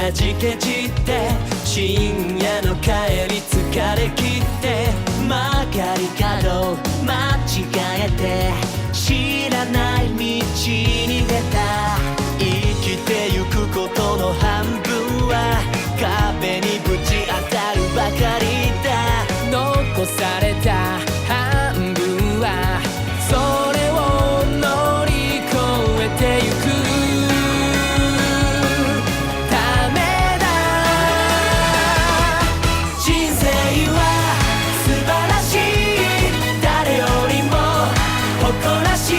はじけ散って深夜の帰り疲れ切って曲がり角間違えて知らない道に出た生きてゆくことの半分は壁にぶち当たるばかりだ残された半分はそれを乗り越えてゆくためだ人生は素晴らしい誰よりも誇らしい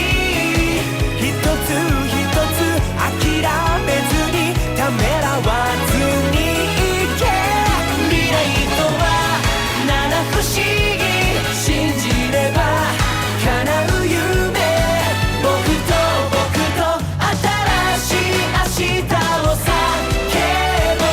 一つ一つ諦めずにためらわずにいけ未来とは七不思議信じれば叶う夢僕と新しい明日を叫ぼ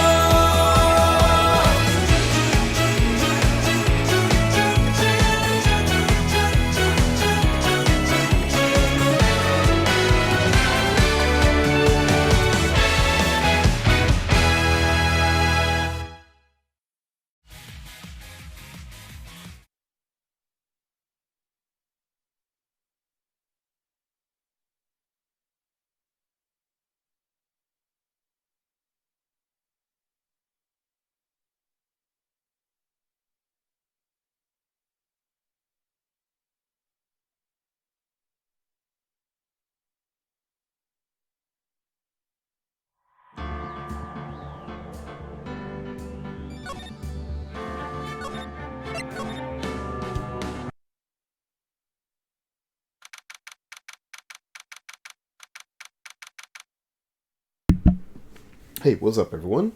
Hey, what's up, everyone?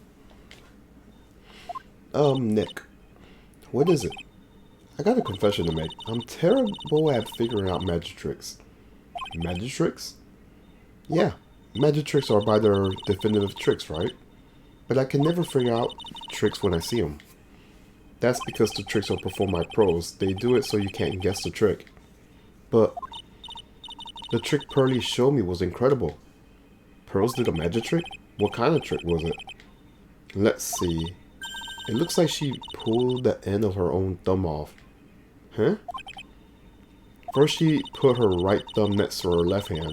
Nick. What is it? I got a confession to make. I'm terrible at figuring out magic tricks. Magic tricks? Yeah, magic tricks are by their definitive tricks, right? But I can never figure out tricks when I see them. That's because the tricks are performed by pros. They do it so you can't guess the trick. But the trick Pearly showed me was incredible. Pearls did a magic trick? What kind of trick was it? Let's see. It looks like she pulled the end of her own thumb off. Huh? First she put her right thumb next to her left hand,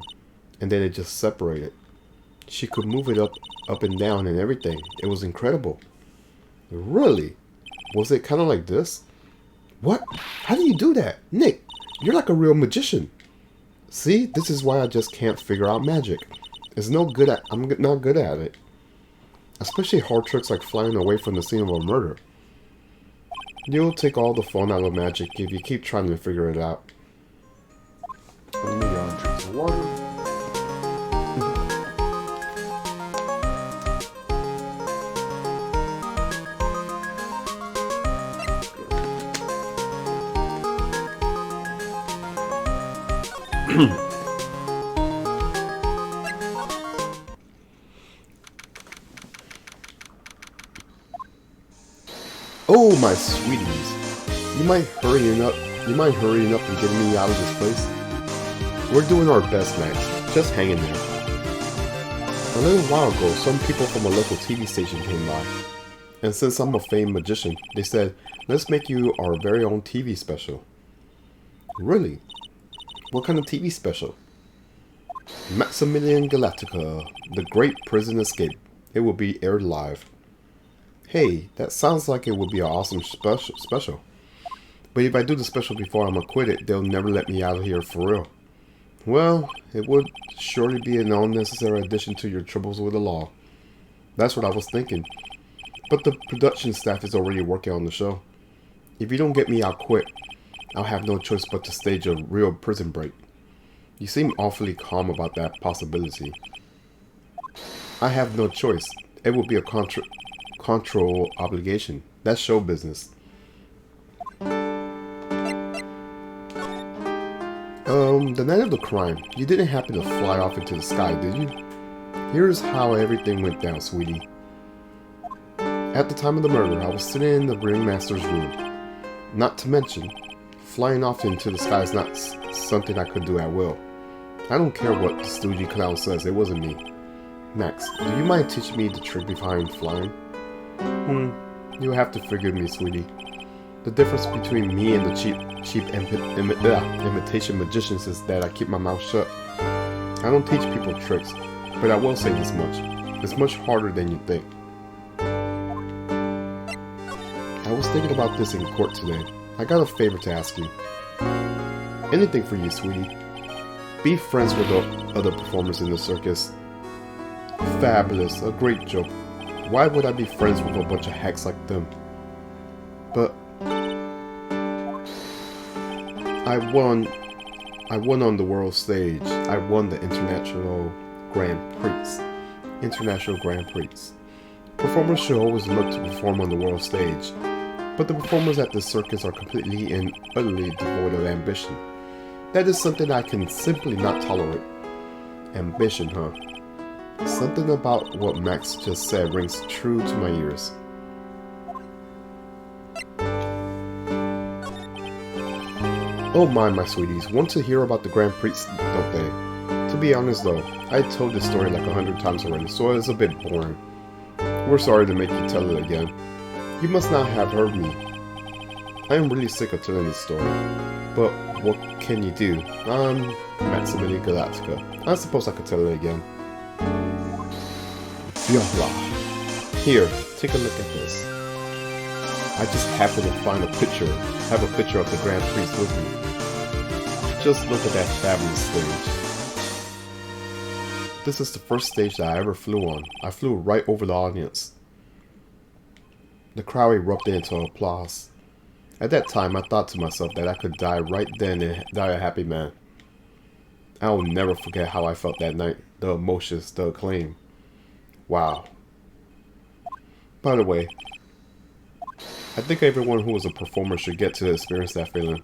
and then it just separated. She could move it up and down and everything. It was incredible. Really? Was it kind of like this? What? How do you do that? Nick, you're like a real magician. See, this is why I just can't figure out magic. I'm not good at it. Especially hard tricks like flying away from the scene of a murder. You'll take all the fun out of magic if you keep trying to figure it out. Let me drink some water. Oh, my sweeties. You mind hurrying up and getting me out of this place? We're doing our best, Max. Just hang in there. A little while ago, some people from a local TV station came by. And since I'm a famed magician, they said, let's make you our very own TV special. Really? What kind of TV special? Maximilian Galactica, The Great Prison Escape. It will be aired live. Hey, that sounds like it would be an awesome special. But if I do the special before I'm acquitted, they'll never let me out of here for real. Well, it would surely be an unnecessary addition to your troubles with the law. That's what I was thinking. But the production staff is already working on the show. If you don't get me out quick, I'll have no choice but to stage a real prison break. You seem awfully calm about that possibility. I have no choice. It will be a control obligation. That's show business. The night of the crime, you didn't happen to fly off into the sky, did you? Here's how everything went down, sweetie. At the time of the murder, I was sitting in the ringmaster's room. Not to mention, flying off into the sky is not something I could do at will. I don't care what the stoogie clown says, it wasn't me. Max, do you mind teaching me the trick behind flying? You'll have to forgive me, sweetie. The difference between me and the cheap imitation magicians is that I keep my mouth shut. I don't teach people tricks, but I will say this much. It's much harder than you think. I was thinking about this in court today. I got a favor to ask you. Anything for you, sweetie. Be friends with the other performers in the circus. Fabulous, a great joke. Why would I be friends with a bunch of hacks like them? But I won on the world stage. I won the International Grand Prix. Performers should always look to perform on the world stage, but the performers at the circus are completely and utterly devoid of ambition. That is something I can simply not tolerate. Ambition, huh? Something about what Max just said rings true to my ears. Oh my sweeties, want to hear about the Grand Prix, don't they? To be honest though, I told this story like 100 times already, so it's a bit boring. We're sorry to make you tell it again. You must not have heard me. I am really sick of telling this story, but what can you do? I'm Maximilian Galactica. I suppose I could tell it again. Yalla. Here, take a look at this. I just happened to have a picture of the Grand Prix with me. Just look at that fabulous stage. This is the first stage that I ever flew on. I flew right over the audience. The crowd erupted into applause. At that time, I thought to myself that I could die right then and die a happy man. I will never forget how I felt that night. The emotions, the acclaim. Wow. By the way, I think everyone who is a performer should get to experience that feeling.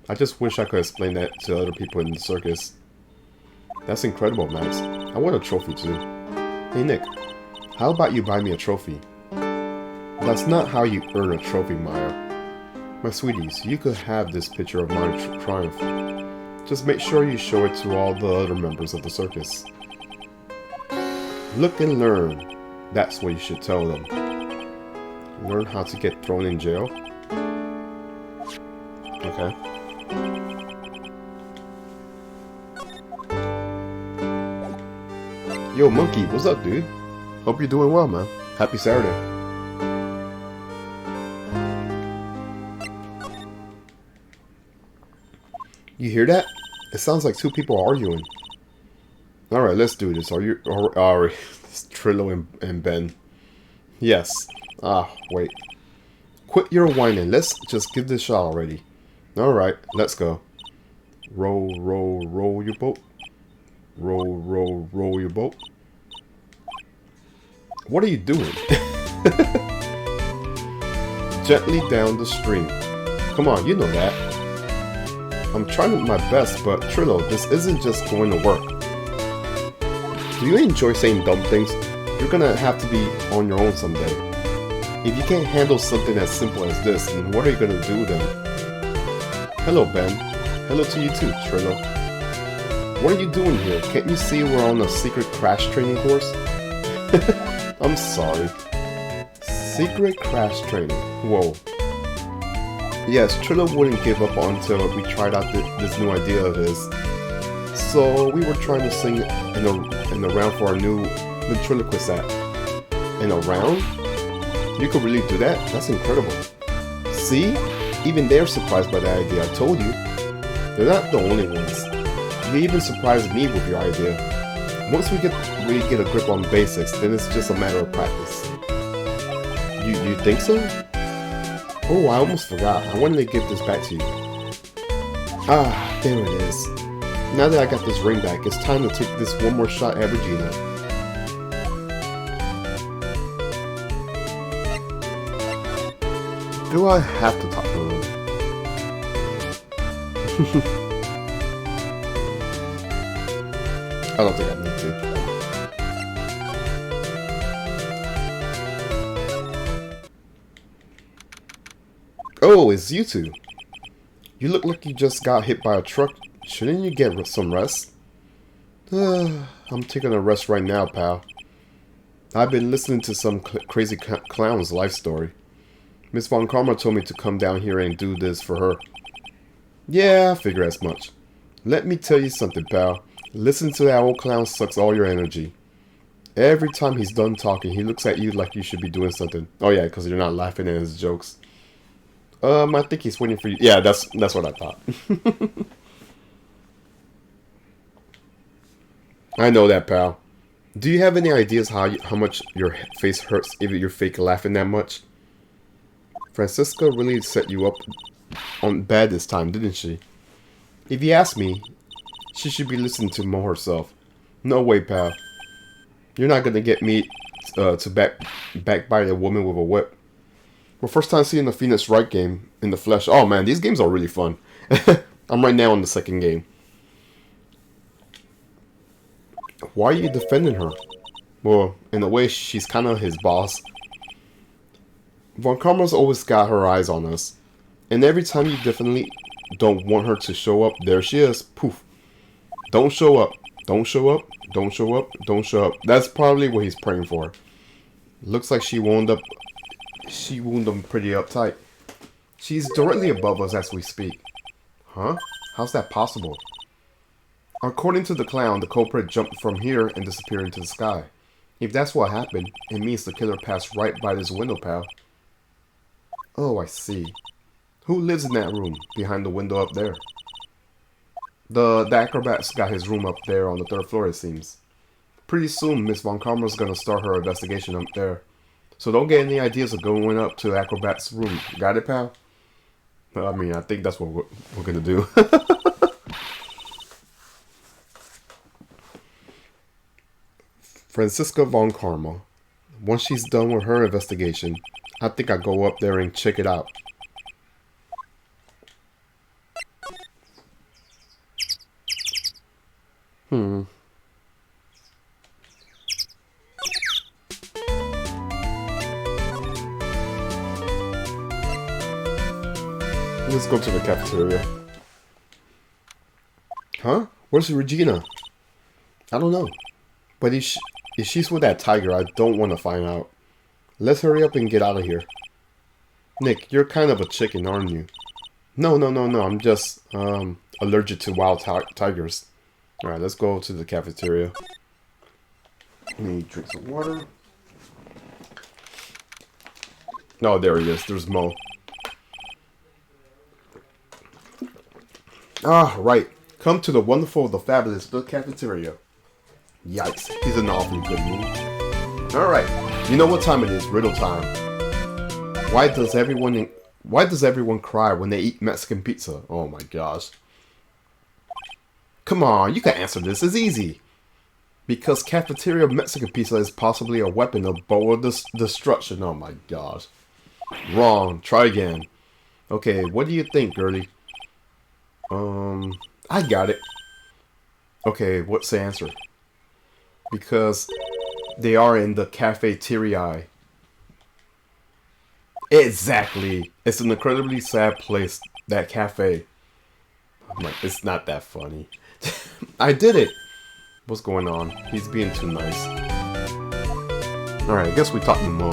I just wish I could explain that to other people in the circus. That's incredible, Max. I want a trophy too. Hey Nick, how about you buy me a trophy? That's not how you earn a trophy, Maya. My sweeties, you could have this picture of my triumph. Just make sure you show it to all the other members of the circus. Look and learn. That's what you should tell them. Learn how to get thrown in jail? Okay. Yo, Monkey, what's up, dude? Hope you're doing well, man. Happy Saturday. You hear that? It sounds like two people arguing. Alright, let's do this. Are it's Trillo and Ben. Yes. Wait. Quit your whining. Let's just give this a shot already. Alright, let's go. Row, row, row your boat. Row, row, row your boat. What are you doing? Gently down the stream. Come on, you know that. I'm trying my best, but Trillo, this isn't just going to work. Do you enjoy saying dumb things? You're gonna have to be on your own someday. If you can't handle something as simple as this, then what are you gonna do then? Hello, Ben. Hello to you too, Trillo. What are you doing here? Can't you see we're on a secret crash training course? I'm sorry. Secret crash training. Whoa. Yes, Trillo wouldn't give up until we tried out this new idea of his. So we were trying to sing in a round for our new ventriloquist act. In a round? You could really do that? That's incredible. See? Even they're surprised by the idea. I told you. They're not the only ones. You even surprised me with your idea. Once we really get a grip on basics, then it's just a matter of practice. You think so? Oh, I almost forgot. I wanted to give this back to you. Ah, there it is. Now that I got this ring back, it's time to take this one more shot at Regina. Do I have to talk to her? I don't think I need to. Oh, it's you two. You look like you just got hit by a truck. Shouldn't you get some rest? I'm taking a rest right now, pal. I've been listening to some crazy clown's life story. Miss Von Karma told me to come down here and do this for her. Yeah, I figure as much. Let me tell you something, pal. Listen to that old clown sucks all your energy. Every time he's done talking, he looks at you like you should be doing something. Oh yeah, because you're not laughing at his jokes. I think he's waiting for you. Yeah, that's what I thought. I know that, pal. Do you have any ideas how much your face hurts if you're fake laughing that much? Francisca really set you up on bad this time, didn't she? If you ask me, she should be listening to more herself. No way, pal. You're not gonna get me to backbite a woman with a whip. Well, first time seeing the Phoenix Wright game in the flesh. Oh man, these games are really fun. I'm right now in the second game. Why are you defending her? Well, in a way, she's kind of his boss. Von Karma's always got her eyes on us. And every time you definitely don't want her to show up, there she is. Poof. Don't show up. Don't show up. Don't show up. Don't show up. That's probably what he's praying for. Looks like she wound him pretty uptight. She's directly above us as we speak. Huh? How's that possible? According to the clown, the culprit jumped from here and disappeared into the sky. If that's what happened, it means the killer passed right by this window, pal. Oh, I see. Who lives in that room, behind the window up there? The acrobat's got his room up there on the 3rd floor, it seems. Pretty soon, Miss Von Karma's gonna start her investigation up there. So don't get any ideas of going up to the acrobat's room. Got it, pal? I mean, I think that's what we're gonna do. Francisca Von Karma. Once she's done with her investigation, I think I'll go up there and check it out. Let's go to the cafeteria. Huh? Where's Regina? I don't know. But if she's with that tiger, I don't want to find out. Let's hurry up and get out of here. Nick, you're kind of a chicken, aren't you? No. I'm just allergic to wild tigers. Alright, let's go to the cafeteria. Let me drink some water. Oh, there he is. There's Mo. Ah, right. Come to the wonderful, the fabulous, the cafeteria. Yikes, he's in an awfully good mood. Alright, you know what time it is, riddle time. Why does everyone cry when they eat Mexican pizza? Oh my gosh. Come on, you can answer this, it's easy. Because cafeteria Mexican pizza is possibly a weapon of bold destruction. Oh my gosh. Wrong, try again. Okay, what do you think, girlie? I got it. Okay, what's the answer? Because they are in the cafeteria. Exactly. It's an incredibly sad place, that cafe. I'm like, it's not that funny. I did it. What's going on? He's being too nice. Alright, I guess we talked to Mo.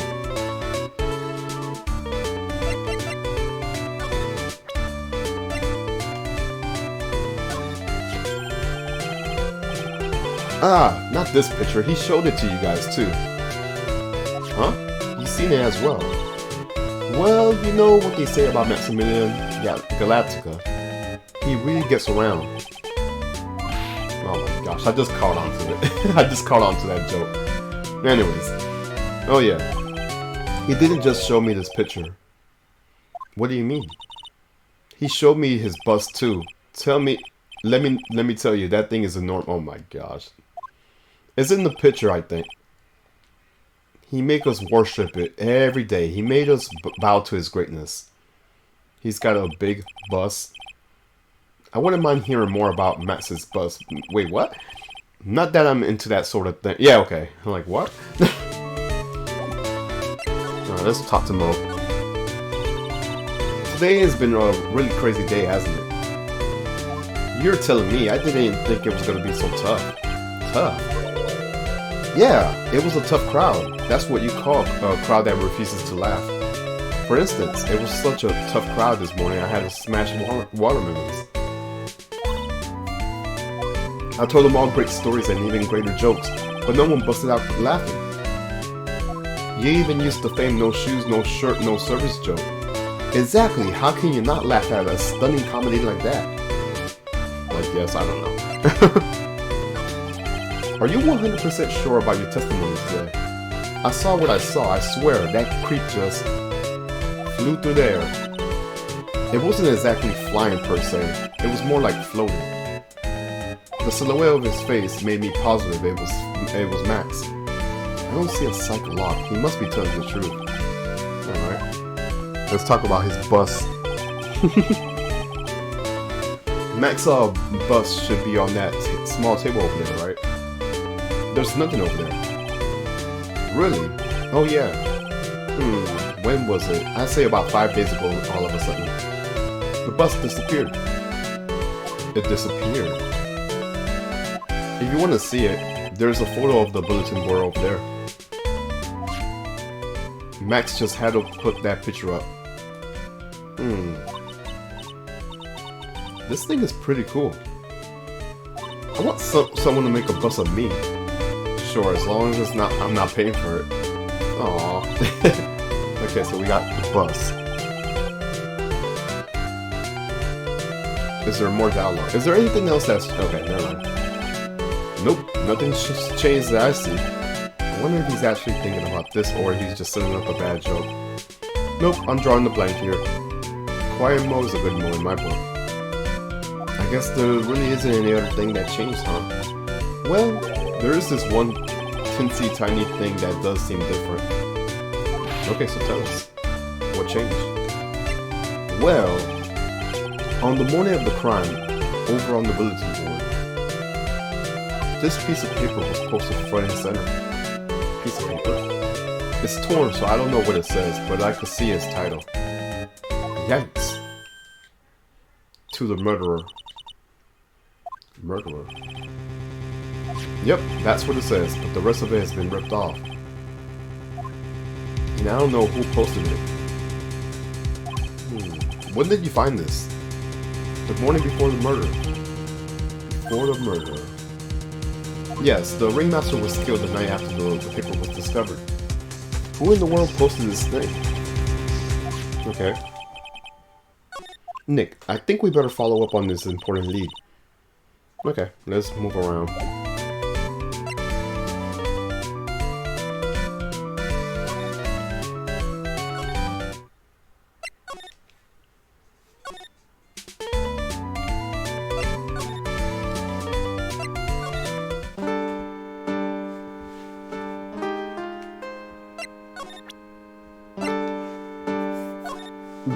Ah, not this picture. He showed it to you guys too. Huh? You've seen it as well. Well, you know what they say about Maximilian Galactica. He really gets around. Oh my gosh, I just caught on to it. I just caught on to that joke. Anyways. Oh yeah. He didn't just show me this picture. What do you mean? He showed me his bust too. Let me tell you, that thing is enormous. Oh my gosh. It's in the picture, I think. He make us worship it every day. He made us bow to his greatness. He's got a big bust. I wouldn't mind hearing more about Max's bust. Wait, what? Not that I'm into that sort of thing. Yeah, okay. I'm like, what? Alright, let's talk to Mo. Today has been a really crazy day, hasn't it? You're telling me. I didn't even think it was going to be so tough. Tough? Yeah, it was a tough crowd. That's what you call a crowd that refuses to laugh. For instance, it was such a tough crowd this morning, I had to smash watermelons. I told them all great stories and even greater jokes, but no one busted out laughing. You even used the famed no shoes, no shirt, no service joke. Exactly, how can you not laugh at a stunning comedy like that? Like, yes, I don't know. Are you 100% sure about your testimony today? I saw what I saw, I swear, that creep just flew through the air. It wasn't exactly flying per se, it was more like floating. The silhouette of his face made me positive it was Max. I don't see a cycle lock. He must be telling the truth. Alright. Let's talk about his bus. Max bus should be on that small table over there, right? There's nothing over there. Really? Oh yeah. When was it? I'd say about 5 days ago all of a sudden. The bus disappeared. It disappeared. If you want to see it, there's a photo of the bulletin board over there. Max just had to put that picture up. This thing is pretty cool. I want someone to make a bus of me. Sure, as long as I'm not paying for it. Aww. Okay, so we got the bus. Is there more dialogue? Is there anything else that's... Okay, never mind. Nope, nothing's changed that I see. I wonder if he's actually thinking about this or he's just setting up a bad joke. Nope, I'm drawing the blank here. Quiet mode is a good mode in my book. I guess there really isn't any other thing that changed, huh? Well, there is this one teensy tiny thing that does seem different. Okay, so tell us. What changed? Well, on the morning of the crime, over on the bulletin board, this piece of paper was posted front and center. Piece of paper? It's torn, so I don't know what it says, but I could see its title. Yikes. To the murderer. Murderer. Yep, that's what it says, but the rest of it has been ripped off. And I don't know who posted it. When did you find this? The morning before the murder. Before the murder. Yes, the ringmaster was killed the night after the paper was discovered. Who in the world posted this thing? Okay. Nick, I think we better follow up on this important lead. Okay, let's move around.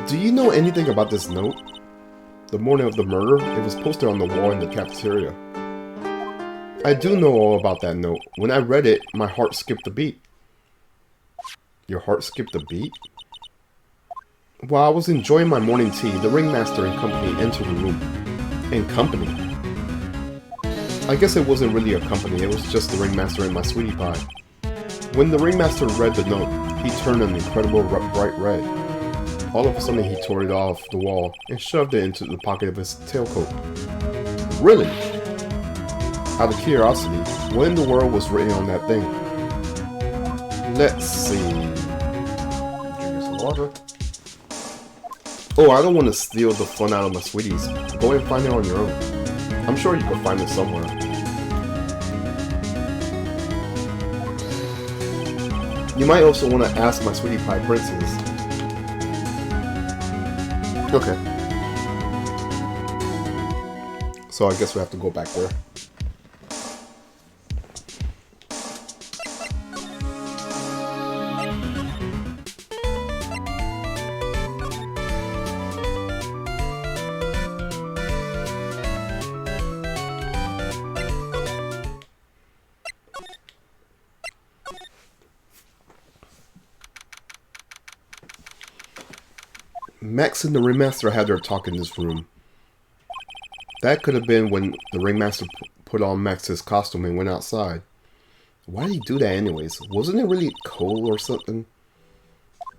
Do you know anything about this note? The morning of the murder, it was posted on the wall in the cafeteria. I do know all about that note. When I read it, my heart skipped a beat. Your heart skipped a beat? While I was enjoying my morning tea, the ringmaster and company entered the room. And company? I guess it wasn't really a company, it was just the ringmaster and my sweetie pie. When the ringmaster read the note, he turned an incredible bright red. All of a sudden he tore it off the wall and shoved it into the pocket of his tailcoat. Really? Out of curiosity, what in the world was written on that thing? Let's see. Drink some water. Oh, I don't want to steal the fun out of my sweeties. Go and find it on your own. I'm sure you can find it somewhere. You might also want to ask my sweetie pie princess. Okay. So I guess we have to go back there. Max and the ringmaster had their talk in this room. That could have been when the ringmaster put on Max's costume and went outside. Why did he do that anyways? Wasn't it really cold or something?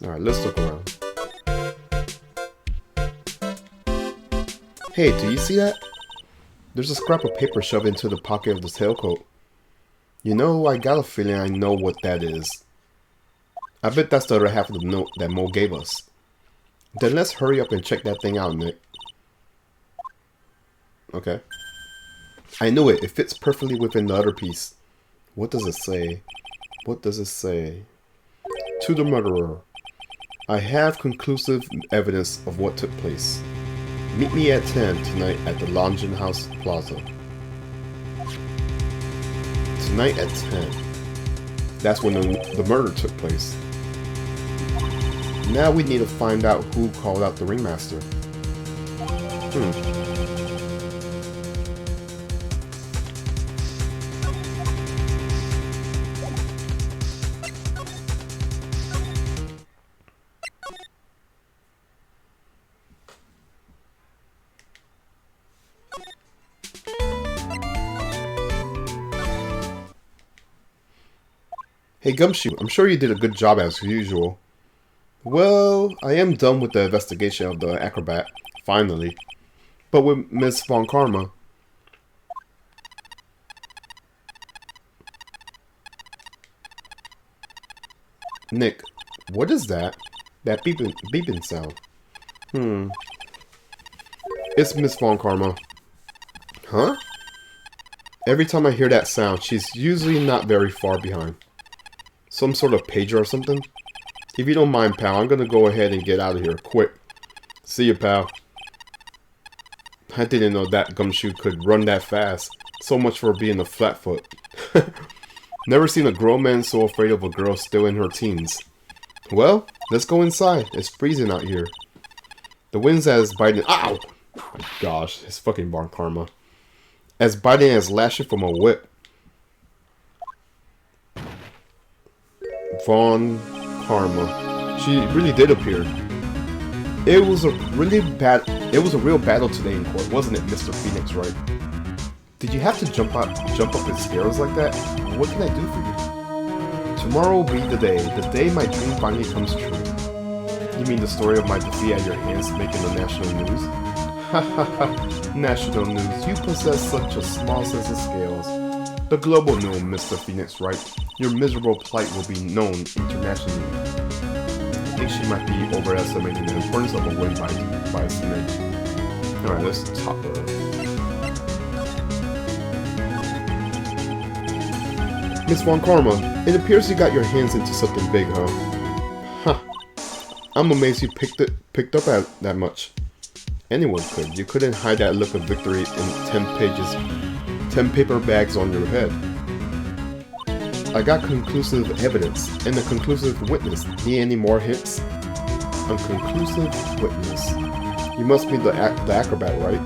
Alright, let's look around. Hey, do you see that? There's a scrap of paper shoved into the pocket of the tailcoat. You know, I got a feeling I know what that is. I bet that's the other half of the note that Mo gave us. Then let's hurry up and check that thing out, Nick. Okay. I knew it. It fits perfectly within the other piece. What does it say? What does it say? To the murderer. I have conclusive evidence of what took place. Meet me at 10 tonight at the Longin House Plaza. Tonight at 10. That's when the murder took place. Now we need to find out who called out the ringmaster. Hey Gumshoe, I'm sure you did a good job as usual. Well, I am done with the investigation of the acrobat, finally. But with Miss Von Karma. Nick, what is that? That beeping sound. It's Miss Von Karma. Huh? Every time I hear that sound, she's usually not very far behind. Some sort of pager or something? If you don't mind, pal, I'm gonna go ahead and get out of here, quick. See you, pal. I didn't know that Gumshoe could run that fast. So much for being a flatfoot. Never seen a grown man so afraid of a girl still in her teens. Well, let's go inside. It's freezing out here. The wind's as biting. Ow! Oh my gosh, it's fucking Von Karma. As biting as lashing from a whip. Von Karma. She really did appear. It was a real battle today in court, wasn't it, Mr. Phoenix Wright? Did you have to jump up and scare us like that? What can I do for you? Tomorrow will be the day my dream finally comes true. You mean the story of my defeat at your hands making the national news? Hahaha, national news, you possess such a small sense of scales. The global news, Mr. Phoenix Wright. Your miserable plight will be known internationally. I think she might be overestimating the importance of a win by a smidge. Alright, let's top her. Miss Von Karma, it appears you got your hands into something big, huh? Huh. I'm amazed you picked up at that much. Anyone could. You couldn't hide that look of victory in 10 paper bags on your head. I got conclusive evidence and a conclusive witness. Need any more hints? A conclusive witness. You must be the acrobat, right?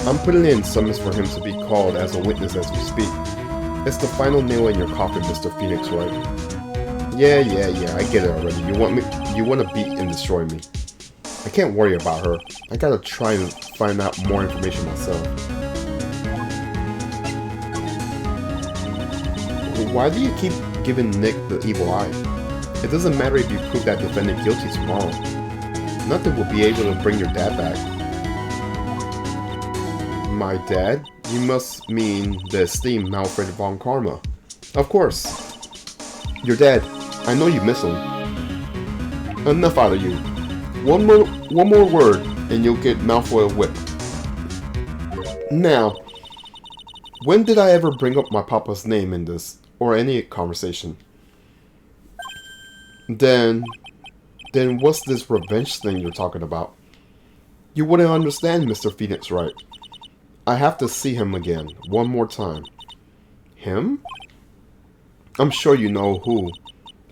I'm putting in summons for him to be called as a witness as we speak. It's the final nail in your coffin, Mr. Phoenix, right? Yeah, I get it already. You want to beat and destroy me. I can't worry about her. I gotta try and find out more information myself. Why do you keep giving Nick the evil eye? It doesn't matter if you prove that defendant guilty tomorrow. Nothing will be able to bring your dad back. My dad? You must mean the esteemed Alfred Von Karma. Of course. Your dad. I know you miss him. Enough out of you. One more word, and you'll get Malfoy whipped. Now, when did I ever bring up my papa's name in this, or any conversation? Then what's this revenge thing you're talking about? You wouldn't understand, Mr. Phoenix Wright. I have to see him again, one more time. Him? I'm sure you know who.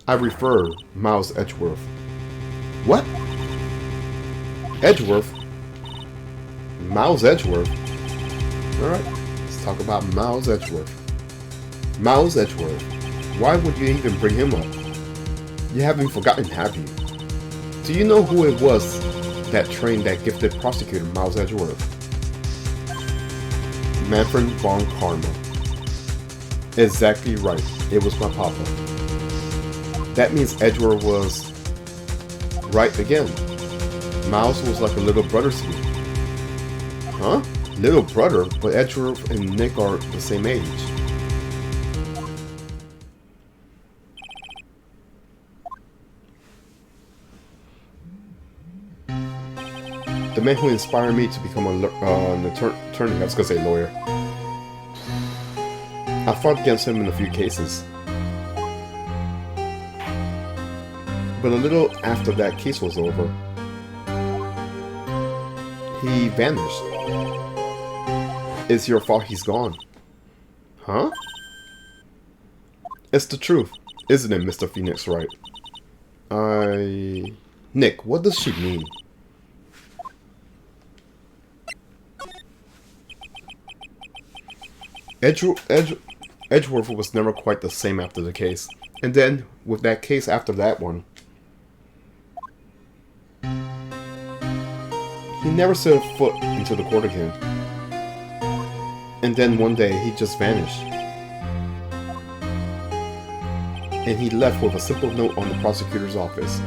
I refer Miles Edgeworth. What? Edgeworth? Miles Edgeworth? Alright, let's talk about Miles Edgeworth. Miles Edgeworth. Why would you even bring him up? You haven't forgotten, have you? Do you know who it was that trained that gifted prosecutor, Miles Edgeworth? Manfred Von Karma. Exactly right. It was my papa. That means Edgeworth was right again. Miles was like a little brother to me. Huh? Little brother? But Edgeworth and Nick are the same age. The man who inspired me to become an attorney, I was gonna say lawyer. I fought against him in a few cases. But a little after that case was over, he vanished. It's your fault he's gone. Huh? It's the truth, isn't it, Mr. Phoenix Wright? Nick, what does she mean? Edgeworth was never quite the same after the case. And then, with that case after that one, he never set a foot into the court again. And then one day, he just vanished. And he left with a simple note on the prosecutor's office.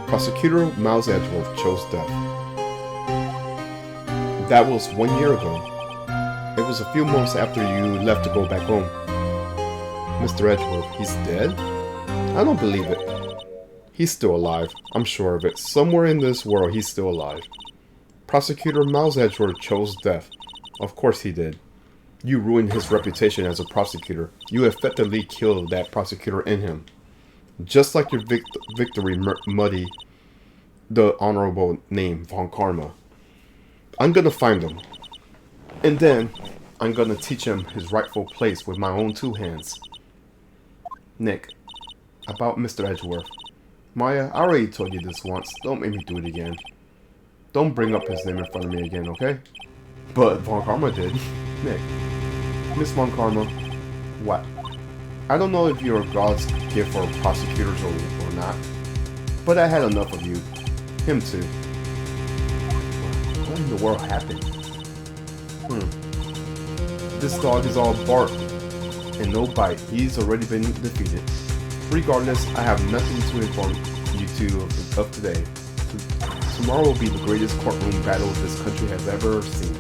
Prosecutor Miles Edgeworth chose death. That was 1 year ago. It was a few months after you left to go back home. Mr. Edgeworth, he's dead? I don't believe it. He's still alive. I'm sure of it. Somewhere in this world, he's still alive. Prosecutor Miles Edgeworth chose death. Of course he did. You ruined his reputation as a prosecutor. You effectively killed that prosecutor in him. Just like your victory muddy the honorable name Von Karma. I'm gonna find him. And then, I'm gonna teach him his rightful place with my own two hands. Nick, about Mr. Edgeworth. Maya, I already told you this once. Don't make me do it again. Don't bring up his name in front of me again, okay? But Von Karma did. Nick. Miss Von Karma. What? I don't know if you're God's gift for prosecutors or not. But I had enough of you. Him too. What in the world happened? This dog is all bark and no bite. He's already been defeated. Regardless, I have nothing to inform you two of today. Tomorrow will be the greatest courtroom battle this country has ever seen.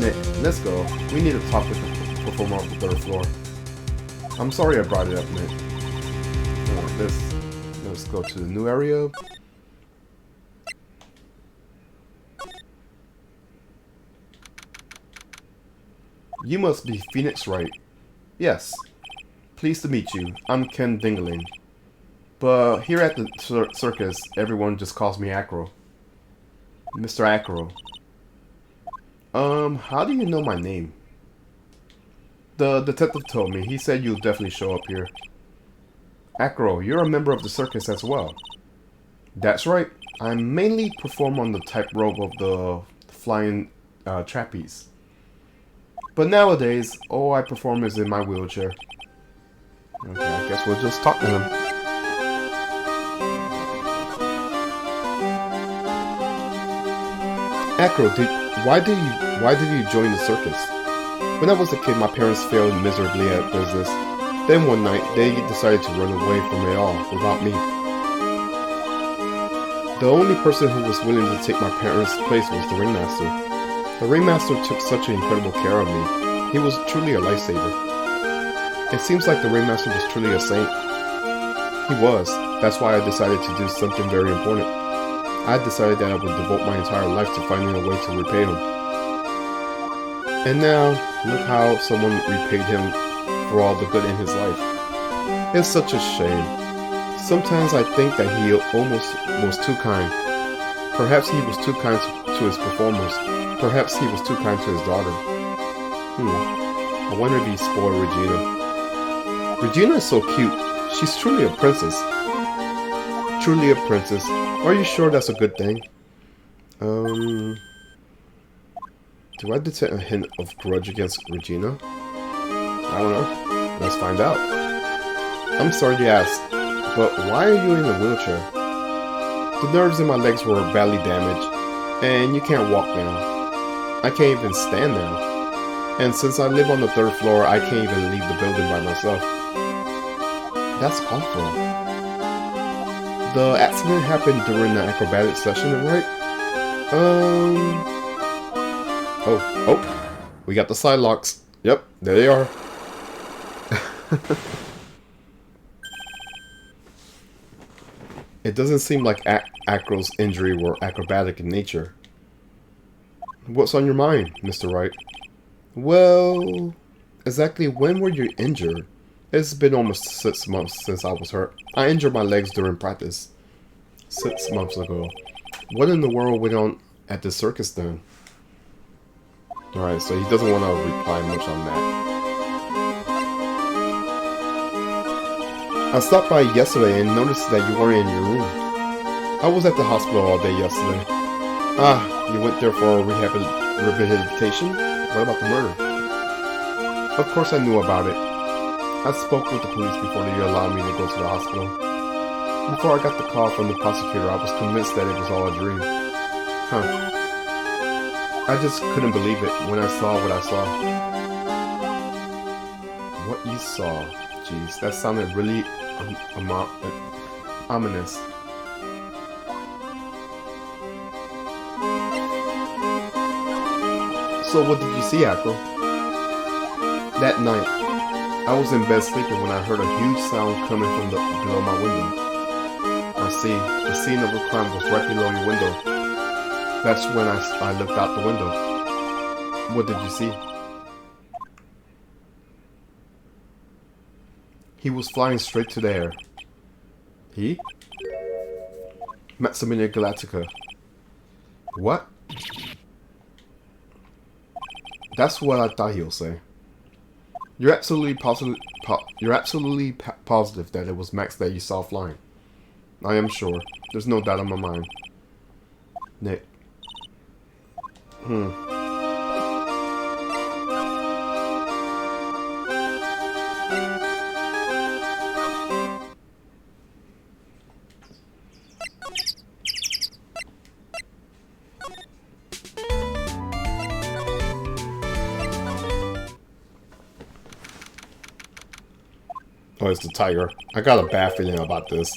Nick, let's go. We need to talk with the performer on the third floor. I'm sorry I brought it up, Nick. Let's go to the new area. You must be Phoenix Wright. Yes. Pleased to meet you. I'm Ken Dingling. But here at the circus, everyone just calls me Acro. Mr. Acro. How do you know my name? The detective told me. He said you'll definitely show up here. Acro, you're a member of the circus as well. That's right. I mainly perform on the tightrope of the flying trapeze. But nowadays, all I perform is in my wheelchair. Okay, I guess we'll just talk to him. Acro, why did you join the circus? When I was a kid, my parents failed miserably at business. Then one night, they decided to run away from it all without me. The only person who was willing to take my parents' place was the ringmaster. The ringmaster took such incredible care of me. He was truly a lifesaver. It seems like the ringmaster was truly a saint. He was. That's why I decided to do something very important. I decided that I would devote my entire life to finding a way to repay him. And now, look how someone repaid him for all the good in his life. It's such a shame. Sometimes I think that he almost was too kind. Perhaps he was too kind to his performers. Perhaps he was too kind to his daughter. I wonder if he spoiled Regina. Regina is so cute. She's truly a princess. Truly a princess. Are you sure that's a good thing? Do I detect a hint of grudge against Regina? I don't know. Let's find out. I'm sorry to ask, but why are you in a wheelchair? The nerves in my legs were badly damaged, and you can't walk now. I can't even stand now. And since I live on the 3rd floor, I can't even leave the building by myself. That's awful. The accident happened during the acrobatic session, right? Oh, we got the side locks. Yep, there they are. It doesn't seem like Acro's injury were acrobatic in nature. What's on your mind, Mr. Wright? Well, exactly when were you injured? It's been almost 6 months since I was hurt. I injured my legs during practice. 6 months ago. What in the world went on at the circus then? Alright, so he doesn't want to reply much on that. I stopped by yesterday and noticed that you weren't in your room. I was at the hospital all day yesterday. Ah, you went there for rehabilitation? What about the murder? Of course I knew about it. I spoke with the police before they allowed me to go to the hospital. Before I got the call from the prosecutor, I was convinced that it was all a dream. Huh. I just couldn't believe it when I saw what I saw. What you saw? Jeez, that sounded really ominous. So what did you see, Acro? That night, I was in bed sleeping when I heard a huge sound coming from below my window. I see, the scene of the crime was right below your window. That's when I looked out the window. What did you see? He was flying straight to the air. He? Maximilian Galactica. What? That's what I thought he'll say. You're absolutely positive. Positive that it was Max that you saw flying. I am sure. There's no doubt in my mind. Nick. Oh, it's the tiger. I got a bad feeling about this.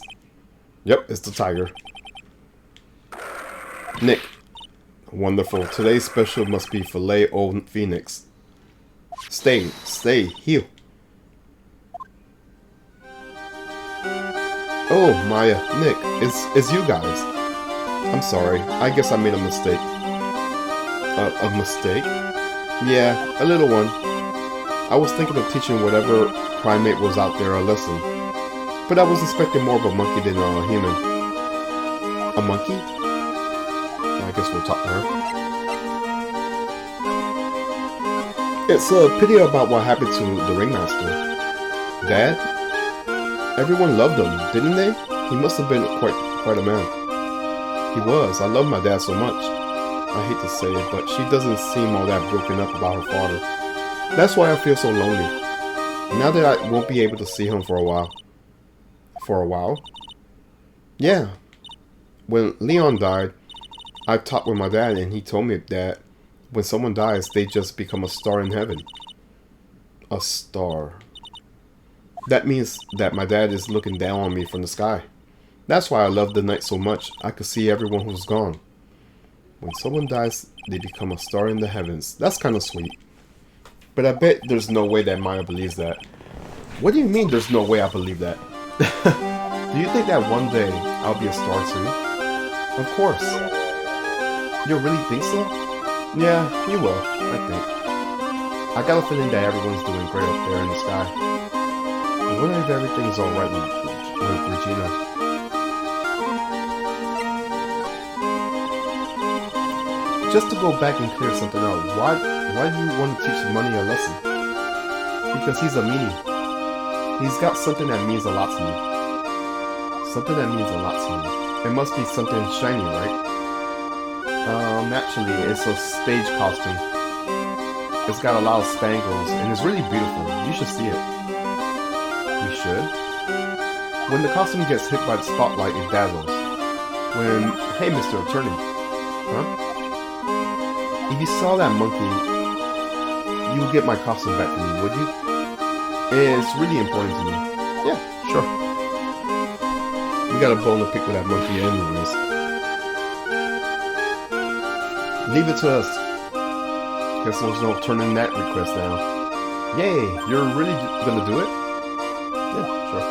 Yep, it's the tiger. Nick. Wonderful. Today's special must be filet o phoenix. Stay, heal. Oh, Maya, Nick, it's you guys. I'm sorry. I guess I made a mistake. A mistake? Yeah, a little one. I was thinking of teaching whatever primate was out there a lesson. But I was expecting more of a monkey than a human. A monkey? I guess we'll talk to her. It's a pity about what happened to the ringmaster. Dad? Everyone loved him, didn't they? He must have been quite a man. He was. I love my dad so much. I hate to say it, but she doesn't seem all that broken up about her father. That's why I feel so lonely. Now that I won't be able to see him for a while. For a while? Yeah. When Leon died, I talked with my dad and he told me that when someone dies, they just become a star in heaven. A star. That means that my dad is looking down on me from the sky. That's why I love the night so much. I could see everyone who's gone. When someone dies, they become a star in the heavens. That's kind of sweet. But I bet there's no way that Maya believes that. What do you mean there's no way I believe that? Do you think that one day I'll be a star too? Of course. You really think so? Yeah, you will, I think. I got a feeling that everyone's doing great up there in the sky. I wonder if everything's alright with Regina. Just to go back and clear something out, why do you want to teach Money a lesson? Because he's a meanie. He's got something that means a lot to me. Something that means a lot to me. It must be something shiny, right? Actually, it's a stage costume. It's got a lot of spangles, and it's really beautiful. You should see it. We should? When the costume gets hit by the spotlight, it dazzles. Hey, Mr. Attorney. Huh? if you saw that monkey, you would get my costume back for me, would you? It's really important to me. Yeah, sure. We got a bone to pick with that monkey anyways. Leave it to us. Guess there's no turning that request down. Yay, you're really gonna do it? Yeah, sure.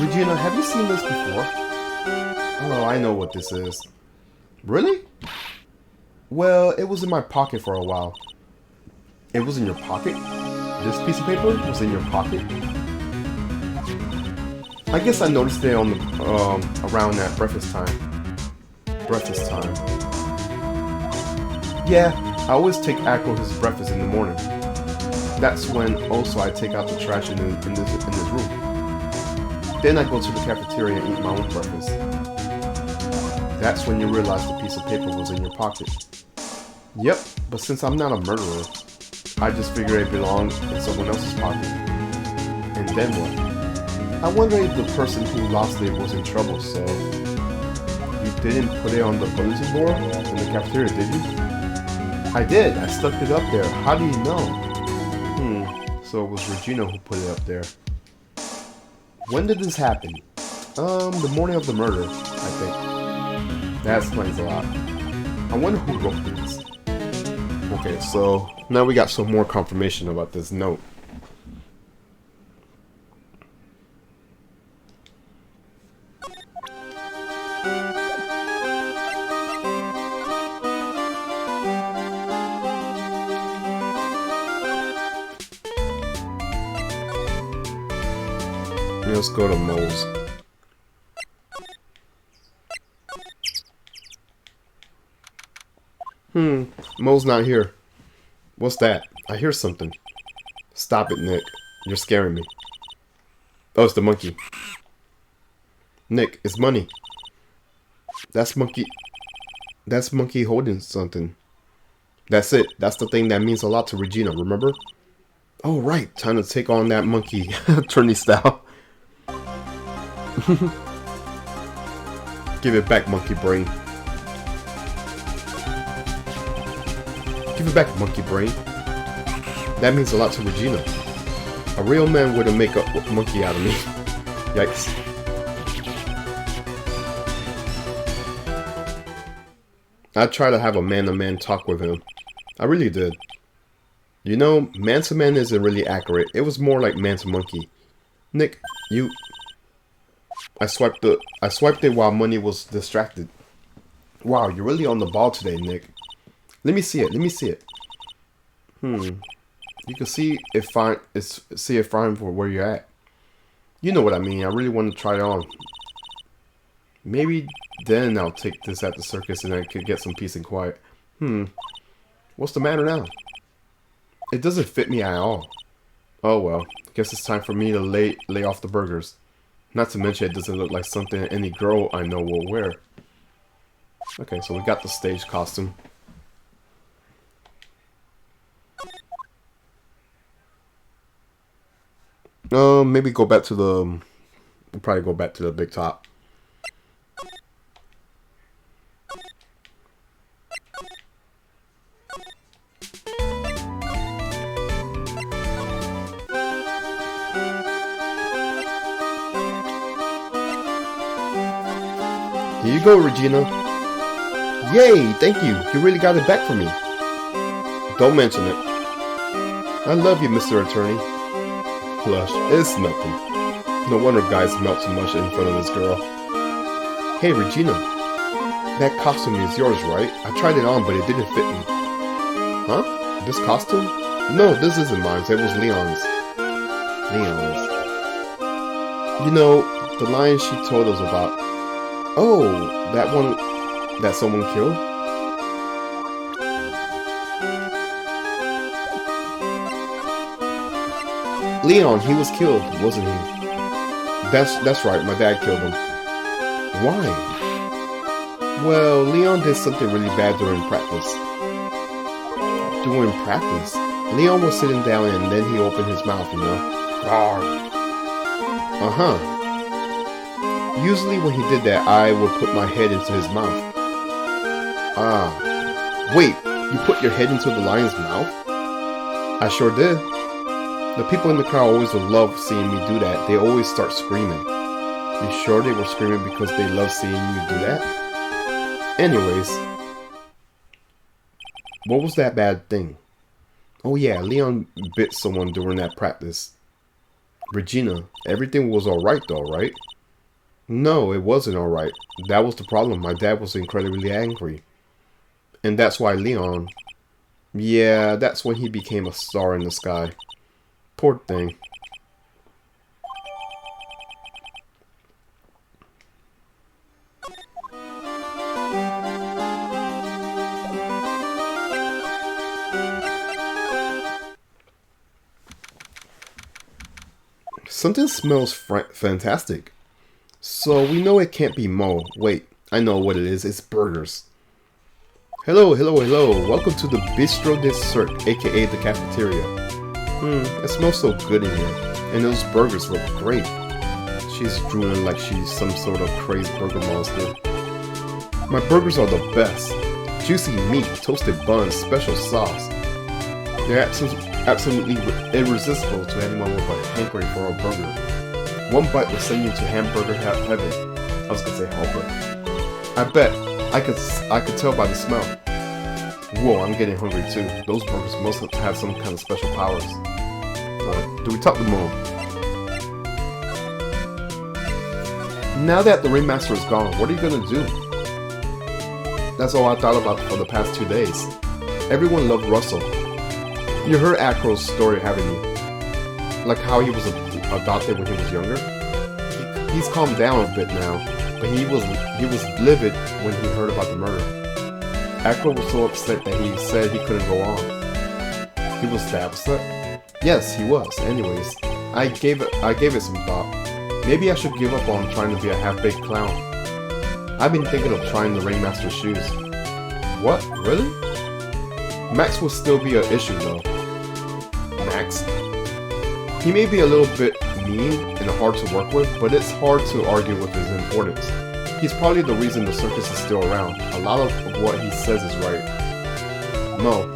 Regina, have you seen this before? Oh, I know what this is. Really? Well, it was in my pocket for a while. It was in your pocket? This piece of paper was in your pocket? I guess I noticed it on the, around that breakfast time. Breakfast time. Yeah, I always take Akko his breakfast in the morning. That's when also I take out the trash in this room. Then I go to the cafeteria and eat my own breakfast. That's when you realize the piece of paper was in your pocket. Yep, but since I'm not a murderer, I just figure it belonged in someone else's pocket. And then what? I wonder if the person who lost it was in trouble, so... You didn't put it on the bulletin board in the cafeteria, did you? I did, I stuck it up there. How do you know? So it was Regina who put it up there. When did this happen? The morning of the murder, I think. That explains a lot. I wonder who wrote this. Okay, so now we got some more confirmation about this note. Let's go to Moe's. Moe's not here. What's that? I hear something. Stop it, Nick. You're scaring me. Oh, it's the monkey. Nick, it's money. That's monkey holding something. That's it. That's the thing that means a lot to Regina, remember? Oh, right. Time to take on that monkey. Attorney style. Give it back, monkey brain. Give it back, monkey brain. That means a lot to Regina. A real man wouldn't make a monkey out of me. Yikes. I tried to have a man-to-man talk with him. I really did. You know, man-to-man isn't really accurate. It was more like man-to-monkey. Nick, you... I swiped it while Money was distracted. Wow, you're really on the ball today, Nick. Let me see it. Let me see it. You can see if fine for where you're at. You know what I mean. I really want to try it on. Maybe then I'll take this at the circus and I could get some peace and quiet. What's the matter now? It doesn't fit me at all. Oh well. Guess it's time for me to lay off the burgers. Not to mention it doesn't look like something any girl I know will wear. Okay, so we got the stage costume. Maybe go back to the... We'll probably go back to the big top. Here you go, Regina. Yay, thank you. You really got it back for me. Don't mention it. I love you, Mr. Attorney. Blush. It's nothing. No wonder guys melt so much in front of this girl. Hey, Regina. That costume is yours, right? I tried it on, but it didn't fit me. Huh? This costume? No, this isn't mine. It was Leon's. Leon's. You know, the lion she told us about. Oh, that one that someone killed? Leon, he was killed, wasn't he? That's right, my dad killed him. Why? Well, Leon did something really bad during practice. During practice? Leon was sitting down and then he opened his mouth, you know? Uh-huh. Usually when he did that, I would put my head into his mouth. Ah, wait, you put your head into the lion's mouth? I sure did. The people in the crowd always would love seeing me do that. They always start screaming. You sure they were screaming because they love seeing you do that? Anyways, what was that bad thing? Oh yeah, Leon bit someone during that practice. Regina, everything was alright though, right? No, it wasn't alright. That was the problem. My dad was incredibly angry. And that's why Leon... Yeah, that's when he became a star in the sky. Poor thing. Something smells fantastic. So we know it can't be Mo. Wait, I know what it is. It's burgers. Hello, hello, hello. Welcome to the Bistro des Cirque, aka the cafeteria. It smells so good in here. And those burgers look great. She's drooling like she's some sort of crazed burger monster. My burgers are the best. Juicy meat, toasted buns, special sauce. They're absolutely irresistible to anyone with a hankering for a burger. One bite will send you to hamburger heaven. I was gonna say Halbert. I bet. I could tell by the smell. Whoa, I'm getting hungry too. Those burgers must have some kind of special powers. Do we talk to Mo? Now that the Ringmaster is gone, what are you gonna do? That's all I thought about for the past 2 days. Everyone loved Russell. You heard Acro's story, haven't you? Like how he was adopted when he was younger? He's calmed down a bit now, but he was livid when he heard about the murder. Acro was so upset that he said he couldn't go on. He was that upset? Yes, he was. Anyways, I gave it some thought. Maybe I should give up on trying to be a half-baked clown. I've been thinking of trying the Ringmaster's shoes. What? Really? Max will still be an issue though. Max? He may be a little bit mean and hard to work with, but it's hard to argue with his importance. He's probably the reason the circus is still around. A lot of what he says is right. Mo.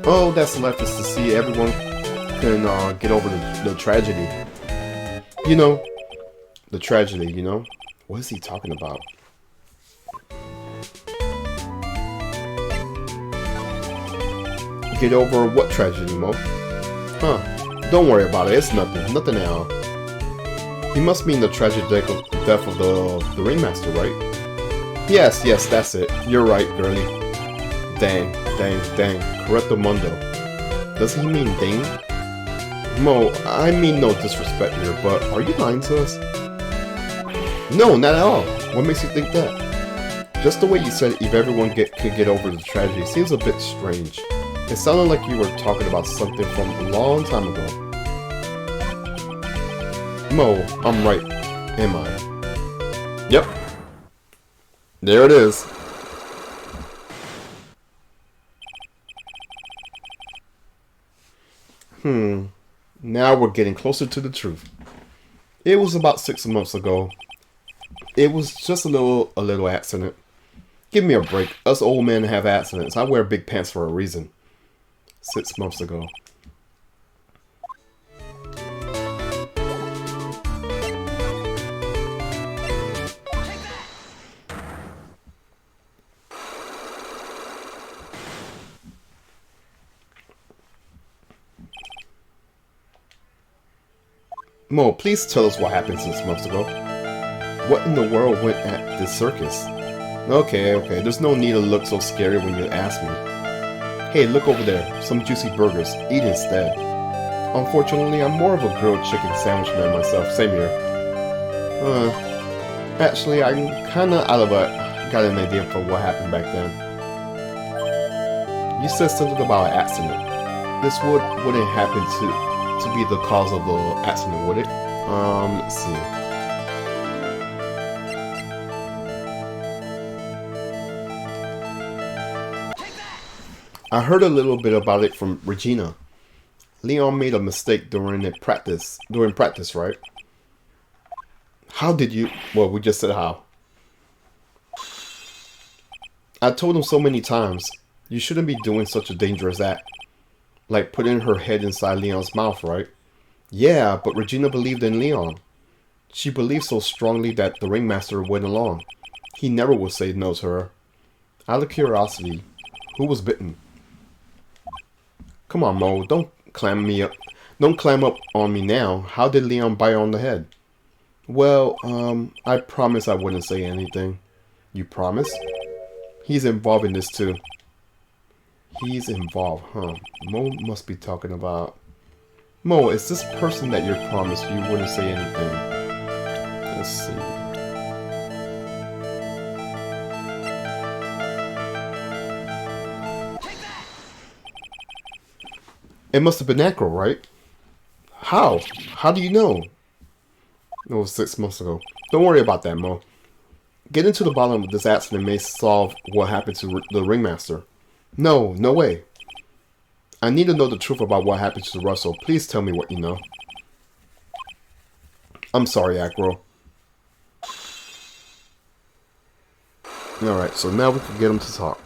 All that's left is to see everyone can get over the tragedy. You know, the tragedy, you know? What is he talking about? Get over what tragedy, Mo? Huh. Don't worry about it. It's nothing. Nothing at all. You must mean the tragic death of the Ringmaster, right? Yes, that's it. You're right, girlie. Dang. Correcto mundo. Does he mean ding? Mo, I mean no disrespect here, but are you lying to us? No, not at all. What makes you think that? Just the way you said if everyone could get over the tragedy seems a bit strange. It sounded like you were talking about something from a long time ago. Mo, I'm right, am I? Yep. There it is. Now we're getting closer to the truth. It was about 6 months ago. It was just a little accident. Give me a break. Us old men have accidents. I wear big pants for a reason. 6 months ago. Mo, please tell us what happened 6 months ago. What in the world went at this circus? Okay, there's no need to look so scary when you ask me. Hey, look over there. Some juicy burgers. Eat instead. Unfortunately, I'm more of a grilled chicken sandwich man myself. Same here. Actually, I'm kinda got an idea for what happened back then. You said something about an accident. This wouldn't happen to be the cause of the accident, would it? Let's see. I heard a little bit about it from Regina. Leon made a mistake during practice, right? How did you... Well, we just said how. I told him so many times, you shouldn't be doing such a dangerous act. Like putting her head inside Leon's mouth, right? Yeah, but Regina believed in Leon. She believed so strongly that the ringmaster went along. He never would say no to her. Out of curiosity, who was bitten? Come on, Mo, don't clam me up. Don't clam up on me now. How did Leon bite her on the head? Well, I promised I wouldn't say anything. You promise? He's involved in this too. He's involved, huh? Mo must be talking about... Mo, is this person that you promised you wouldn't say anything? Let's see. It must have been Acro, right? How? How do you know? It was 6 months ago. Don't worry about that, Mo. Getting to the bottom of this accident may solve what happened to the ringmaster. No, no way. I need to know the truth about what happened to Russell. Please tell me what you know. I'm sorry, Acro. Alright, so now we can get him to talk.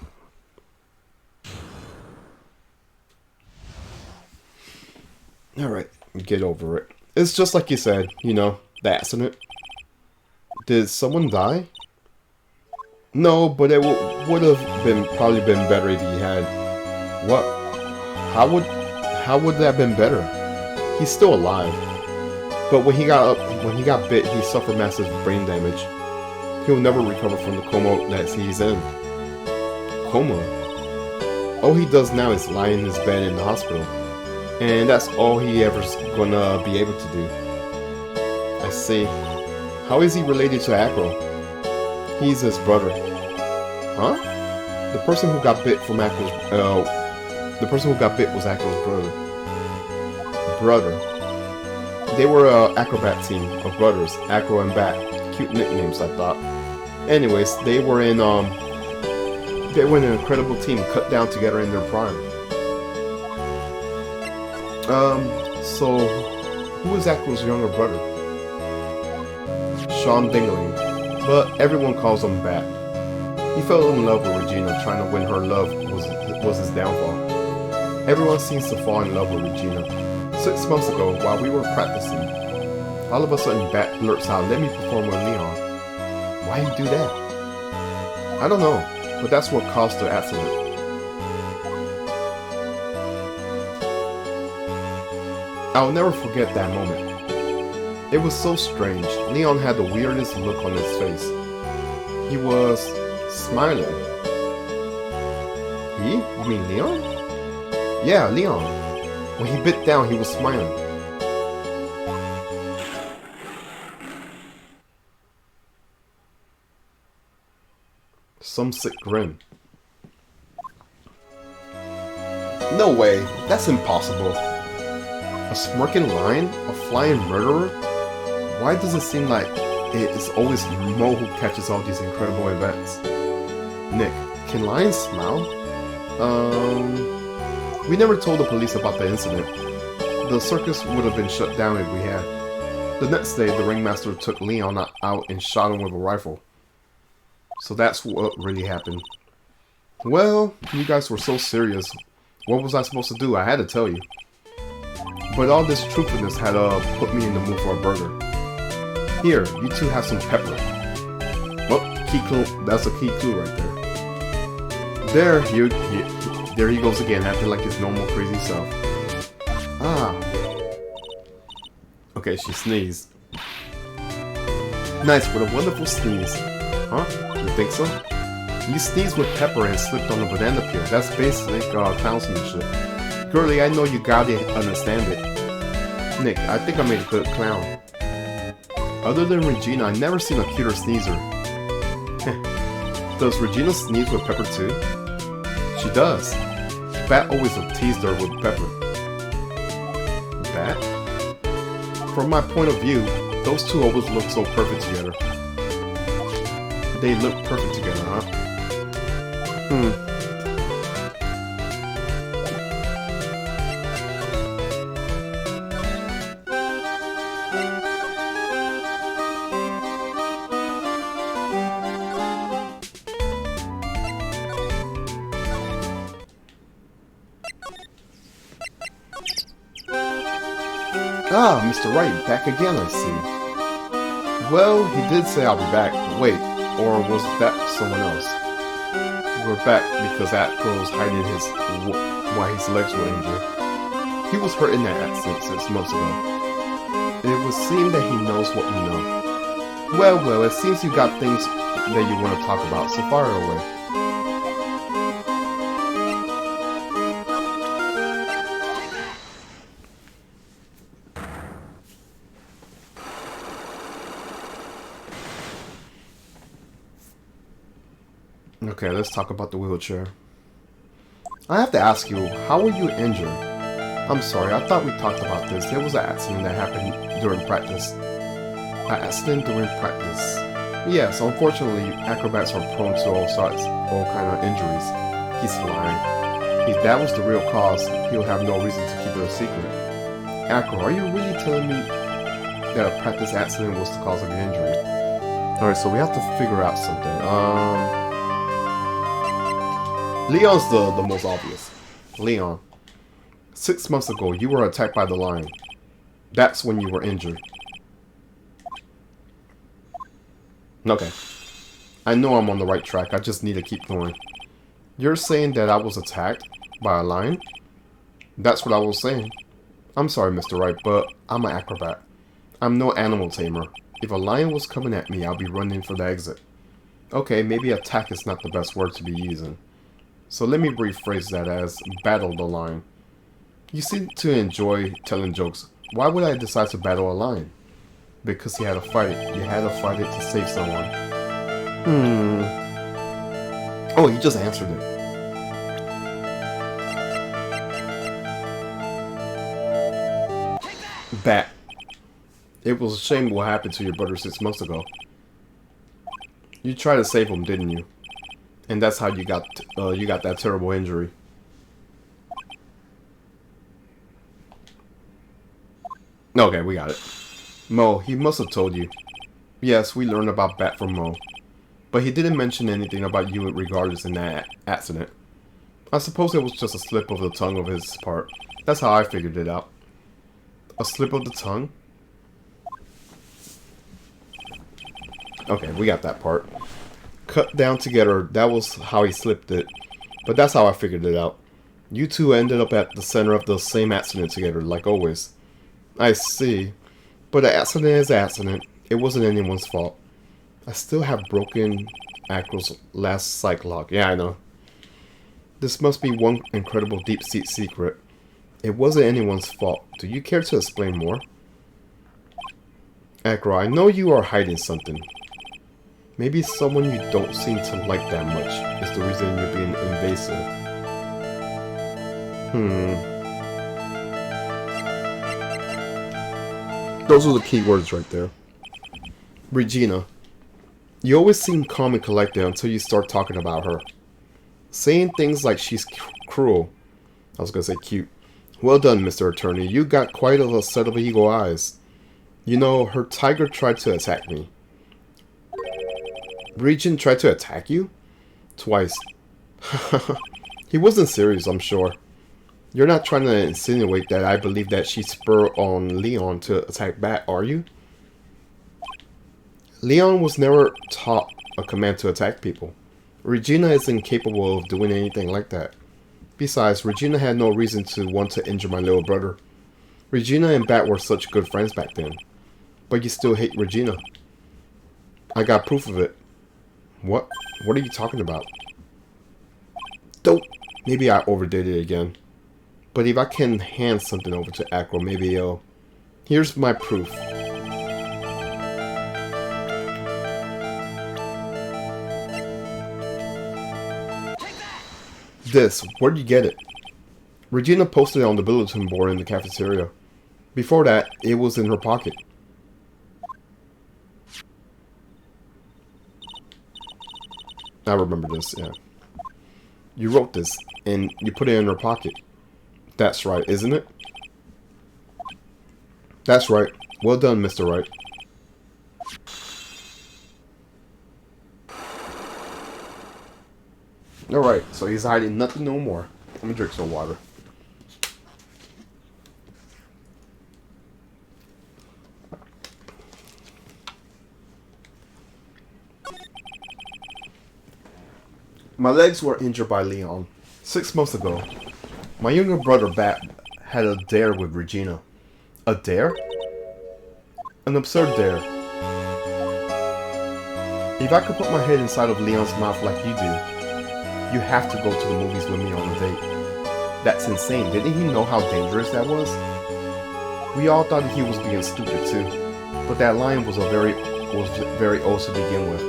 Alright, get over it. It's just like you said, you know, the accident. Did someone die? No, but it would have probably been better if he had. What? How would that have been better? He's still alive. But when he got bit, he suffered massive brain damage. He'll never recover from the coma that he's in. Coma? All he does now is lie in his bed in the hospital. And that's all he ever's gonna be able to do. I see. How is he related to Acro? He's his brother. Huh? The person who got bit from Acro's... the person who got bit was Acro's brother. They were an acrobat team of brothers, Acro and Bat. Cute nicknames, I thought. Anyways, they were an incredible team, cut down together in their prime. So who is Acro's younger brother? Sean Dingling, but everyone calls him Bat. He fell in love with Regina, trying to win her love was his downfall. Everyone seems to fall in love with Regina. 6 months ago, while we were practicing, all of a sudden Bat blurts out, "Let me perform with Leon." Why he do that? I don't know, but that's what caused the accident. I'll never forget that moment. It was so strange. Leon had the weirdest look on his face. He was smiling. He? You mean Leon? Yeah, Leon. When he bit down, he was smiling. Some sick grin. No way, that's impossible. A smirking lion? A flying murderer? Why does it seem like it is always Mo who catches all these incredible events? Nick, can lions smile? We never told the police about the incident. The circus would have been shut down if we had. The next day, the ringmaster took Leon out and shot him with a rifle. So that's what really happened. Well, you guys were so serious. What was I supposed to do? I had to tell you. But all this truthfulness had put me in the mood for a burger. Here, you two have some pepper. Well, key clue. That's a key clue right there. There he goes again, acting like his normal crazy self. Ah. Okay, she sneezed. Nice, what a wonderful sneeze. Huh? You think so? You sneezed with pepper and slipped on a banana peel. That's basic clownsmanship. Girlie, I know you gotta understand it. Nick, I think I made a good clown. Other than Regina, I've never seen a cuter sneezer. Does Regina sneeze with pepper too? She does. Bat always teased her with pepper. Bat? From my point of view, those two always look so perfect together. They look perfect together, huh? Ah, Mr. Wright, back again, I see. Well, he did say I'll be back, but wait, or was that someone else? We're back because that girl was hiding why his legs were injured. He was hurt in that accident 6 months ago. It would seem that he knows what we know. Well, it seems you got things that you want to talk about, so fire away. Okay, let's talk about the wheelchair. I have to ask you, how were you injured? I'm sorry, I thought we talked about this. There was an accident that happened during practice. An accident during practice. Yes, unfortunately, acrobats are prone to all kind of injuries. He's lying. If that was the real cause, he'll have no reason to keep it a secret. Acro, are you really telling me that a practice accident was the cause of your injury? Alright, so we have to figure out something. Leon's the most obvious. Leon, 6 months ago, you were attacked by the lion. That's when you were injured. Okay. I know I'm on the right track. I just need to keep going. You're saying that I was attacked by a lion? That's what I was saying. I'm sorry, Mr. Wright, but I'm an acrobat. I'm no animal tamer. If a lion was coming at me, I'll be running for the exit. Okay, maybe attack is not the best word to be using. So let me rephrase that as battle the lion. You seem to enjoy telling jokes. Why would I decide to battle a lion? Because you had to fight it. You had to fight it to save someone. Oh, you just answered it. Bat. It was a shame what happened to your brother 6 months ago. You tried to save him, didn't you? And that's how you got that terrible injury. Okay, we got it. Mo, he must have told you. Yes, we learned about Bat from Mo. But he didn't mention anything about you regardless in that accident. I suppose it was just a slip of the tongue of his part. That's how I figured it out. A slip of the tongue? Okay, we got that part. Cut down together, that was how he slipped it. But that's how I figured it out. You two ended up at the center of the same accident together, like always. I see. But an accident is an accident. It wasn't anyone's fault. I still have broken Acro's last psych log. Yeah, I know. This must be one incredible deep-sea secret. It wasn't anyone's fault. Do you care to explain more? Acro, I know you are hiding something. Maybe someone you don't seem to like that much is the reason you're being invasive. Those are the key words right there. Regina. You always seem calm and collected until you start talking about her. Saying things like she's cruel. I was gonna say cute. Well done, Mr. Attorney. You got quite a set of eagle eyes. You know, her tiger tried to attack me. Regent tried to attack you? Twice. He wasn't serious, I'm sure. You're not trying to insinuate that I believe that she spurred on Leon to attack Bat, are you? Leon was never taught a command to attack people. Regina is incapable of doing anything like that. Besides, Regina had no reason to want to injure my little brother. Regina and Bat were such good friends back then. But you still hate Regina. I got proof of it. What? What are you talking about? Don't. Maybe I overdid it again. But if I can hand something over to Acro, maybe he'll... Here's my proof. This. Where'd you get it? Regina posted it on the bulletin board in the cafeteria. Before that, it was in her pocket. I remember this, yeah. You wrote this, and you put it in her pocket. That's right, isn't it? That's right. Well done, Mr. Wright. Alright, so he's hiding nothing no more. Let me drink some water. My legs were injured by Leon 6 months ago. My younger brother Bat had a dare with Regina. A dare? An absurd dare. If I could put my head inside of Leon's mouth like you do, you have to go to the movies with me on a date. That's insane. Didn't he know how dangerous that was? We all thought he was being stupid too, but that line was very old to begin with,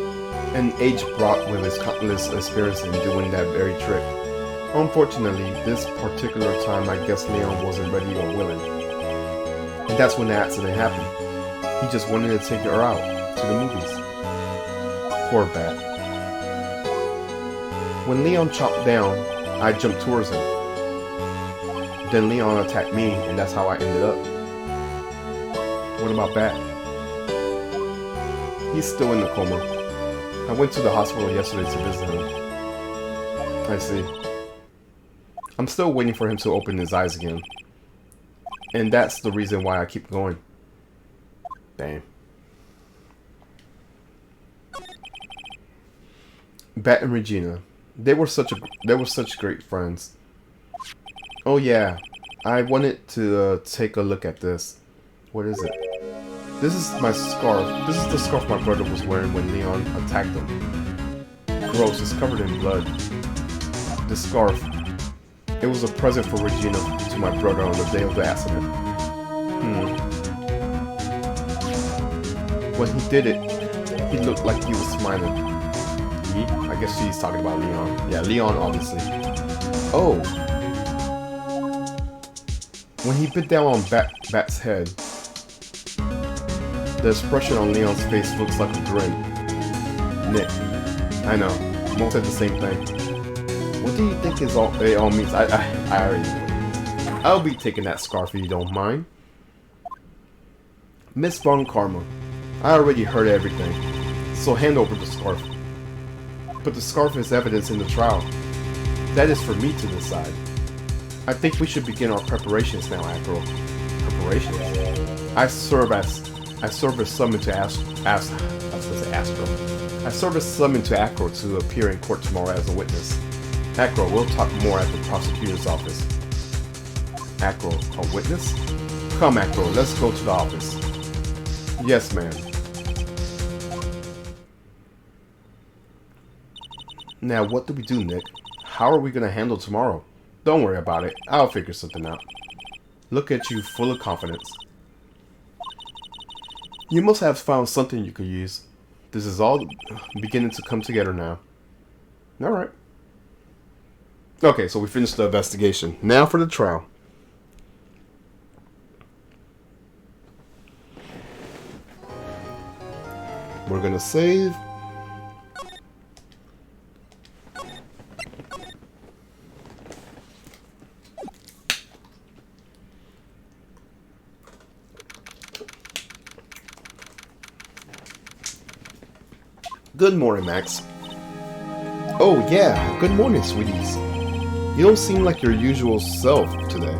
and age brought with his countless experience in doing that very trick. Unfortunately, this particular time I guess Leon wasn't ready or willing, and that's when the accident happened. He just wanted to take her out to the movies. Poor Bat. When Leon chopped down, I jumped towards him. Then Leon attacked me, and that's how I ended up. What about Bat? He's still in the coma. I went to the hospital yesterday to visit him. I see. I'm still waiting for him to open his eyes again. And that's the reason why I keep going. Damn. Bat and Regina. They were such great friends. Oh yeah, I wanted to take a look at this. What is it? This is my scarf. This is the scarf my brother was wearing when Leon attacked him. Gross, it's covered in blood. The scarf. It was a present for Regina to my brother on the day of the accident. When he did it, he looked like he was smiling. He? I guess she's talking about Leon. Yeah, Leon, obviously. Oh. When he bit down on Bat's head, the expression on Leon's face looks like a grin. Nick. I know. Both said the same thing. What do you think it all means? I already know. I'll be taking that scarf if you don't mind. Miss Von Karma. I already heard everything. So hand over the scarf. But the scarf is evidence in the trial. That is for me to decide. I think we should begin our preparations now, Acro. Preparations? I serve as summoned to I serve as summoned to Acro to appear in court tomorrow as a witness. Acro, we'll talk more at the prosecutor's office. Acro, a witness? Come, Acro, let's go to the office. Yes, ma'am. Now, what do we do, Nick? How are we gonna handle tomorrow? Don't worry about it. I'll figure something out. Look at you, full of confidence. You must have found something you could use. This is all beginning to come together now. Alright. Okay, so we finished the investigation. Now for the trial. We're gonna save. Good morning, Max. Oh yeah, good morning, sweeties. You don't seem like your usual self today.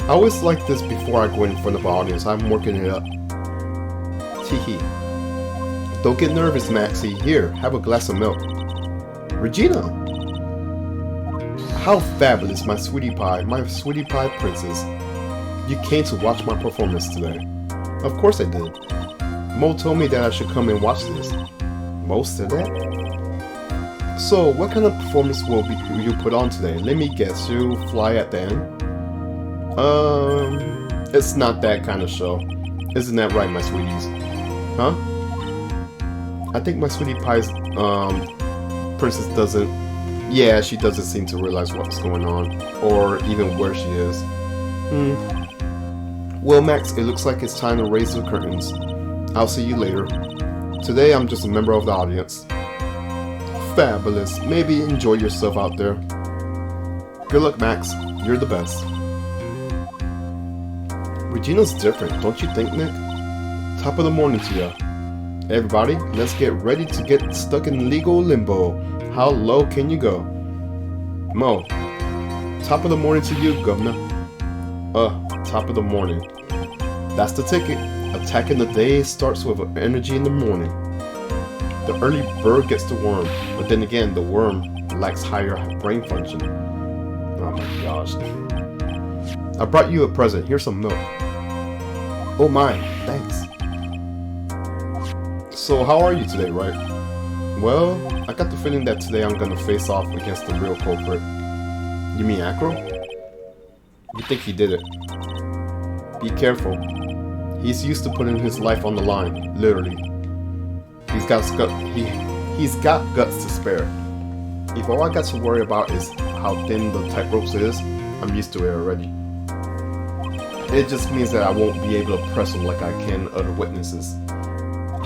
I always like this before I go in front of the audience. I'm working it up. Teehee. Don't get nervous, Maxie. Here, have a glass of milk. Regina! How fabulous, my sweetie pie princess. You came to watch my performance today. Of course I did. Mo told me that I should come and watch this. Mo said that? So, what kind of performance will you put on today? Let me guess, you fly at the end? It's not that kind of show. Isn't that right, my sweeties? Huh? I think my sweetie pie's, princess doesn't... Yeah, she doesn't seem to realize what's going on, or even where she is. Well, Max, it looks like it's time to raise the curtains. I'll see you later. Today, I'm just a member of the audience. Fabulous. Maybe enjoy yourself out there. Good luck, Max. You're the best. Regina's different, don't you think, Nick? Top of the morning to ya. Everybody, let's get ready to get stuck in legal limbo. How low can you go? Mo. Top of the morning to you, Governor. Top of the morning. That's the ticket. Attacking the day starts with energy in the morning. The early bird gets the worm, but then again, the worm lacks higher brain function. Oh my gosh. I brought you a present. Here's some milk. Oh my, thanks. So how are you today, right? Well, I got the feeling that today I'm gonna face off against the real culprit. You mean Acro? You think he did it? Be careful. He's used to putting his life on the line, literally. He's got guts to spare. If all I got to worry about is how thin the tightropes is, I'm used to it already. It just means that I won't be able to press him like I can other witnesses.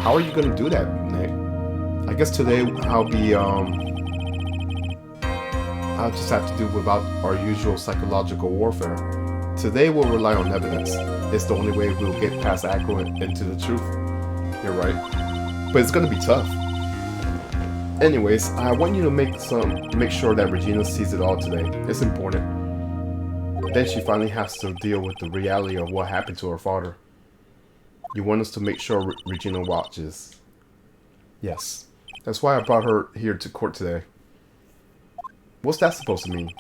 How are you gonna do that, Nick? I guess today I'll just have to do without our usual psychological warfare. Today we'll rely on evidence. It's the only way we'll get past Acro into the truth. You're right. But it's gonna be tough. Anyways, I want you to make sure that Regina sees it all today. It's important. Then she finally has to deal with the reality of what happened to her father. You want us to make sure Regina watches. Yes. That's why I brought her here to court today. What's that supposed to mean?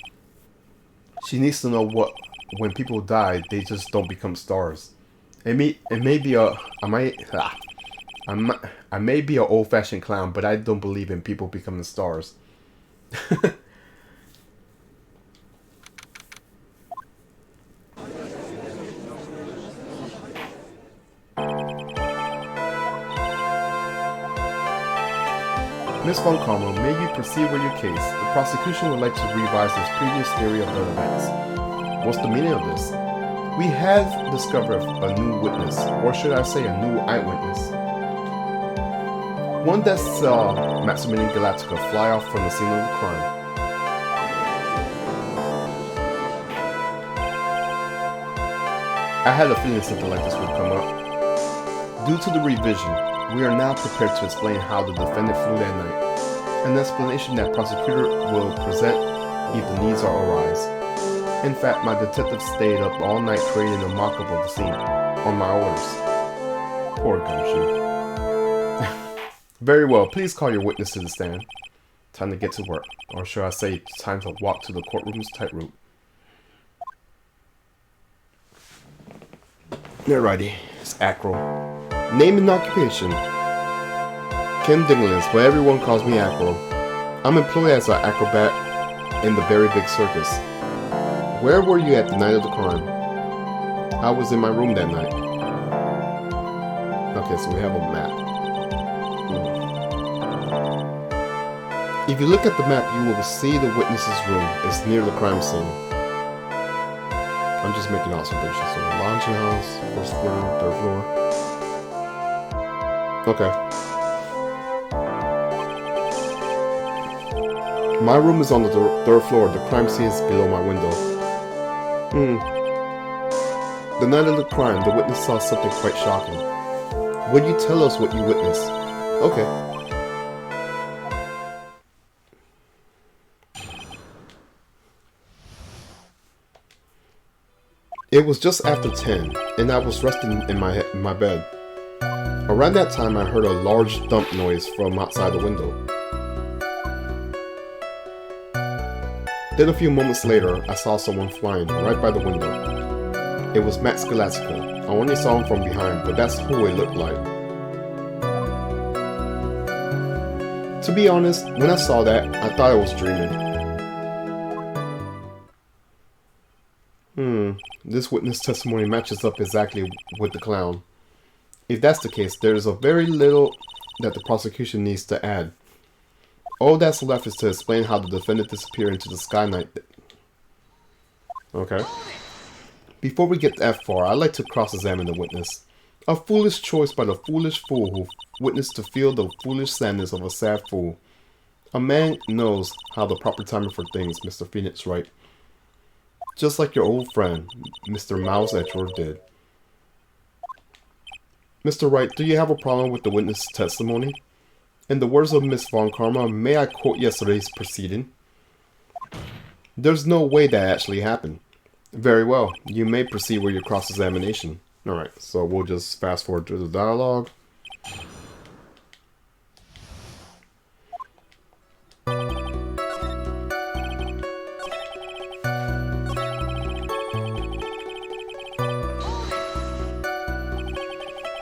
She needs to know what when people die, they just don't become stars. I may be an old-fashioned clown, but I don't believe in people becoming stars. Miss Von Karma, may you proceed with your case. The prosecution would like to revise its previous theory of the events. What's the meaning of this? We have discovered a new witness, or should I say a new eyewitness. One that saw Maximilian Galactica fly off from the scene of the crime. I had a feeling something like this would come up. Due to the revision, we are now prepared to explain how the defendant flew that night, an explanation that prosecutor will present if the needs arise. In fact, my detective stayed up all night creating a mock-up of the scene, on my orders. Poor Gumshoe. Very well, please call your witness to the stand. Time to get to work, or should I say, time to walk to the courtroom's tightrope. Alrighty, it's Acro. Name and occupation. Kim Dinglins, but everyone calls me Acro. I'm employed as an acrobat in the very big circus. Where were you at the night of the crime? I was in my room that night. Okay, so we have a map. If you look at the map, you will see the witness's room is near the crime scene. I'm just making observations. So, launching house, first floor, third floor. Okay. My room is on the third floor. The crime scene is below my window. The night of the crime, the witness saw something quite shocking. Would you tell us what you witnessed? Okay. It was just after 10, and I was resting in my bed. Around that time, I heard a large thump noise from outside the window. Then a few moments later, I saw someone flying right by the window. It was Max Galactica. I only saw him from behind, but that's who it looked like. To be honest, when I saw that, I thought I was dreaming. This witness testimony matches up exactly with the clown. If that's the case, there is a very little that the prosecution needs to add. All that's left is to explain how the defendant disappeared into the sky night. Okay. Before we get that far, I'd like to cross-examine the witness. A foolish choice by the foolish fool who witnessed to feel the foolish sadness of a sad fool. A man knows how the proper timing for things, Mr. Phoenix Wright. Just like your old friend, Mr. Miles Edgeworth did. Mr. Wright, do you have a problem with the witness' testimony? In the words of Miss Von Karma, may I quote yesterday's proceeding? There's no way that actually happened. Very well, you may proceed with your cross-examination. Alright, so we'll just fast forward through the dialogue.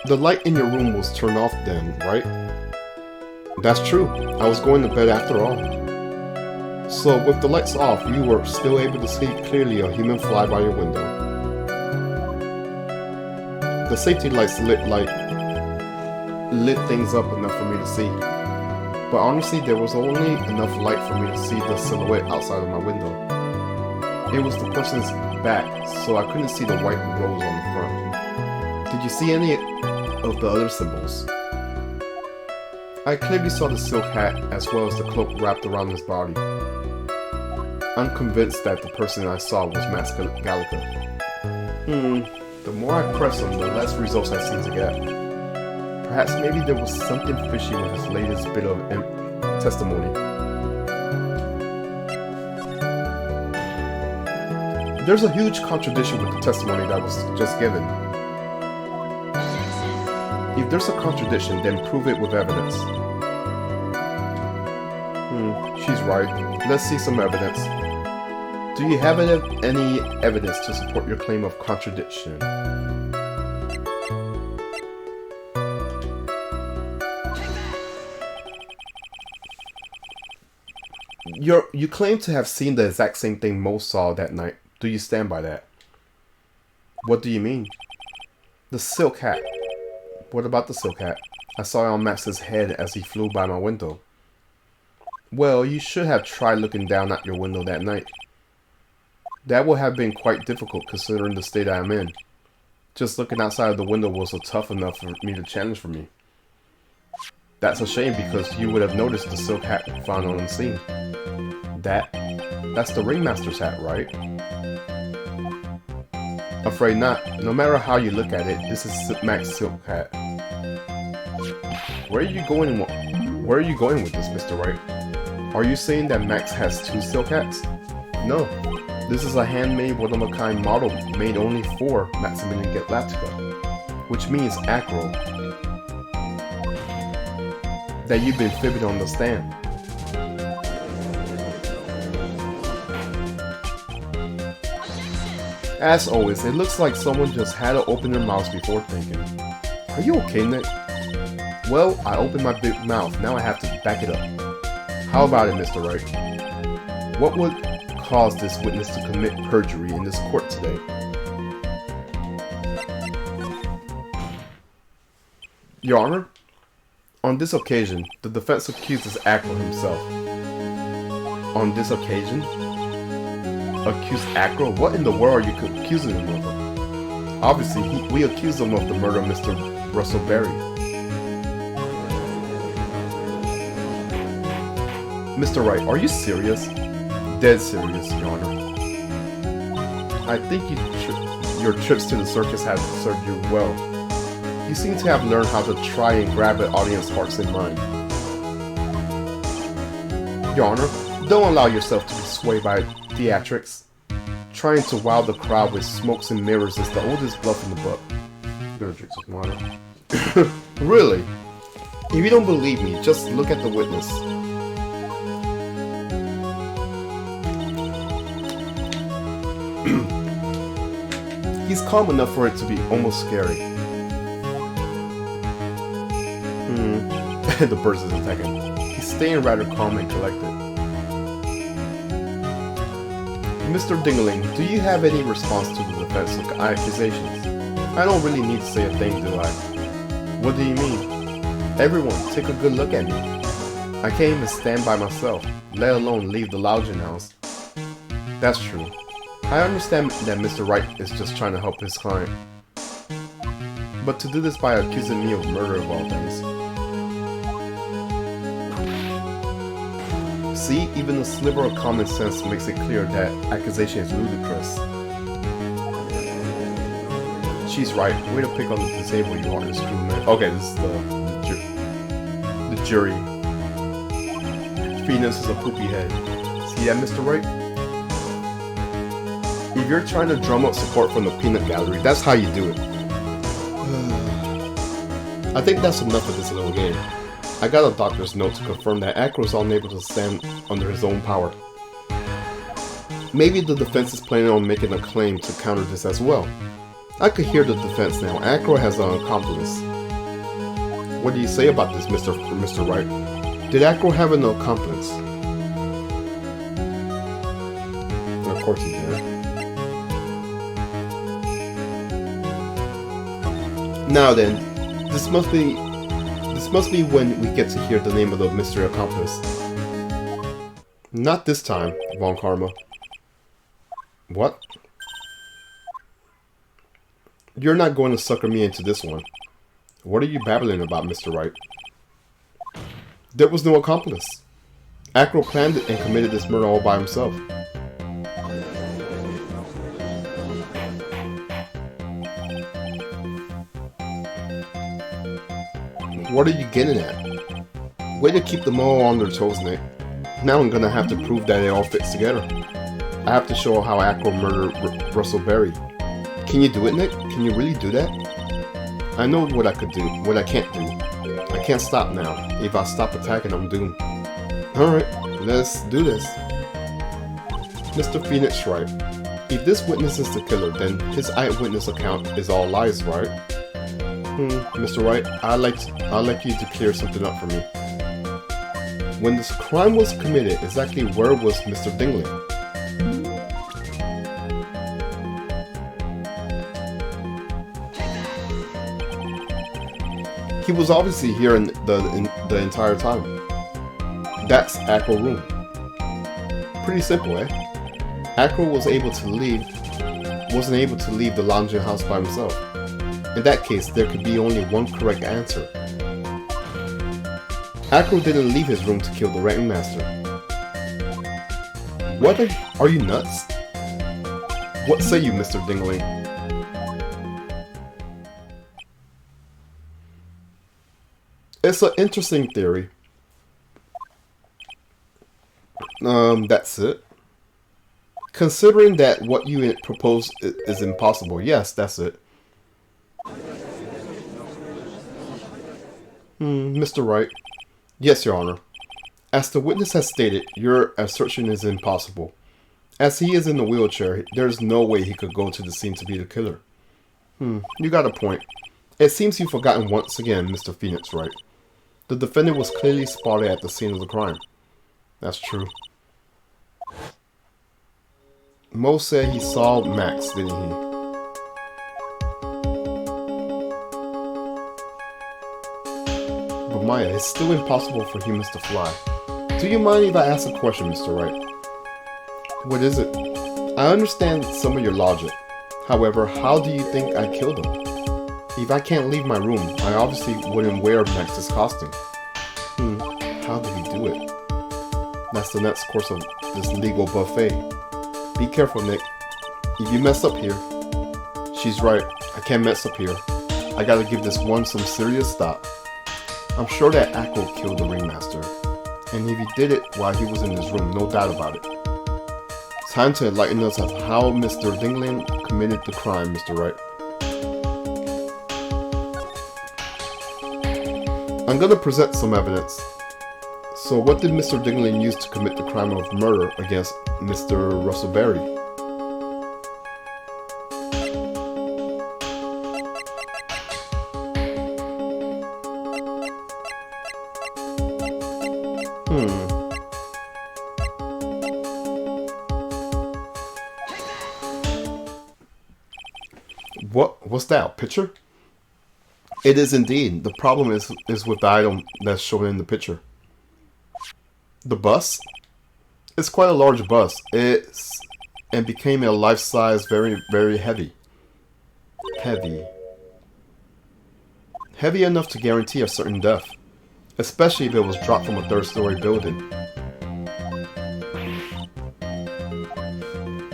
The light in your room was turned off then, right? That's true. I was going to bed after all. So with the lights off, you were still able to see clearly a human fly by your window. The safety lights lit things up enough for me to see. But honestly, there was only enough light for me to see the silhouette outside of my window. It was the person's back, so I couldn't see the white rose on the front. Did you see any of the other symbols? I clearly saw the silk hat as well as the cloak wrapped around his body. I'm convinced that the person I saw was Max Gallica. The more I press him, the less results I seem to get. Perhaps maybe there was something fishy with his latest bit of testimony. There's a huge contradiction with the testimony that was just given. If there's a contradiction, then prove it with evidence. She's right. Let's see some evidence. Do you have any evidence to support your claim of contradiction? You claim to have seen the exact same thing Mo saw that night. Do you stand by that? What do you mean? The silk hat. What about the silk hat? I saw it on Max's head as he flew by my window. Well, you should have tried looking down at your window that night. That would have been quite difficult considering the state I am in. Just looking outside of the window was tough enough for me to challenge for me. That's a shame because you would have noticed the silk hat found on the scene. That's the ringmaster's hat, right? Afraid not. No matter how you look at it, this is Max's silk hat. Where are you going with this, Mr. Wright? Are you saying that Max has two silk hats? No. This is a handmade, one-of-a-kind model made only for Maximilian Galactica, which means acro. That you've been fibbing on the stand. As always, it looks like someone just had to open their mouths before thinking. Are you okay, Nick? Well, I opened my big mouth, now I have to back it up. How about it, Mr. Wright? What would cause this witness to commit perjury in this court today? Your Honor, on this occasion, the defense accuses Acro himself. On this occasion? Accuse Acro? What in the world are you accusing him of? Obviously, we accuse him of the murder of Mr. Russell Berry. Mr. Wright, are you serious? Dead serious, Your Honor. I think your trips to the circus have served you well. You seem to have learned how to try and grab an audience's hearts and mind. Your Honor, don't allow yourself to be swayed by theatrics. Trying to wow the crowd with smokes and mirrors is the oldest bluff in the book. I'm gonna drink some water. Really? If you don't believe me, just look at the witness. He's calm enough for it to be almost scary. The birds is attacking. He's staying rather calm and collected. Mr. Dingling, do you have any response to the defense accusations? I don't really need to say a thing, do I? What do you mean? Everyone, take a good look at me. I can't even stand by myself, let alone leave the lounging house. That's true. I understand that Mr. Wright is just trying to help his client. But to do this by accusing me of murder of all things. See, even a sliver of common sense makes it clear that accusation is ludicrous. She's right. Way to pick on the disabled, you honest crewman. Okay, this is the jury. Phoenix is a poopy head. See that, Mr. Wright? If you're trying to drum up support from the peanut gallery, that's how you do it. I think that's enough of this little game. I got a doctor's note to confirm that Acro is unable to stand under his own power. Maybe the defense is planning on making a claim to counter this as well. I could hear the defense now. Acro has an accomplice. What do you say about this, Mr. Wright? Did Acro have an accomplice? Of course he did. Now then, this must be when we get to hear the name of the mystery accomplice. Not this time, Von Karma. What? You're not going to sucker me into this one. What are you babbling about, Mr. Wright? There was no accomplice. Acro planned it and committed this murder all by himself. What are you getting at? Way to keep them all on their toes, Nick. Now I'm gonna have to prove that it all fits together. I have to show how Acro murdered Russell Berry. Can you do it, Nick? Can you really do that? I know what I could do, what I can't do. I can't stop now. If I stop attacking, I'm doomed. Alright, let's do this. Mr. Phoenix Wright. If this witness is the killer, then his eyewitness account is all lies, right? Mr. Wright, I'd like you to clear something up for me. When this crime was committed, exactly where was Mr. Dingley? He was obviously here in the entire time. That's Acro room. Pretty simple, eh? Acro wasn't able to leave the lounging house by himself. In that case, there could be only one correct answer. Acro didn't leave his room to kill the ringmaster. What? Are you nuts? What say you, Mr. Dingley? It's an interesting theory. That's it. Considering that what you propose is impossible, yes, that's it. Mr. Wright. Yes, Your Honor. As the witness has stated, your assertion is impossible. As he is in a wheelchair, there's no way he could go to the scene to be the killer. You got a point. It seems you've forgotten once again, Mr. Phoenix Wright. The defendant was clearly spotted at the scene of the crime. That's true. Mo said he saw Max, didn't he? But Maya, it's still impossible for humans to fly. Do you mind if I ask a question, Mr. Wright? What is it? I understand some of your logic. However, how do you think I killed him? If I can't leave my room, I obviously wouldn't wear Max's costume. How did he do it? That's the next course of this legal buffet. Be careful, Nick. If you mess up here... She's right, I can't mess up here. I gotta give this one some serious thought. I'm sure that Acro killed the ringmaster. And if he did it while he was in his room, no doubt about it. Time to enlighten us of how Mr. Dingley committed the crime, Mr. Wright. I'm gonna present some evidence. So what did Mr. Dingley use to commit the crime of murder against Mr. Russell Berry? What's that, a picture? It is indeed. The problem is with the item that's shown in the picture. The bus? It's quite a large bus. And became a life-size, very, very heavy. Heavy enough to guarantee a certain death. Especially if it was dropped from a third-story building.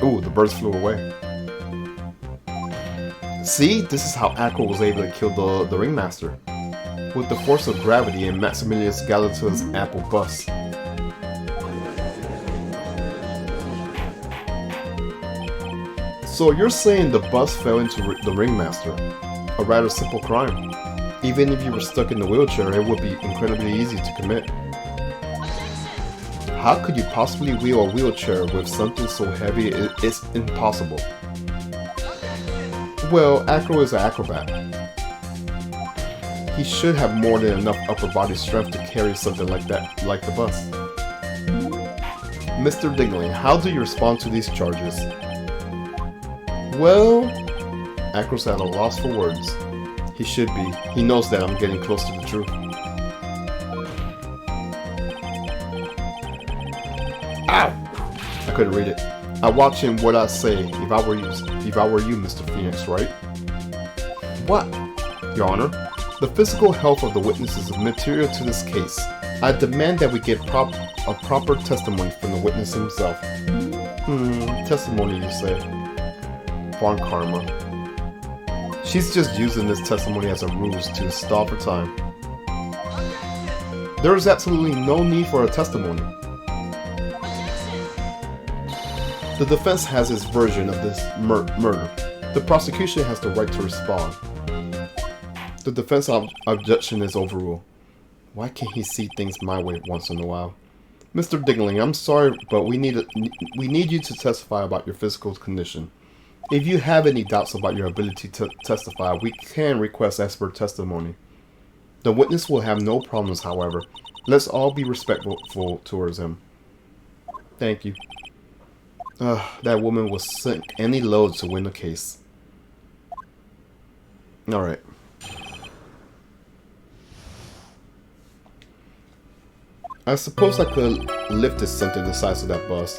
Ooh, the birds flew away. See, this is how Acro was able to kill the ringmaster. With the force of gravity and Maximilius Galata's Apple bus. So you're saying the bus fell into the ringmaster? A rather simple crime. Even if you were stuck in the wheelchair, it would be incredibly easy to commit. How could you possibly wheel a wheelchair with something so heavy it's impossible? Well, Acro is an acrobat. he should have more than enough upper body strength to carry something like that, like the bus. Mr. Dingling, how do you respond to these charges? Well, Acro's at a loss for words. He should be. He knows that I'm getting close to the truth. Ow! I couldn't read it. I watch him what I say if I were you, Mr. Phoenix, right? What? Your Honor, the physical health of the witnesses is material to this case. I demand that we get a proper testimony from the witness himself. Testimony, you say? Von Karma. She's just using this testimony as a ruse to stall for time. There is absolutely no need for a testimony. The defense has its version of this murder. The prosecution has the right to respond. The defense objection is overruled. Why can't he see things my way once in a while? Mr. Dingling, I'm sorry, but we need you to testify about your physical condition. If you have any doubts about your ability to testify, we can request expert testimony. The witness will have no problems, however. Let's all be respectful towards him. Thank you. That woman will sink any load to win the case. Alright. I suppose I could lift something the size of that bus.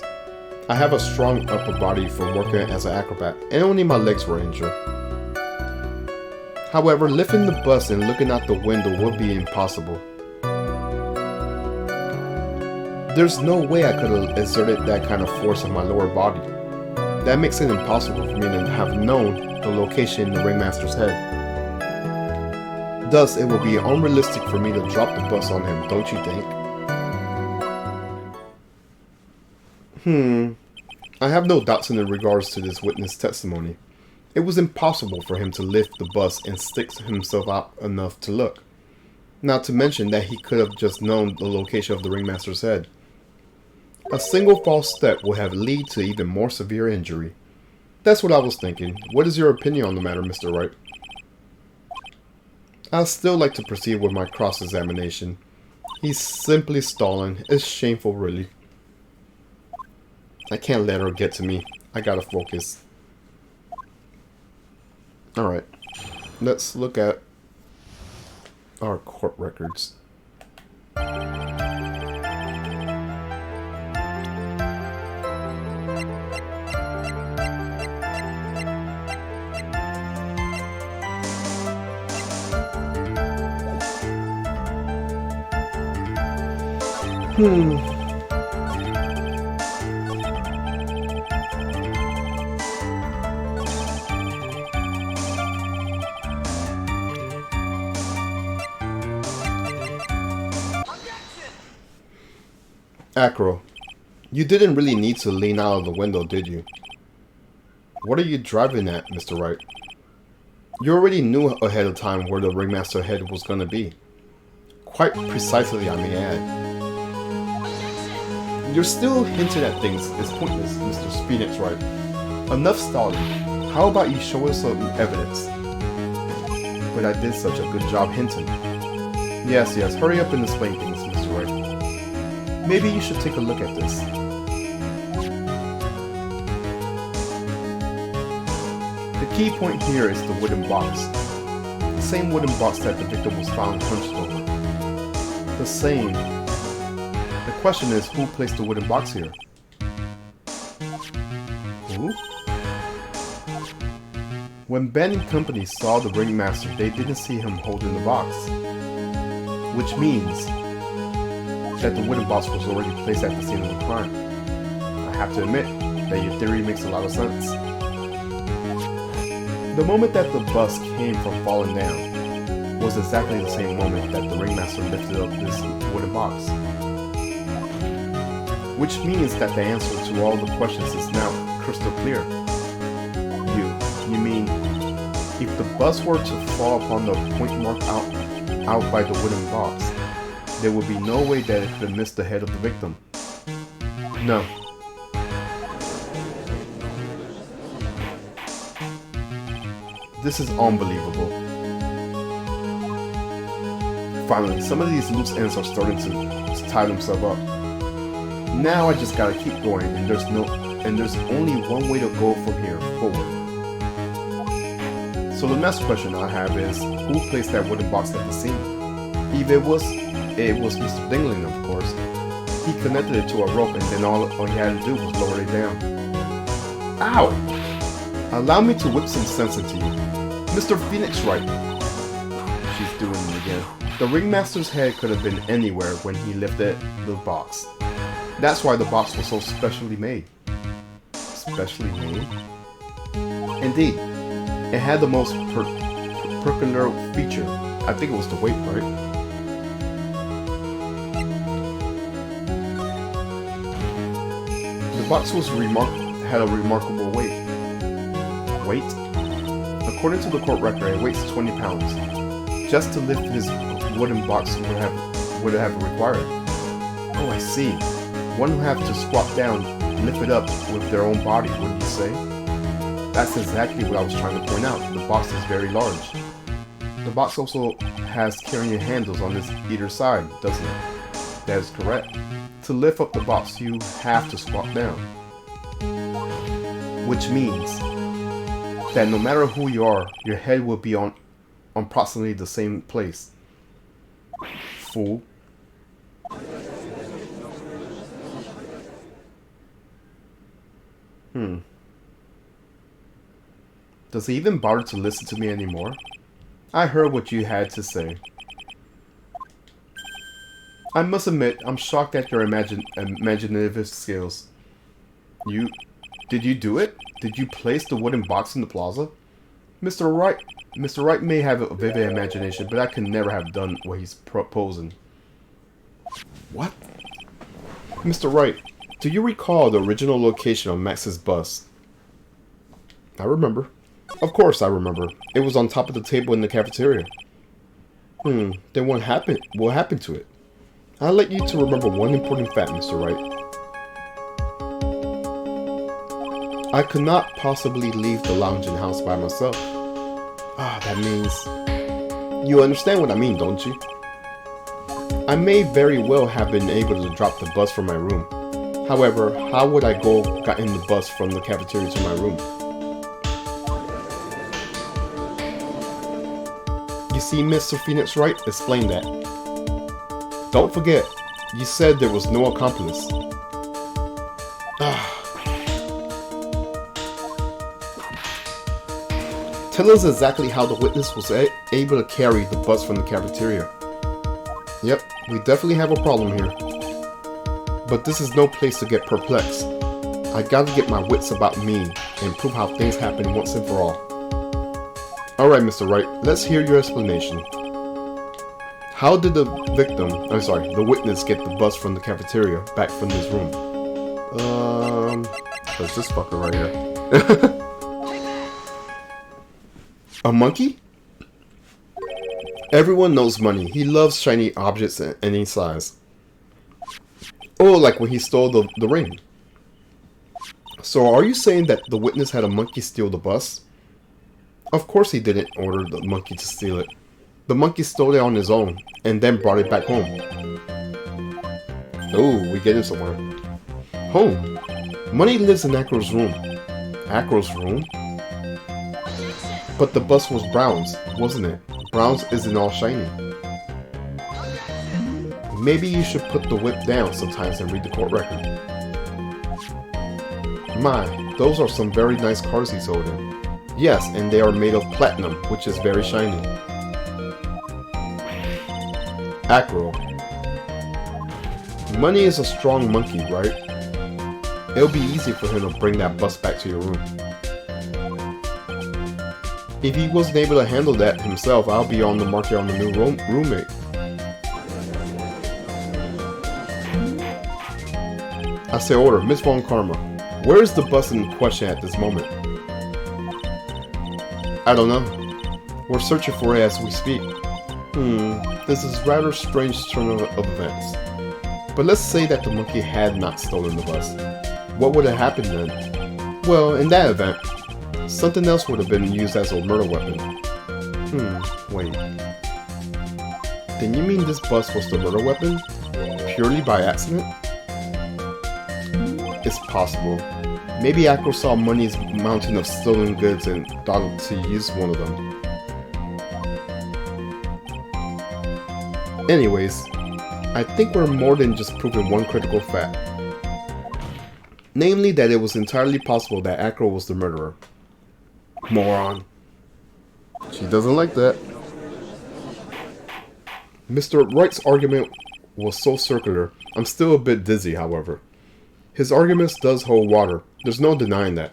I have a strong upper body from working as an acrobat, and only my legs were injured. However, lifting the bus and looking out the window would be impossible. There's no way I could have exerted that kind of force on my lower body. That makes it impossible for me to have known the location in the ringmaster's head. Thus, it would be unrealistic for me to drop the bus on him, don't you think? I have no doubts in regards to this witness testimony. It was impossible for him to lift the bus and stick himself out enough to look. Not to mention that he could have just known the location of the ringmaster's head. A single false step would have led to even more severe injury. That's what I was thinking. What is your opinion on the matter, Mr. Wright? I'd still like to proceed with my cross-examination. He's simply stalling. It's shameful, really. I can't let her get to me. I gotta focus. Alright. Let's look at our court records. Acro, you didn't really need to lean out of the window, did you? What are you driving at, Mr. Wright? You already knew ahead of time where the ringmaster head was going to be. Quite precisely, I may add. You're still hinting at things. It's pointless, Mr. Phoenix Wright. Enough stalling. How about you show us some evidence? But I did such a good job hinting. Yes, hurry up and explain things, Mr. Wright. Maybe you should take a look at this. The key point here is the wooden box. The same wooden box that the victim was found punched over. The same. The question is, who placed the wooden box here? Who? When Ben and company saw the ringmaster, they didn't see him holding the box. Which means that the wooden box was already placed at the scene of the crime. I have to admit that your theory makes a lot of sense. The moment that the bus came from falling down was exactly the same moment that the ringmaster lifted up this wooden box. Which means that the answer to all the questions is now crystal clear. You mean, if the bus were to fall upon the point marked out by the wooden box, there would be no way that it could have missed the head of the victim. No. This is unbelievable. Finally, some of these loose ends are starting to tie themselves up. Now I just gotta keep going, and there's only one way to go from here forward. So the next question I have is, who placed that wooden box at the scene? If it was Mr. Dingling, of course. He connected it to a rope, and then all he had to do was lower it down. Ow! Allow me to whip some sense into you. Mr. Phoenix Wright. She's doing it again. The ringmaster's head could have been anywhere when he lifted the box. That's why the box was so specially made. Specially made? Indeed. It had the most peculiar feature. I think it was the weight, right? The box was had a remarkable weight. Weight? According to the court record, it weighs 20 pounds. Just to lift his wooden box would have required. Oh, I see. One would have to squat down and lift it up with their own body, wouldn't you say? That's exactly what I was trying to point out. The box is very large. The box also has carrying handles on either side, doesn't it? That is correct. To lift up the box, you have to squat down. Which means that no matter who you are, your head will be on approximately the same place. Fool. Does he even bother to listen to me anymore? I heard what you had to say. I must admit, I'm shocked at your imaginative skills. Did you do it? Did you place the wooden box in the plaza? Mr. Wright may have a vivid imagination, but I could never have done what he's proposing. What? Mr. Wright, do you recall the original location of Max's bus? I remember. Of course I remember. It was on top of the table in the cafeteria. Then what happened? What happened to it? I'll let you to remember one important fact, Mr. Wright. I could not possibly leave the lounging house by myself. That means... You understand what I mean, don't you? I may very well have been able to drop the bus from my room. However, how would I got in the bus from the cafeteria to my room? You see, Mr. Phoenix Wright, explain that. Don't forget, you said there was no accomplice. Tell us exactly how the witness was able to carry the bus from the cafeteria. Yep, we definitely have a problem here. But this is no place to get perplexed. I gotta get my wits about me and prove how things happen once and for all. Alright, Mr. Wright, let's hear your explanation. How did the witness get the bus from the cafeteria back from his room? There's this fucker right here. A monkey? Everyone knows money. He loves shiny objects in any size. Oh, like when he stole the ring. So are you saying that the witness had a monkey steal the bus? Of course he didn't order the monkey to steal it. The monkey stole it on his own, and then brought it back home. Oh, we get it somewhere. Home. Money lives in Acro's room. Acro's room? But the bus was Brown's, wasn't it? Brown's isn't all shiny. Maybe you should put the whip down sometimes and read the court record. My, those are some very nice cars he's holding. Yes, and they are made of platinum, which is very shiny. Acro. Money is a strong monkey, right? It'll be easy for him to bring that bus back to your room. If he wasn't able to handle that himself, I'll be on the market on the new roommate. I say order, Miss Von Karma. Where is the bus in question at this moment? I don't know. We're searching for it as we speak. This is rather strange turn of events. But let's say that the monkey had not stolen the bus. What would have happened then? Well, in that event, something else would have been used as a murder weapon. Wait. Then you mean this bus was the murder weapon? Purely by accident? It's possible. Maybe Acro saw Money's mountain of stolen goods and thought to use one of them. Anyways, I think we're more than just proving one critical fact. Namely that it was entirely possible that Acro was the murderer. Moron. She doesn't like that. Mr. Wright's argument was so circular. I'm still a bit dizzy, however. His arguments does hold water. There's no denying that.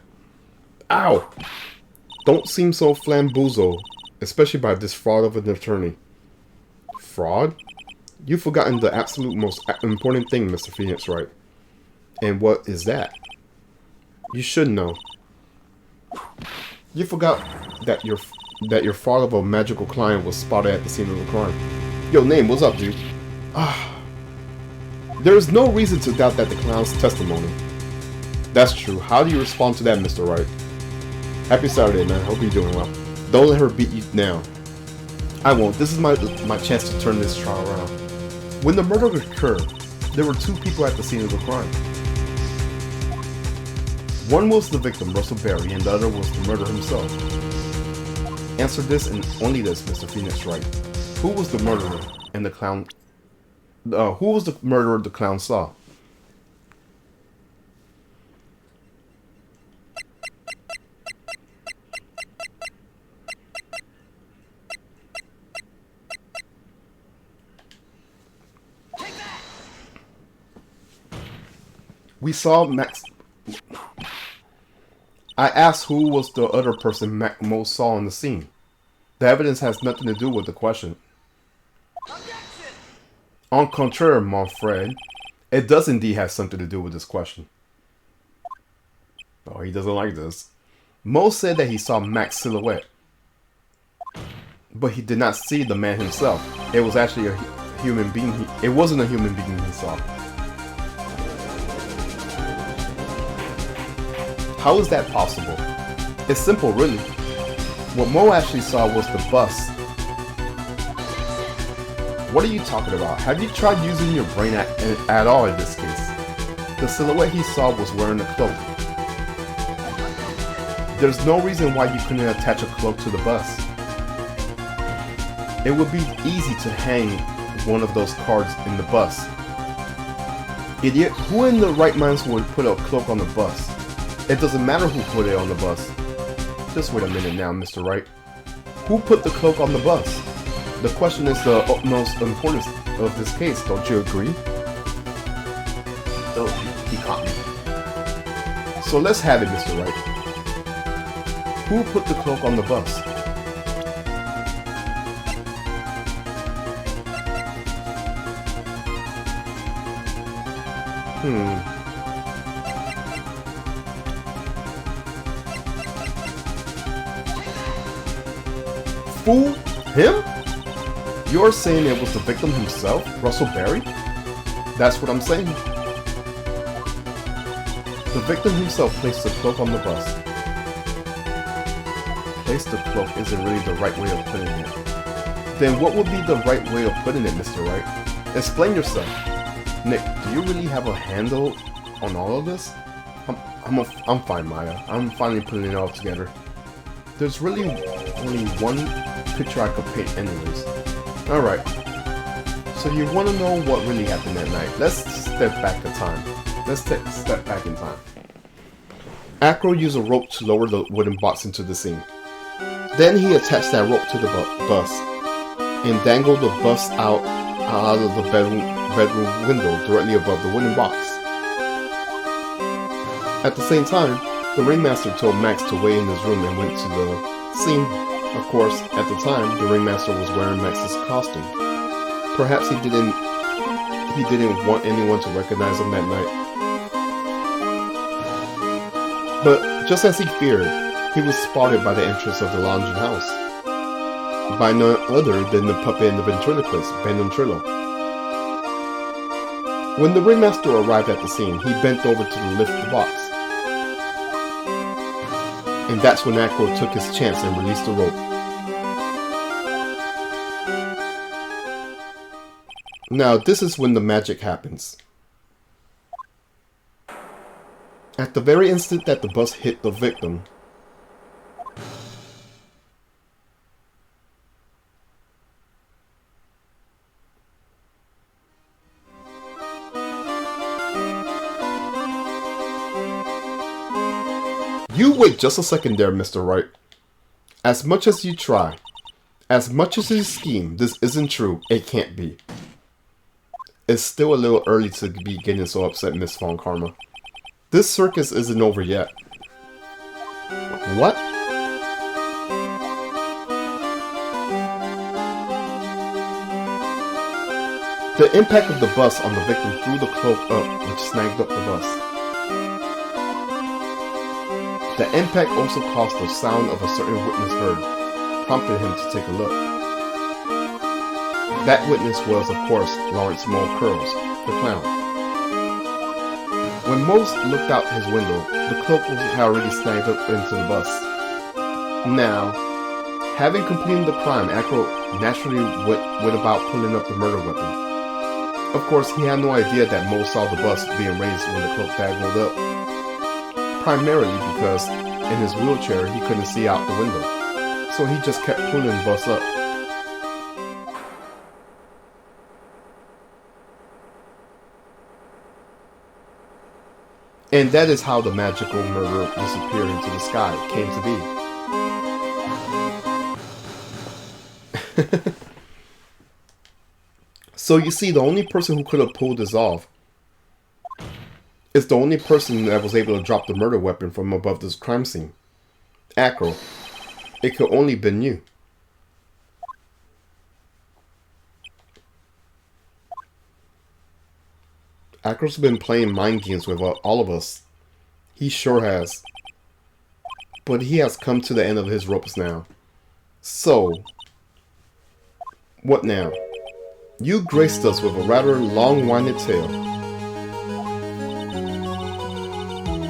Ow! Don't seem so flamboozled, especially by this fraud of an attorney. Fraud? You've forgotten the absolute most important thing, Mr. Phoenix Wright. And what is that? You should know. You forgot that your fraud of a magical client was spotted at the scene of the crime. Yo, Name, what's up, dude? There is no reason to doubt that the clown's testimony. That's true. How do you respond to that, Mr. Wright? Happy Saturday, man. Hope you're doing well. Don't let her beat you now. I won't. This is my chance to turn this trial around. When the murder occurred, there were two people at the scene of the crime. One was the victim, Russell Berry, and the other was the murderer himself. Answer this and only this, Mr. Phoenix Wright. Who was the murderer and the clown? Who was the murderer the clown saw? We saw Max. I asked who was the other person Mac most saw on the scene. The evidence has nothing to do with the question. En contraire, mon frère, it does indeed have something to do with this question. Oh, he doesn't like this. Mo said that he saw Mac's silhouette, but he did not see the man himself. It was actually a human being. It wasn't a human being he saw. How is that possible? It's simple, really. What Mo actually saw was the bus. What are you talking about? Have you tried using your brain at all in this case? The silhouette he saw was wearing a cloak. There's no reason why you couldn't attach a cloak to the bus. It would be easy to hang one of those cards in the bus. Idiot, who in the right minds would put a cloak on the bus? It doesn't matter who put it on the bus. Just wait a minute now, Mr. Wright. Who put the cloak on the bus? The question is the utmost importance of this case, don't you agree? Oh, he caught me. So let's have it, Mr. Wright. Who put the cloak on the bus? Fool? Him? You're saying it was the victim himself, Russell Berry? That's what I'm saying. The victim himself placed the cloak on the bus. Place the cloak isn't really the right way of putting it. Then what would be the right way of putting it, Mr. Wright? Explain yourself. Nick, do you really have a handle on all of this? I'm fine, Maya. I'm finally putting it all together. There's really only one picture I could paint anyways. Alright. So you want to know what really happened that night. Let's step back in time. Let's step back in time. Acro used a rope to lower the wooden box into the scene. Then he attached that rope to the bus and dangled the bus out of the bedroom window directly above the wooden box. At the same time, the ringmaster told Max to wait in his room and went to the scene. Of course, at the time, the ringmaster was wearing Max's costume. Perhaps he didn't want anyone to recognize him that night. But just as he feared, he was spotted by the entrance of the lounging house by none other than the puppet and the ventriloquist, Ventrilo. When the ringmaster arrived at the scene, he bent over to lift the box. And that's when Acro took his chance and released the rope. Now, this is when the magic happens. At the very instant that the bus hit the victim, you wait just a second there, Mr. Wright. As much as you try, as much as you scheme, this isn't true. It can't be. It's still a little early to be getting so upset, Miss Von Karma. This circus isn't over yet. What? The impact of the bus on the victim threw the cloak up, which snagged up the bus. The impact also caused the sound of a certain witness heard, prompting him to take a look. That witness was, of course, Lawrence Mole Curls, the clown. When Mose looked out his window, the cloak was already snagged up into the bus. Now, having completed the crime, Acro naturally went about pulling up the murder weapon. Of course, he had no idea that Mose saw the bus being raised when the cloak bag rolled up. Primarily because, in his wheelchair, he couldn't see out the window. So he just kept pulling the bus up. And that is how the magical murder disappeared into the sky came to be. So you see, the only person who could have pulled this off is the only person that was able to drop the murder weapon from above this crime scene. Acro. It could only have been you. Acro's been playing mind games with all of us. He sure has. But he has come to the end of his ropes now. So, what now? You graced us with a rather long-winded tale.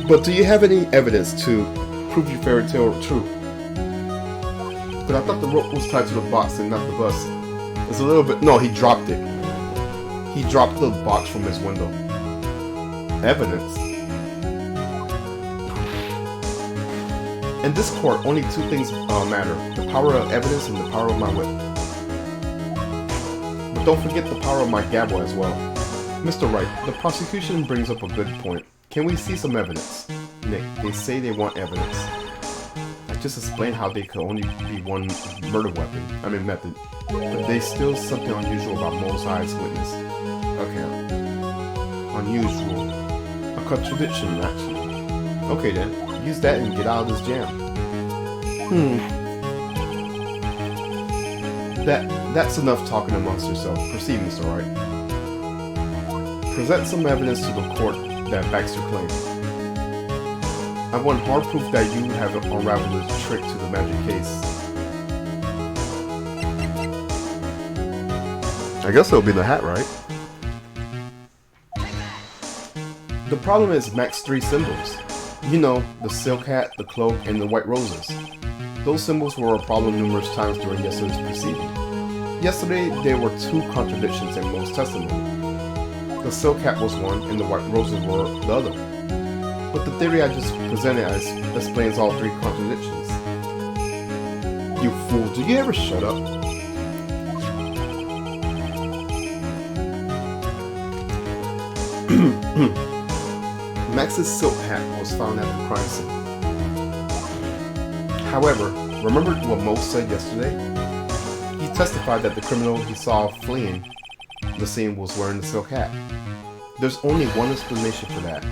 But do you have any evidence to prove your fairy tale true? But I thought the rope was tied to the box and not the bus. It's a little bit... No, he dropped it. He dropped the box from his window. Evidence? In this court, only two things matter. The power of evidence and the power of my whip. But don't forget the power of my gavel as well. Mr. Wright, the prosecution brings up a good point. Can we see some evidence? Nick, they say they want evidence. I just explained how they could only be one murder method. But there's still something unusual about Mosai's witness. Okay. Unusual. A contradiction, actually. Okay then, use that and get out of this jam. That's enough talking amongst yourself. Proceed, Mr. Wright. Present some evidence to the court that backs your claim. I want hard proof that you have unraveled this trick to the magic case. I guess it'll be the hat, right? The problem is Mac's three symbols. You know, the silk hat, the cloak, and the white roses. Those symbols were a problem numerous times during yesterday's proceeding. Yesterday, there were two contradictions in Mo's testimony. The silk hat was one, and the white roses were the other. But the theory I just presented explains all three contradictions. You fool, do you ever shut up? Max's silk hat was found at the crime scene. However, remember what Mo said yesterday? He testified that the criminal he saw fleeing the scene was wearing the silk hat. There's only one explanation for that.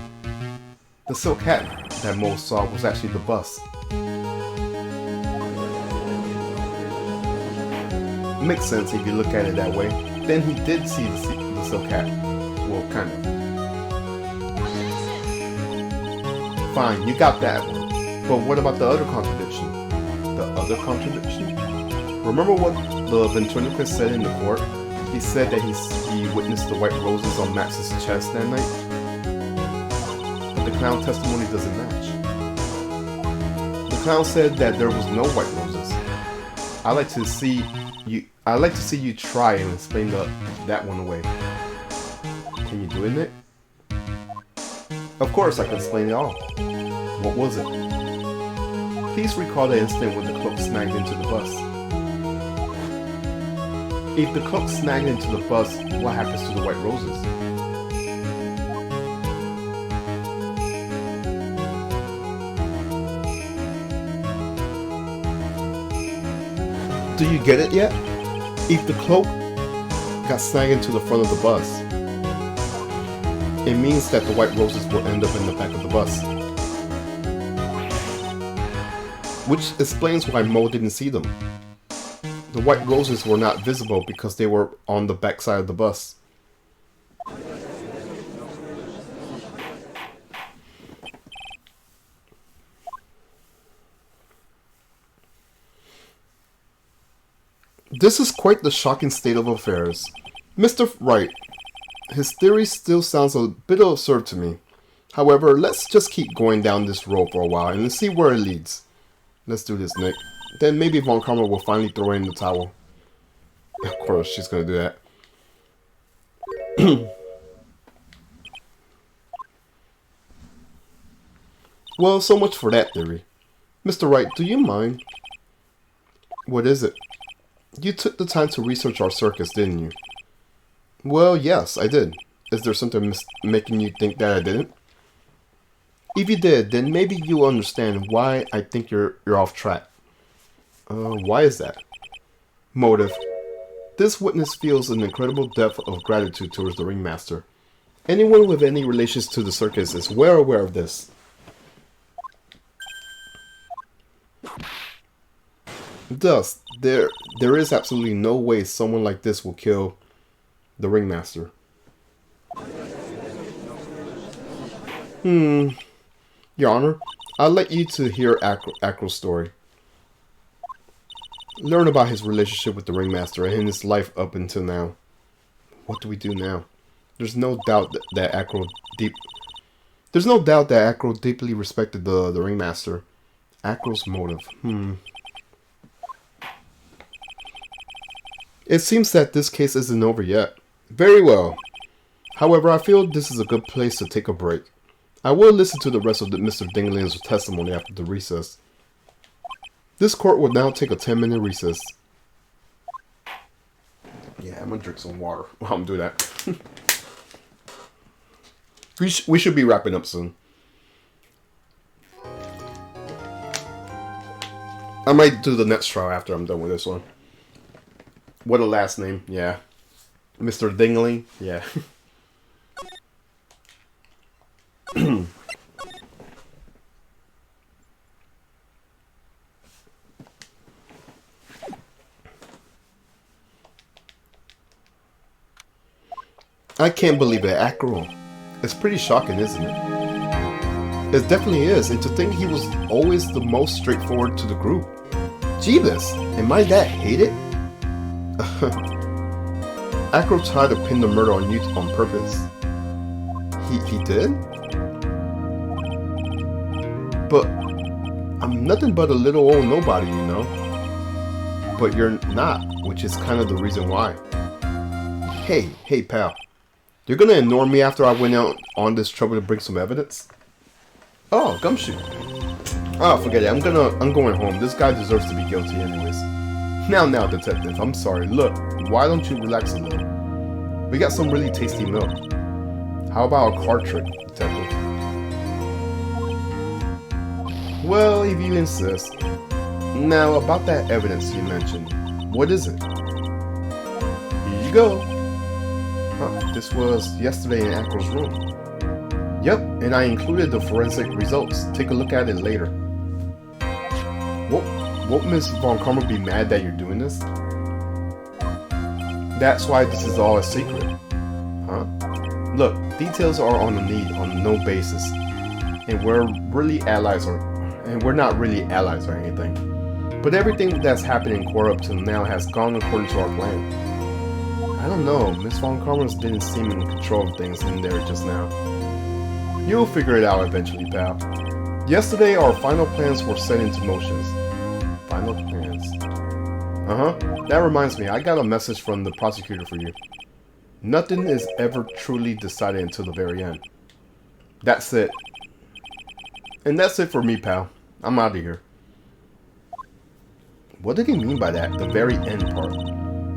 The silk hat that Mo saw was actually the bus. Makes sense if you look at it that way. Then he did see the silk hat. Well, kind of. Fine, you got that one. But what about the other contradiction? The other contradiction? Remember what the ventriloquist said in the court? He said that he witnessed the white roses on Max's chest that night. But the clown testimony doesn't match. The clown said that there was no white roses. I'd like to see you try and explain that one away. Can you do it, Nick? Of course, I can explain it all. What was it? Please recall the incident when the cloak snagged into the bus. If the cloak snagged into the bus, what happens to the white roses? Do you get it yet? If the cloak got snagged into the front of the bus, it means that the white roses will end up in the back of the bus. Which explains why Mo didn't see them. The white roses were not visible because they were on the back side of the bus. This is quite the shocking state of affairs. Mr. Wright, his theory still sounds a bit absurd to me. However, let's just keep going down this road for a while and see where it leads. Let's do this, Nick. Then maybe Von Karma will finally throw in the towel. Of course, she's gonna do that. Well, so much for that theory. Mr. Wright, do you mind? What is it? You took the time to research our circus, didn't you? Well, yes, I did. Is there something making you think that I didn't? If you did, then maybe you'll understand why I think you're off track. Why is that? Motive. This witness feels an incredible depth of gratitude towards the ringmaster. Anyone with any relations to the circus is well aware of this. Thus, there is absolutely no way someone like this will kill the ringmaster. Your Honor, I'd like you to hear Acro's story. Learn about his relationship with the ringmaster and his life up until now. What do we do now? There's no doubt that Acro deeply respected the ringmaster. Acro's motive. It seems that this case isn't over yet. Very well. However, I feel this is a good place to take a break. I will listen to the rest of Mr. Dingling's testimony after the recess. This court will now take a 10-minute recess. Yeah, I'm gonna drink some water while I'm doing that. We should be wrapping up soon. I might do the next trial after I'm done with this one. What a last name, yeah. Mr. Dingling, yeah. I can't believe it, Acro. It's pretty shocking, isn't it? It definitely is, and to think he was always the most straightforward to the group. Jeebus, am I that hated? Acro tried to pin the murder on you on purpose. He did? But I'm nothing but a little old nobody, you know? But you're not, which is kind of the reason why. Hey pal. You're gonna ignore me after I went out on this trouble to bring some evidence? Oh, gumshoe. Oh, forget it. I'm going home. This guy deserves to be guilty anyways. Now, detective. I'm sorry. Look, why don't you relax a little? We got some really tasty milk. How about a card trick, detective? Well, if you insist. Now, about that evidence you mentioned. What is it? Here you go. Huh, this was yesterday in Acro's room. Yep, and I included the forensic results. Take a look at it later. Won't Miss Von Karma be mad that you're doing this? That's why this is all a secret. Huh? Look, details are on a need, on no basis. And we're not really allies or anything. But everything that's happened in Core up till now has gone according to our plan. I don't know, Miss Von Karma didn't seem in control of things in there just now. You'll figure it out eventually, pal. Yesterday, our final plans were set into motion. Final plans. That reminds me, I got a message from the prosecutor for you. Nothing is ever truly decided until the very end. That's it. And that's it for me, pal. I'm out of here. What did he mean by that? The very end part?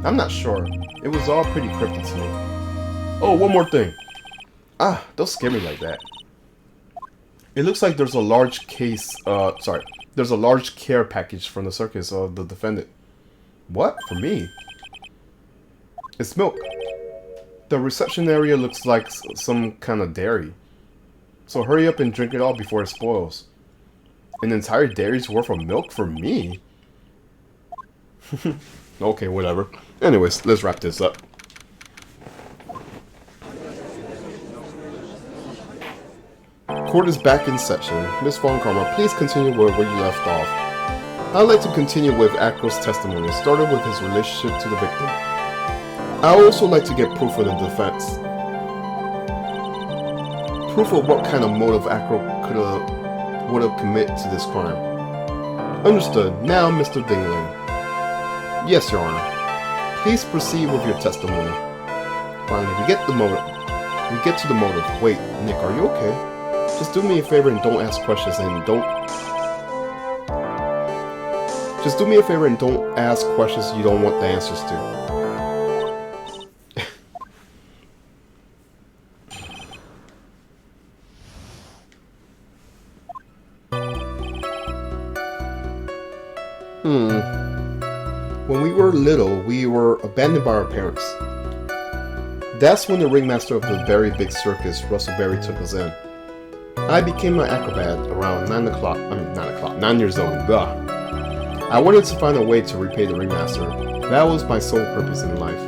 I'm not sure. It was all pretty cryptic to me. Oh, one more thing. Ah, don't scare me like that. It looks like there's a large there's a large care package from the circus of the defendant. What? For me? It's milk. The reception area looks like some kind of dairy. So hurry up and drink it all before it spoils. An entire dairy's worth of milk for me? Okay, whatever. Anyways, let's wrap this up. Court is back in session. Miss Von Karma, please continue where you left off. I'd like to continue with Acro's testimony, starting with his relationship to the victim. I would also like to get proof of the defense. Proof of what kind of motive Acro would have committed to this crime. Understood. Now, Mr. Dingling. Yes, Your Honor. Please proceed with your testimony. Finally, we get to the motive. Wait, Nick, are you okay? Just do me a favor and don't ask questions Just do me a favor and don't ask questions you don't want the answers to. When we were little, we were abandoned by our parents. That's when the ringmaster of the very big circus, Russell Berry, took us in. I became an acrobat around 9 years old. Ugh. I wanted to find a way to repay the ringmaster. That was my sole purpose in life.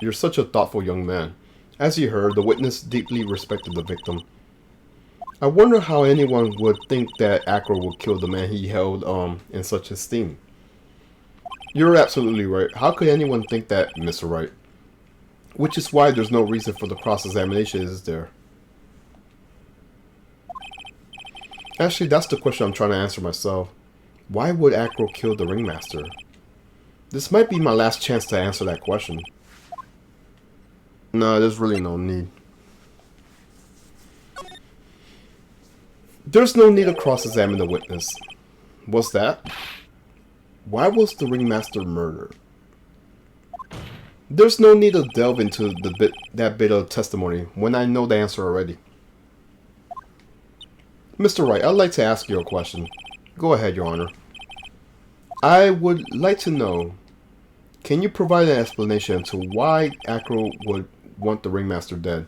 You're such a thoughtful young man. As you heard, the witness deeply respected the victim. I wonder how anyone would think that Acro would kill the man he held in such esteem. You're absolutely right. How could anyone think that, Mr. Wright? Which is why there's no reason for the cross-examination, is there? Actually, that's the question I'm trying to answer myself. Why would Acro kill the ringmaster? This might be my last chance to answer that question. No, there's really no need. There's no need to cross-examine the witness. What's that? Why was the ringmaster murdered? There's no need to delve into that bit of testimony when I know the answer already. Mr. Wright, I'd like to ask you a question. Go ahead, Your Honor. I would like to know, can you provide an explanation to why Acro would want the ringmaster dead?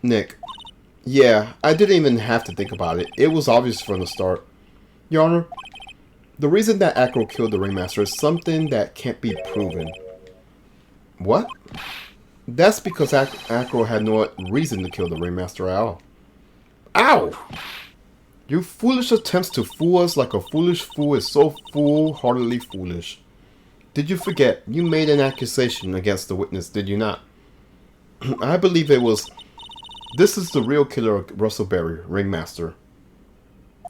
Nick. Yeah, I didn't even have to think about it. It was obvious from the start. Your Honor, the reason that Acro killed the ringmaster is something that can't be proven. What? That's because Acro had no reason to kill the ringmaster at all. Ow! Your foolish attempts to fool us like a foolish fool is so foolhardily foolish. Did you forget? You made an accusation against the witness, did you not? I believe it was... This is the real killer of Russell Berry, ringmaster.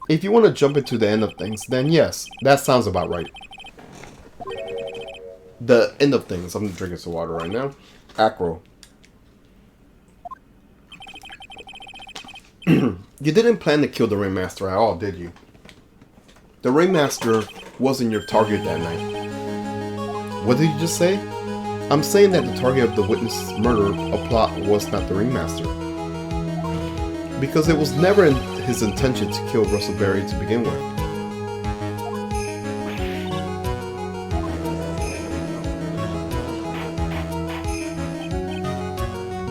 If you want to jump into the end of things, then yes, that sounds about right. The end of things. I'm drinking some water right now. Acro. You didn't plan to kill the ringmaster at all, did you? The ringmaster wasn't your target that night. What did you just say? I'm saying that the target of the witness's murder plot was not the ringmaster. Because it was never his intention to kill Russell Berry to begin with.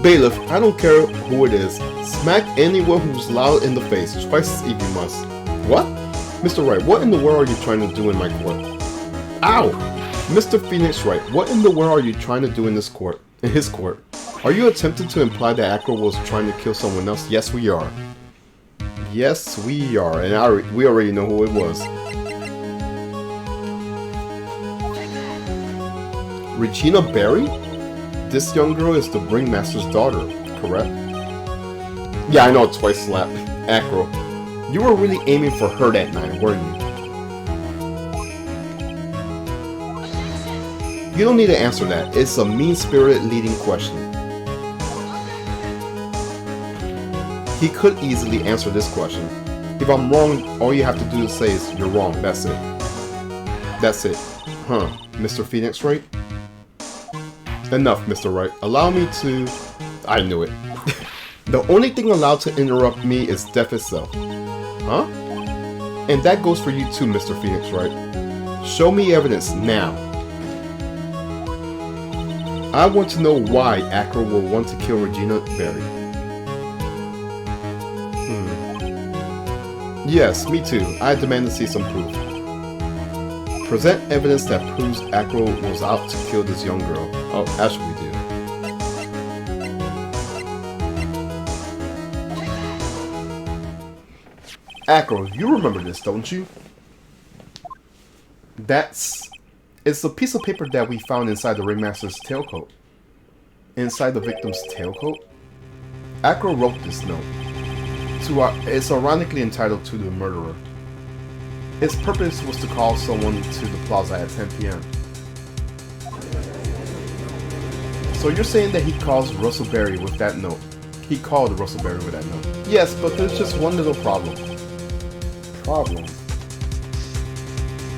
Bailiff, I don't care who it is. Smack anyone who's loud in the face, twice if you must. What? Mr. Wright, what in the world are you trying to do in my court? Ow! Mr. Phoenix Wright, what in the world are you trying to do in this court? In his court? Are you attempting to imply that Acro was trying to kill someone else? Yes, we are. Yes, we are. And we already know who it was. Regina Berry? this young girl is the ringmaster's daughter, correct? Yeah, I know, twice slap. Acro, you were really aiming for her that night, weren't you? You don't need to answer that. It's a mean-spirited leading question. He could easily answer this question. If I'm wrong, all you have to do is say is you're wrong. That's it. That's it. Huh, Mr. Phoenix Wright? Enough, Mr. Wright. Allow me to... I knew it. The only thing allowed to interrupt me is death itself. Huh? And that goes for you too, Mr. Phoenix Wright. Show me evidence now. I want to know why Acro will want to kill Regina Berry. Yes, me too. I demand to see some proof. Present evidence that proves Acro was out to kill this young girl. Oh, actually we do. Acro, you remember this, don't you? It's a piece of paper that we found inside the ringmaster's tailcoat. Inside the victim's tailcoat? Acro wrote this note. It's ironically entitled To the Murderer. Its purpose was to call someone to the plaza at 10 p.m. So you're saying that he calls Russell Berry with that note. He called Russell Berry with that note. Yes, but there's just one little problem.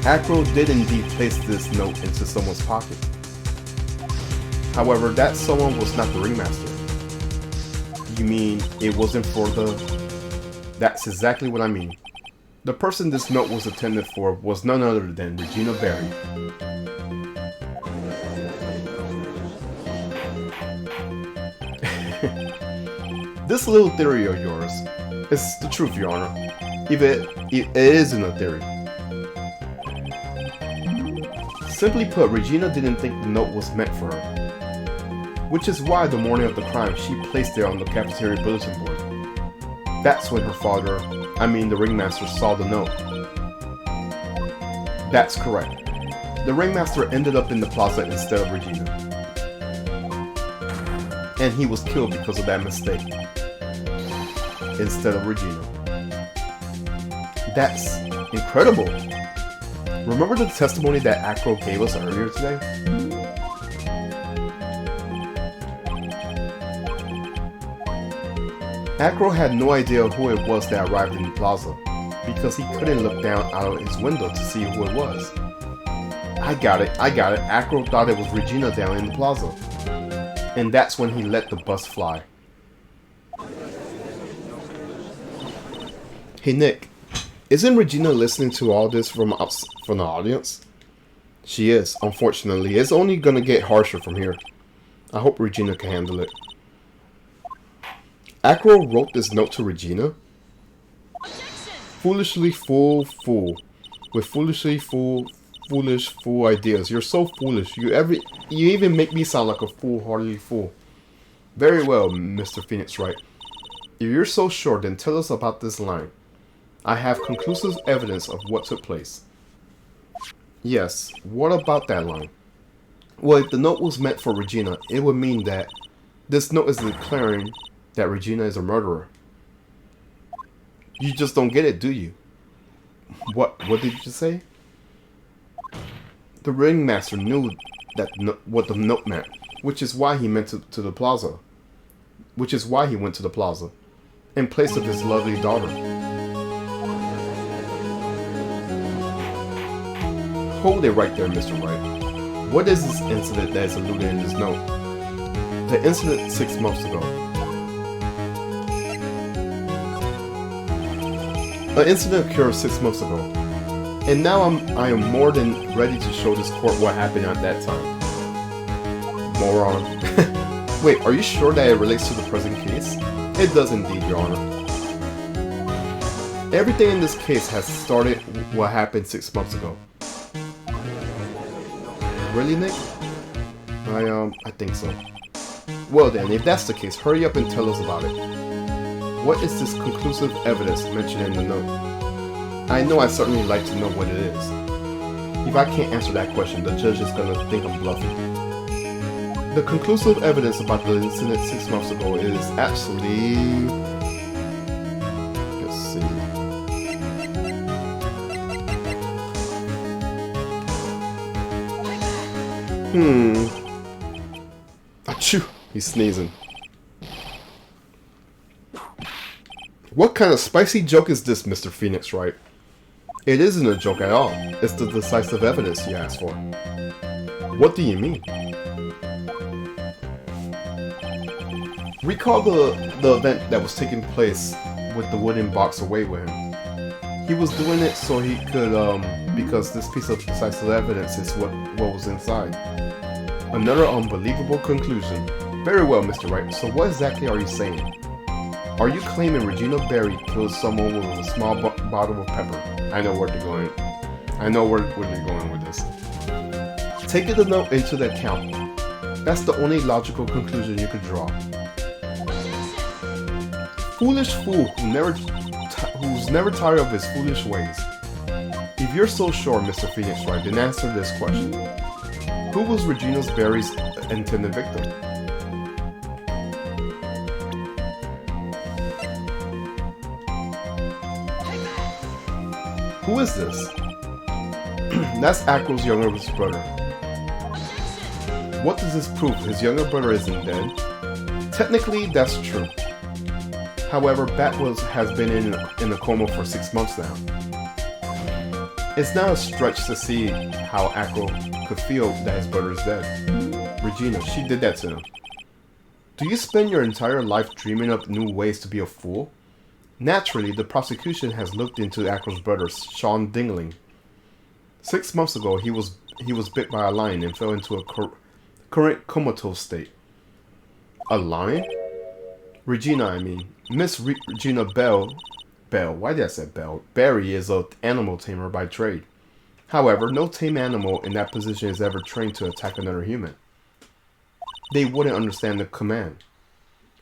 Acro did indeed place this note into someone's pocket. However, that someone was not the ringmaster. You mean it wasn't for the... That's exactly what I mean. The person this note was intended for was none other than Regina Berry. This little theory of yours is the truth, Your Honor. If it isn't a theory. Simply put, Regina didn't think the note was meant for her. Which is why the morning of the crime she placed it on the cafeteria bulletin board. That's when her father, the ringmaster, saw the note. That's correct. The ringmaster ended up in the plaza instead of Regina. And he was killed because of that mistake. Instead of Regina. That's incredible. Remember the testimony that Acro gave us earlier today? Acro had no idea who it was that arrived in the plaza, because he couldn't look down out of his window to see who it was. I got it. Acro thought it was Regina down in the plaza. And that's when he let the bus fly. Hey Nick, isn't Regina listening to all this from the audience? She is, unfortunately. It's only gonna get harsher from here. I hope Regina can handle it. Acro wrote this note to Regina? Foolishly fool. With foolish fool ideas. You're so foolish. You even make me sound like a foolhardy fool. Very well, Mr. Phoenix Wright. If you're so sure, then tell us about this line. I have conclusive evidence of what took place. Yes, what about that line? Well, if the note was meant for Regina, it would mean that this note is declaring that Regina is a murderer. You just don't get it, do you? What did you say? The ringmaster knew that what the note meant, which is why he went to the plaza. In place of his lovely daughter. Hold it right there, Mr. Wright. What is this incident that is alluded in this note? The incident 6 months ago. An incident occurred 6 months ago. And now I am more than ready to show this court what happened at that time. Moron. Wait, are you sure that it relates to the present case? It does indeed, Your Honor. Everything in this case has started what happened 6 months ago. Really, Nick? I think so. Well then, if that's the case, hurry up and tell us about it. What is this conclusive evidence mentioned in the note? I know I'd certainly like to know what it is. If I can't answer that question, the judge is gonna think I'm bluffing. the conclusive evidence about the incident 6 months ago is actually... Let's see. Achoo! He's sneezing. What kind of spicy joke is this, Mr. Phoenix Wright? It isn't a joke at all. It's the decisive evidence you asked for. What do you mean? Recall the event that was taking place with the wooden box away with him. He was doing it so he could, because this piece of decisive evidence is what was inside. Another unbelievable conclusion. Very well, Mr. Wright. So what exactly are you saying? Are you claiming Regina Berry killed someone with a small bottle of pepper? I know where they're going. I know where they're going with this. Taking the note into the account, that's the only logical conclusion you could draw. Foolish fool who's never tired of his foolish ways. If you're so sure, Mr. Phoenix Wright, then answer this question. Who was Regina Berry's intended victim? Who is this? That's Acro's younger brother. What does this prove? His younger brother isn't dead? Technically, that's true. However, Bat has been in a coma for 6 months now. It's not a stretch to see how Acro could feel that his brother is dead. Regina, she did that to him. Do you spend your entire life dreaming up new ways to be a fool? Naturally, the prosecution has looked into Acro's brother, Sean Dingling. 6 months ago, he was bit by a lion and fell into a current comatose state. A lion? Regina, I mean. Miss Regina Bell, why did I say Bell? Berry is an animal tamer by trade. However, no tame animal in that position is ever trained to attack another human. They wouldn't understand the command.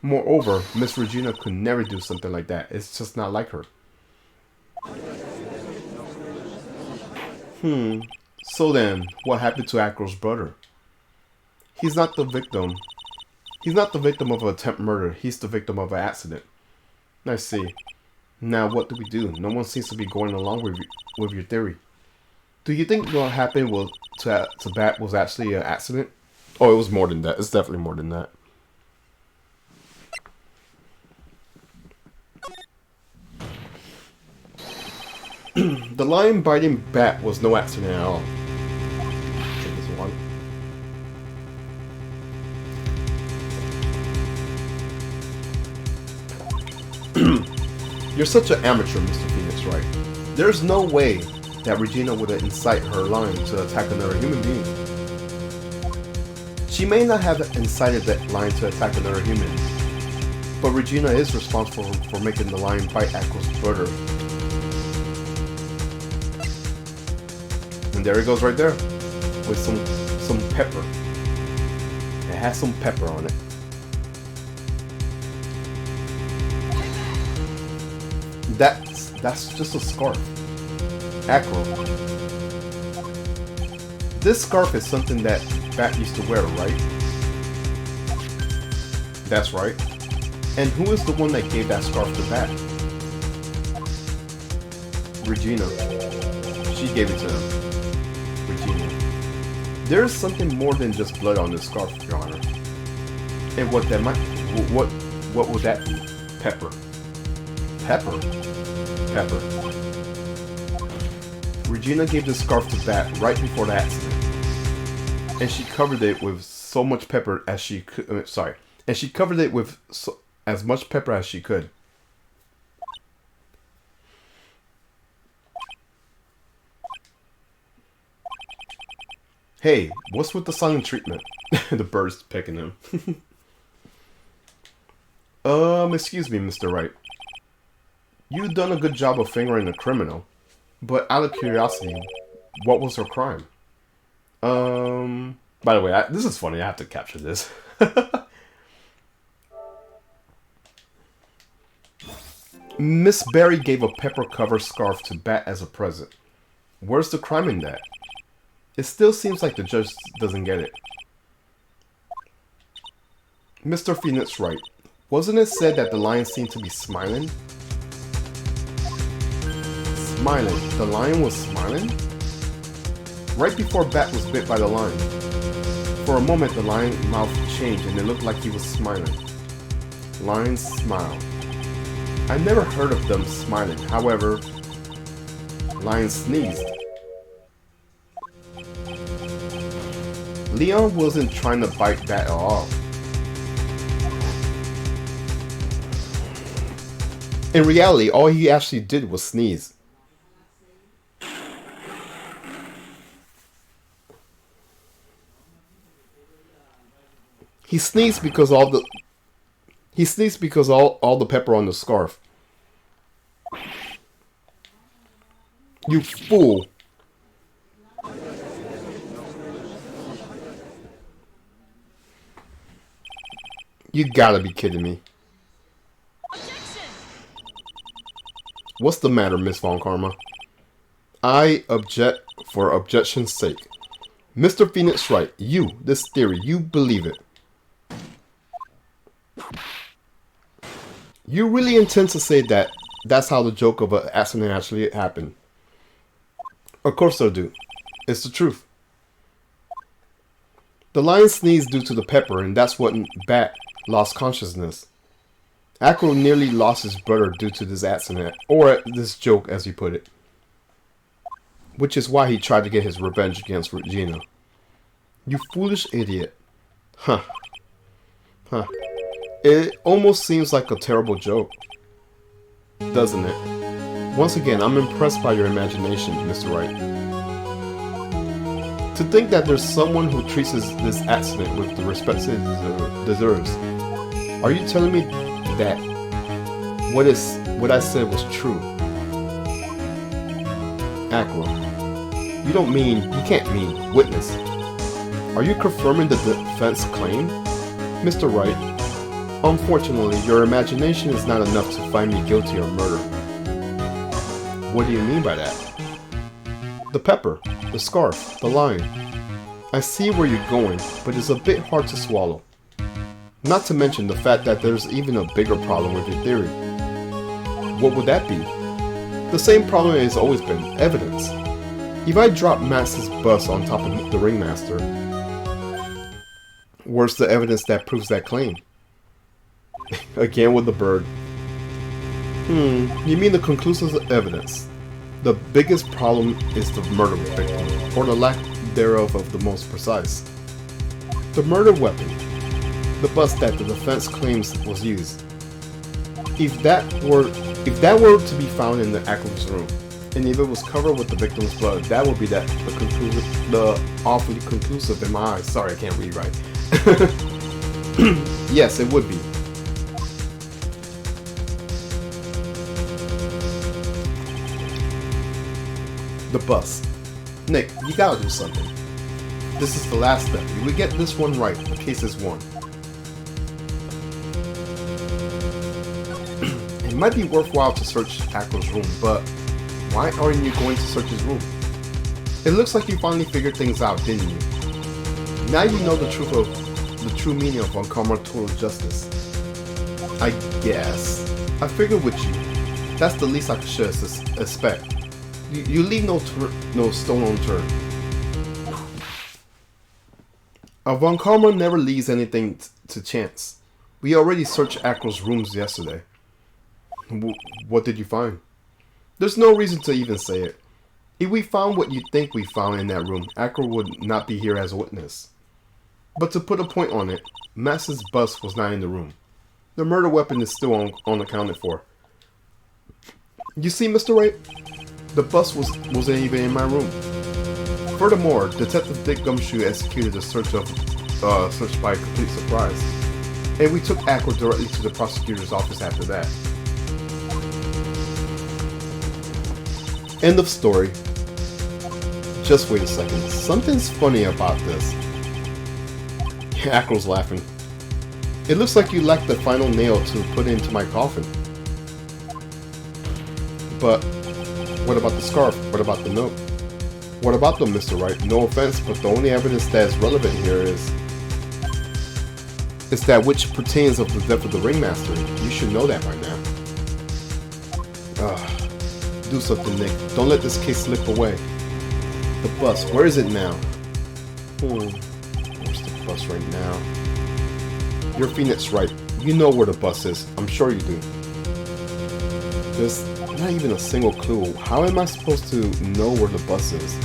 Moreover, Miss Regina could never do something like that. It's just not like her. So then, what happened to Acro's brother? He's not the victim. He's not the victim of an attempt murder. He's the victim of an accident. I see. Now what do we do? No one seems to be going along with your theory. Do you think what happened to Bat was actually an accident? Oh, it was more than that. It's definitely more than that. The lion biting Bat was no accident at all. Take this one. You're such an amateur, Mr. Phoenix Wright. There's no way that Regina would incite her lion to attack another human being. She may not have incited that lion to attack another human, but Regina is responsible for making the lion bite Acro's brother. And there it goes right there, with some pepper. It has some pepper on it. That's just a scarf. Acro. This scarf is something that Bat used to wear, right? That's right. And who is the one that gave that scarf to Bat? Regina. She gave it to him. Regina. There is something more than just blood on this scarf, Your Honor. And what would that be? Pepper. Pepper. Pepper. Regina gave the scarf to Bat right before the accident, and she covered it with so much pepper as she could. And she covered it with as much pepper as she could. Hey, what's with the silent treatment? The bird's picking him. Excuse me, Mr. Wright. You've done a good job of fingering the criminal, but out of curiosity, what was her crime? By the way, this is funny, I have to capture this. Miss Berry gave a pepper-covered scarf to Bat as a present. Where's the crime in that? It still seems like the judge doesn't get it. Mr. Phoenix Wright, wasn't it said that the lion seemed to be smiling? Smiling. The lion was smiling? Right before Bat was bit by the lion. For a moment, the lion's mouth changed and it looked like he was smiling. Lions smile. I never heard of them smiling. However, lion sneezed. Leon wasn't trying to bite Bat at all. In reality, all he actually did was sneeze. He sneezed because all the pepper on the scarf. You fool. You gotta be kidding me. What's the matter, Miss Von Karma? I object for objection's sake. Mr. Phoenix Wright, this theory, you believe it. You really intend to say that that's how the joke of an accident actually happened? Of course I do. It's the truth. The lion sneezed due to the pepper, and that's what Bat lost consciousness. Acro nearly lost his brother due to this accident, or this joke as you put it. Which is why he tried to get his revenge against Regina. You foolish idiot. Huh. It almost seems like a terrible joke. Doesn't it? Once again, I'm impressed by your imagination, Mr. Wright. To think that there's someone who treats this accident with the respect it deserves. Are you telling me that what I said was true? Acro, you can't mean witness. Are you confirming the defense claim? Mr. Wright, unfortunately, your imagination is not enough to find me guilty of murder. What do you mean by that? The pepper, the scarf, the lion. I see where you're going, but it's a bit hard to swallow. Not to mention the fact that there's even a bigger problem with your theory. What would that be? The same problem has always been, evidence. If I drop Max's bus on top of the ringmaster, where's the evidence that proves that claim? Again with the bird. You mean the conclusive evidence. The biggest problem is the murder victim, or the lack thereof of the most precise. The murder weapon. The bus that the defense claims was used. If that were to be found in the Ackles room, and if it was covered with the victim's blood, that would be the awfully conclusive in my eyes. Sorry, I can't read right. Yes, it would be. The bus. Nick, you gotta do something. This is the last step. If we get this one right, the case is won. It might be worthwhile to search Ackles' room, but why aren't you going to search his room? It looks like you finally figured things out, didn't you? Now you know the true meaning of uncommon total justice. I guess. I figured with you. That's the least I should expect. You leave no stone unturned. Von Karma never leaves anything to chance. We already searched Ackles' rooms yesterday. What did you find? There's no reason to even say it. If we found what you think we found in that room, Ackles would not be here as a witness. But to put a point on it, Max's bus was not in the room. The murder weapon is still unaccounted for. You see, Mr. Wright? The bus wasn't even in my room. Furthermore, Detective Dick Gumshoe executed a search by complete surprise, and we took Ackles directly to the prosecutor's office after that. End of story. Just wait a second. Something's funny about this. Ackles laughing. It looks like you lacked the final nail to put into my coffin. But what about the scarf? What about the note? What about them, Mr. Wright? No offense, but the only evidence that is relevant here is It's that which pertains of the death of the ringmaster. You should know that by now. Do something, Nick. Don't let this case slip away. The bus, where is it now? Where's the bus right now? Your Phoenix right. You know where the bus is. I'm sure you do. There's not even a single clue. How am I supposed to know where the bus is?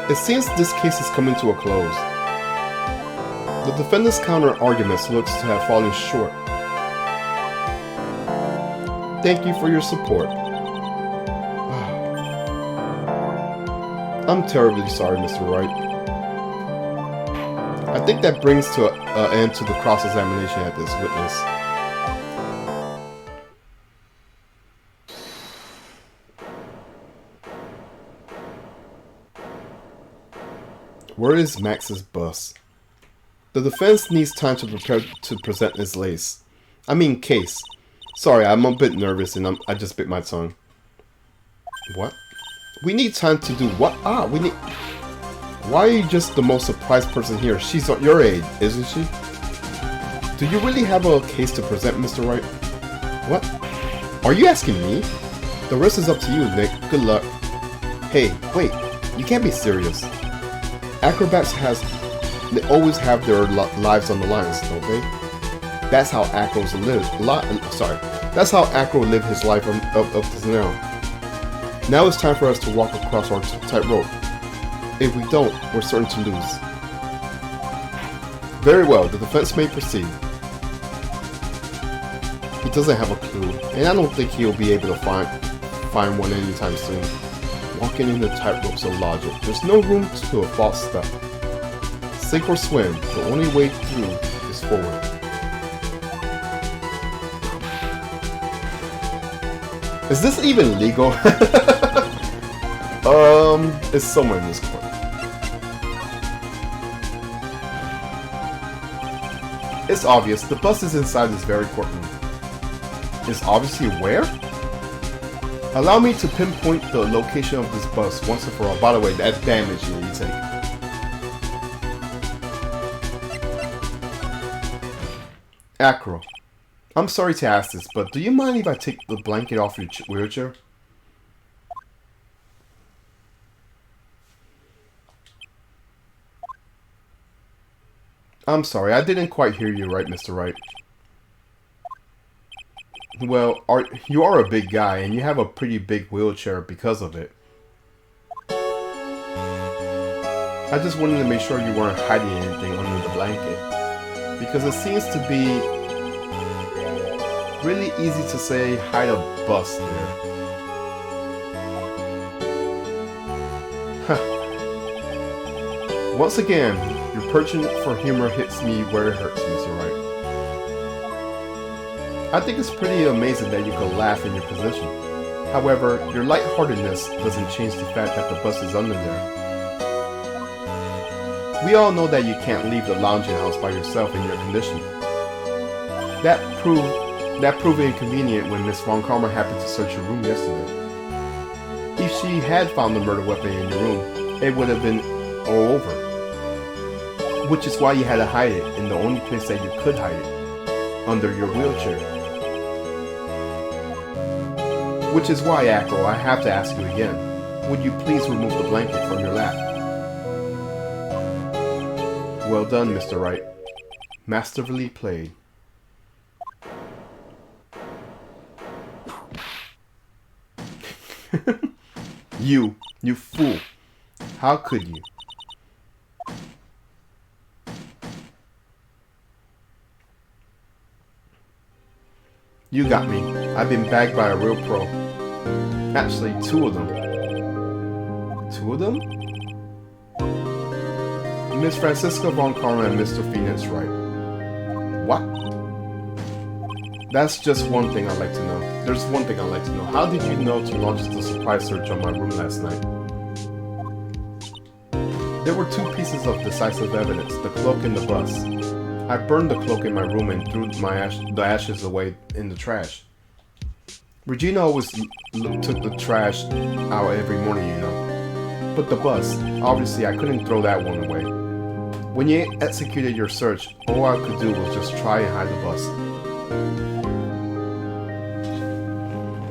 It seems this case is coming to a close. The defendant's counter-arguments looks to have fallen short. Thank you for your support. I'm terribly sorry, Mr. Wright. I think that brings to an end to the cross-examination at this witness. Where is Max's bus? The defense needs time to prepare to present its case. Sorry, I'm a bit nervous and I just bit my tongue. What? We need time to do what? Why are you just the most surprised person here? She's your age, isn't she? Do you really have a case to present, Mr. Wright? What? Are you asking me? The rest is up to you, Nick. Good luck. Hey, wait. You can't be serious. Acrobats they always have their lives on the lines, don't they? That's how Acros live. That's how Acro lived his life up to now. Now it's time for us to walk across our tightrope. If we don't, we're certain to lose. Very well, the defense may proceed. He doesn't have a clue, and I don't think he'll be able to find one anytime soon. Walking in the tightropes of logic. There's no room to a false step. Sink or swim, the only way through is forward. Is this even legal? It's somewhere in this court. It's obvious, the bus is inside this very courtroom. It's obviously where? Allow me to pinpoint the location of this bus once and for all. By the way, that damage you take. Acro, I'm sorry to ask this, but do you mind if I take the blanket off your wheelchair? I'm sorry, I didn't quite hear you right, Mr. Wright. Well, you are a big guy, and you have a pretty big wheelchair because of it. I just wanted to make sure you weren't hiding anything under the blanket. Because it seems to be really easy to say hide a bus there. Huh. Once again, your penchant for humor hits me where it hurts, Mr. Wright. I think it's pretty amazing that you could laugh in your position. However, your lightheartedness doesn't change the fact that the bus is under there. We all know that you can't leave the lounging house by yourself in your condition. That proved inconvenient when Miss Von Karma happened to search your room yesterday. If she had found the murder weapon in your room, it would have been all over. Which is why you had to hide it in the only place that you could hide it, under your wheelchair. Which is why, Acro, I have to ask you again. Would you please remove the blanket from your lap? Well done, Mr. Wright. Masterfully played. You fool. How could you? You got me. I've been bagged by a real pro. Actually, two of them. Two of them? Miss Francisca Von Karma and Mr. Phoenix Wright. What? That's just one thing I'd like to know. There's one thing I'd like to know. How did you know to launch the surprise search on my room last night? There were two pieces of decisive evidence, the cloak and the bus. I burned the cloak in my room and threw the ashes away in the trash. Regina always took the trash out every morning, you know. But the bus, obviously I couldn't throw that one away. When you executed your search, all I could do was just try and hide the bus.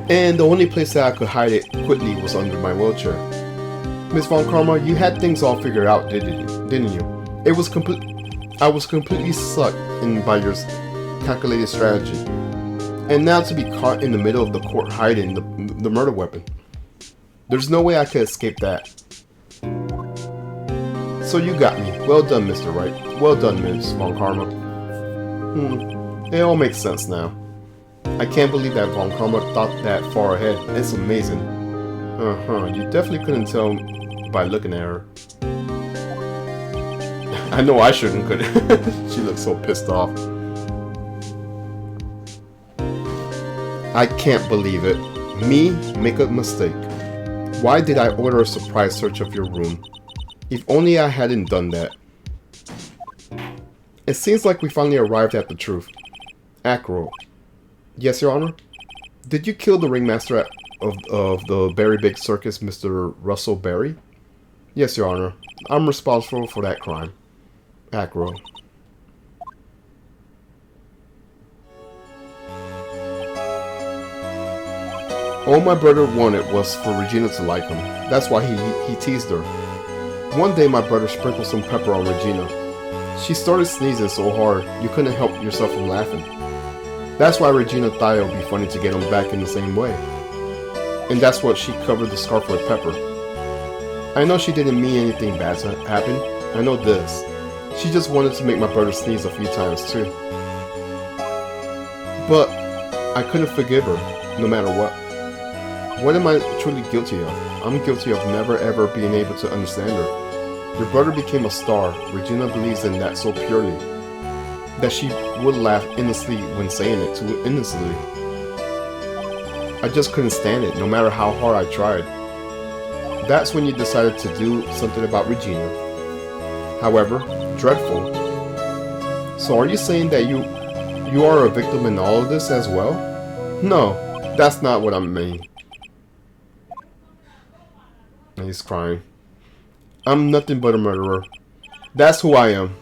And the only place that I could hide it quickly was under my wheelchair. Miss Von Karma, you had things all figured out, didn't you? I was completely sucked in by your calculated strategy. And now to be caught in the middle of the court hiding the murder weapon. There's no way I could escape that. So you got me. Well done, Mr. Wright. Well done, Miss Von Karma. It all makes sense now. I can't believe that Von Karma thought that far ahead. It's amazing. You definitely couldn't tell by looking at her. I know I shouldn't, could She looks so pissed off. I can't believe it. Me make a mistake. Why did I order a surprise search of your room? If only I hadn't done that. It seems like we finally arrived at the truth. Acro. Yes, Your Honor? Did you kill the ringmaster of the Berry Big Circus, Mr. Russell Berry? Yes, Your Honor. I'm responsible for that crime. Acro. All my brother wanted was for Regina to like him. That's why he teased her. One day my brother sprinkled some pepper on Regina. She started sneezing so hard you couldn't help yourself from laughing. That's why Regina thought it would be funny to get him back in the same way. And that's what she covered the scarf with pepper. I know she didn't mean anything bad to happen. I know this. She just wanted to make my brother sneeze a few times too. But I couldn't forgive her, no matter what. What am I truly guilty of? I'm guilty of never ever being able to understand her. Your brother became a star. Regina believes in that so purely that she would laugh endlessly when saying it too innocently. I just couldn't stand it, no matter how hard I tried. That's when you decided to do something about Regina. However, dreadful. So are you saying that you are a victim in all of this as well? No, that's not what I mean. And he's crying. I'm nothing but a murderer. That's who I am.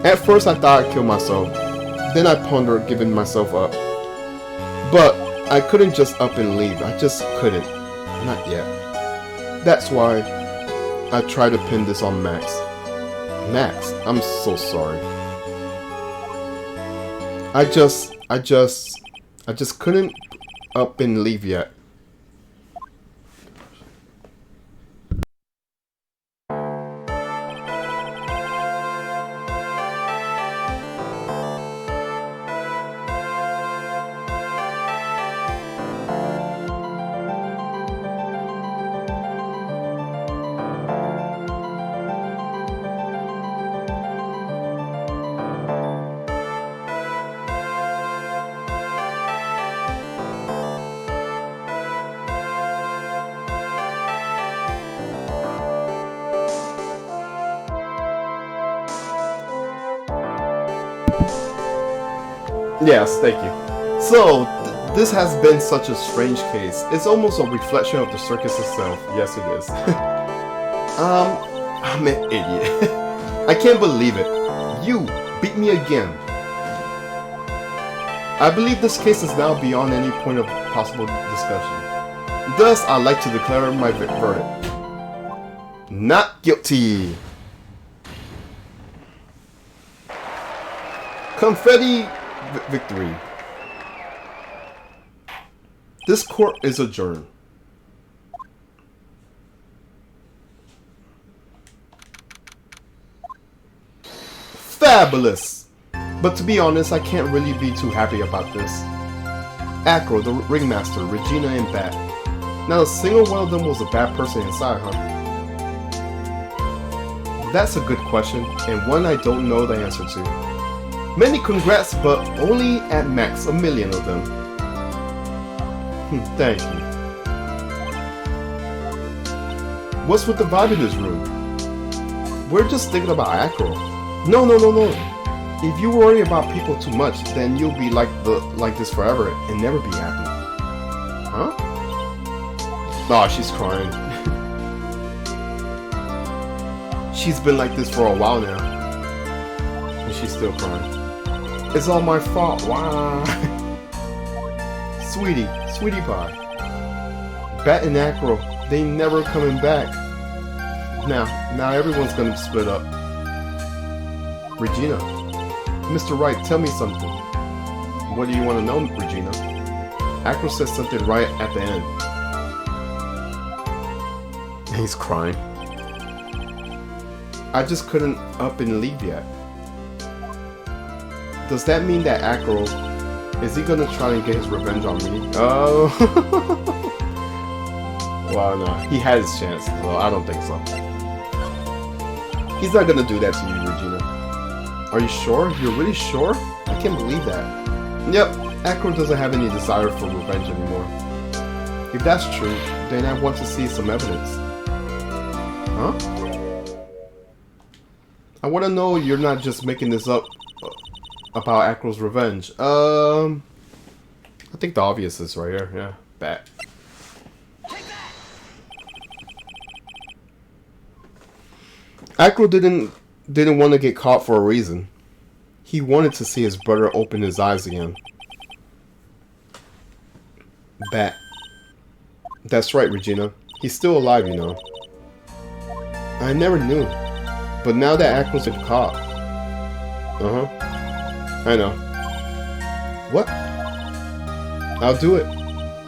At first I thought I'd kill myself. Then I pondered giving myself up. But I couldn't just up and leave. I just couldn't. Not yet. That's why I tried to pin this on Max. Max, I'm so sorry. I just couldn't up and leave yet. Yes, thank you. So, this has been such a strange case. It's almost a reflection of the circus itself. Yes, it is. I'm an idiot. I can't believe it. You beat me again. I believe this case is now beyond any point of possible discussion. Thus, I'd like to declare my verdict. Not guilty. Confetti victory. This court is adjourned. Fabulous! But to be honest, I can't really be too happy about this. Acro, the ringmaster, Regina, and Bat. Not a single one of them was a bad person inside, huh? That's a good question, and one I don't know the answer to. Many congrats, but only at max 1 million of them. Thank you. What's with the vibe in this room? We're just thinking about Acro. No. If you worry about people too much, then you'll be like this forever and never be happy. Huh? Oh, she's crying. She's been like this for a while now. And she's still crying. It's all my fault. Why? Sweetie pie. Bat and Acro, they never coming back. Now everyone's gonna split up. Regina. Mr. Wright, tell me something. What do you want to know, Regina? Acro says something right at the end. He's crying. I just couldn't up and leave yet. Does that mean that Acro, is he gonna try and get his revenge on me? Oh. Well, no, he had his chance, so I don't think so. He's not gonna do that to you, Regina. Are you sure? You're really sure? I can't believe that. Yep, Acro doesn't have any desire for revenge anymore. If that's true, then I want to see some evidence. Huh? I want to know you're not just making this up about Acro's revenge. I think the obvious is right here. Yeah, bat. Acro didn't want to get caught for a reason. He wanted to see his brother open his eyes again. Bat. That's right, Regina. He's still alive, you know. I never knew. But now that Acro's been caught. Uh-huh. I know. What? I'll do it.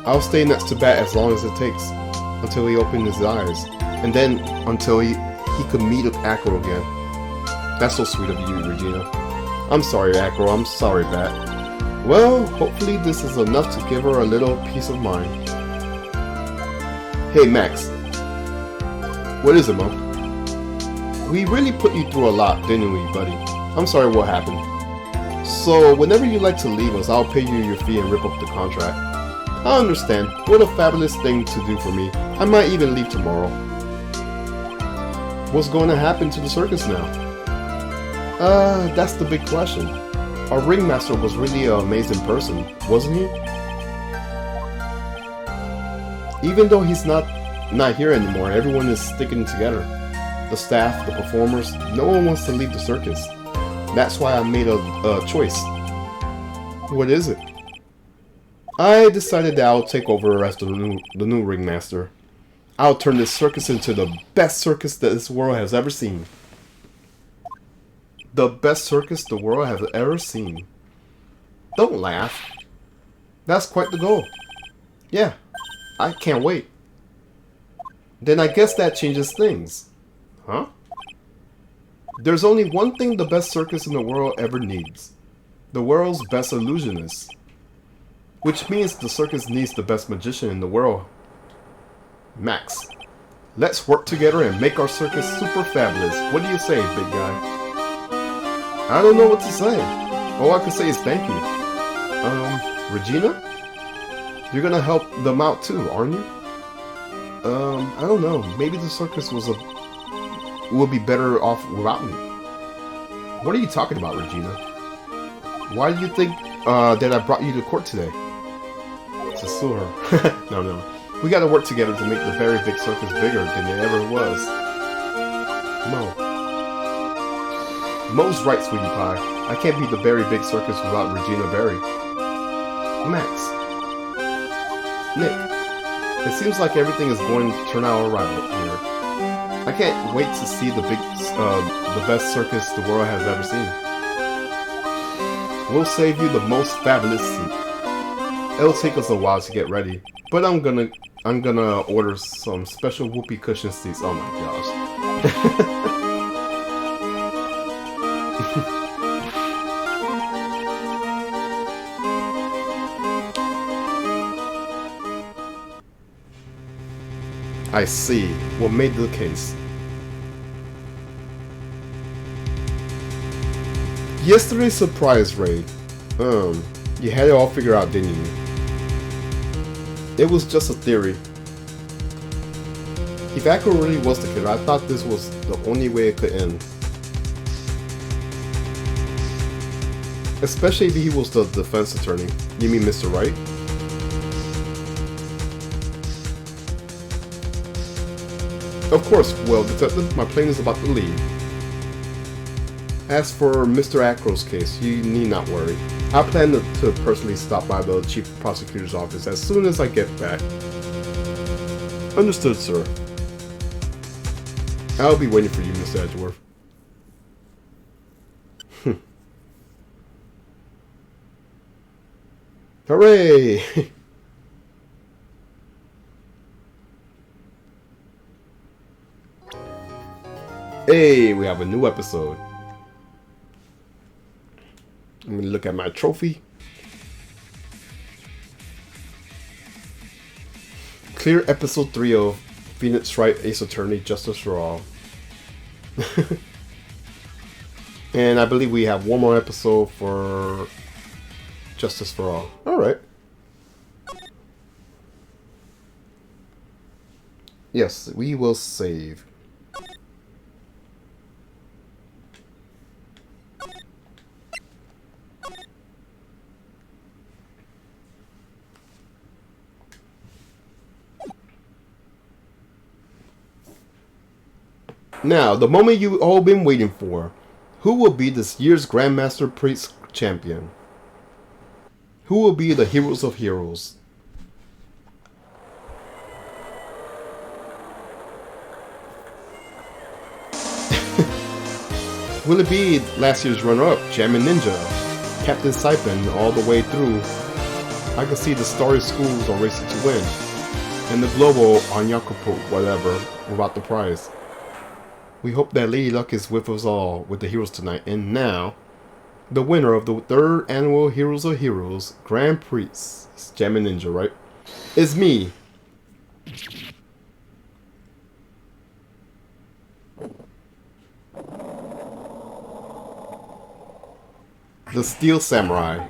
I'll stay next to Bat as long as it takes. Until he opens his eyes. And then until he could meet with Acro again. That's so sweet of you, Regina. I'm sorry, Acro. I'm sorry, Bat. Well, hopefully this is enough to give her a little peace of mind. Hey, Max. What is it, Mom? We really put you through a lot, didn't we, buddy? I'm sorry what happened. So, whenever you like to leave us, I'll pay you your fee and rip up the contract. I understand. What a fabulous thing to do for me. I might even leave tomorrow. What's going to happen to the circus now? That's the big question. Our ringmaster was really an amazing person, wasn't he? Even though he's not here anymore, everyone is sticking together. The staff, the performers, no one wants to leave the circus. That's why I made a choice. What is it? I decided that I'll take over as the new ringmaster. I'll turn this circus into the best circus that this world has ever seen. The best circus the world has ever seen. Don't laugh. That's quite the goal. Yeah, I can't wait. Then I guess that changes things. Huh? There's only one thing the best circus in the world ever needs. The world's best illusionist. Which means the circus needs the best magician in the world. Max, let's work together and make our circus super fabulous. What do you say, big guy? I don't know what to say. All I can say is thank you. Regina? You're gonna help them out too, aren't you? I don't know. Maybe the circus will be better off without me. What are you talking about, Regina? Why do you think that I brought you to court today? To sue her. No. We gotta work together to make the very big circus bigger than it ever was. Mo's right, sweetie pie. I can't be the very big circus without Regina Berry. Max. Nick. It seems like everything is going to turn out alright here. I can't wait to see the best circus the world has ever seen. We'll save you the most fabulous seat. It'll take us a while to get ready, but I'm gonna order some special whoopee cushion seats. Oh my gosh. I see. What made the case? Yesterday's surprise raid. You had it all figured out, didn't you? It was just a theory. If Acro really was the killer, I thought this was the only way it could end. Especially if he was the defense attorney. You mean Mr. Wright? Of course, well, Detective, my plane is about to leave. As for Mr. Acro's case, you need not worry. I plan to personally stop by the Chief Prosecutor's office as soon as I get back. Understood, sir. I'll be waiting for you, Mr. Edgeworth. Hooray! Hey, we have a new episode. Let me look at my trophy. Clear episode 3 of Phoenix Wright Ace Attorney Justice for All. And I believe we have one more episode for Justice for All. Alright. Yes, we will save. Now, the moment you've all been waiting for. Who will be this year's Grandmaster Priest champion? Who will be the heroes of heroes? Will it be last year's runner-up, Jammin' Ninja, Captain Saipan, all the way through? I can see the Starry Schools are racing to win, and the Global on Yakupo, whatever, without the prize. We hope that Lady Luck is with us all with the heroes tonight. And now, the winner of the 3rd annual Heroes of Heroes Grand Prix, it's Jammin' Ninja, right? Is me. The Steel Samurai.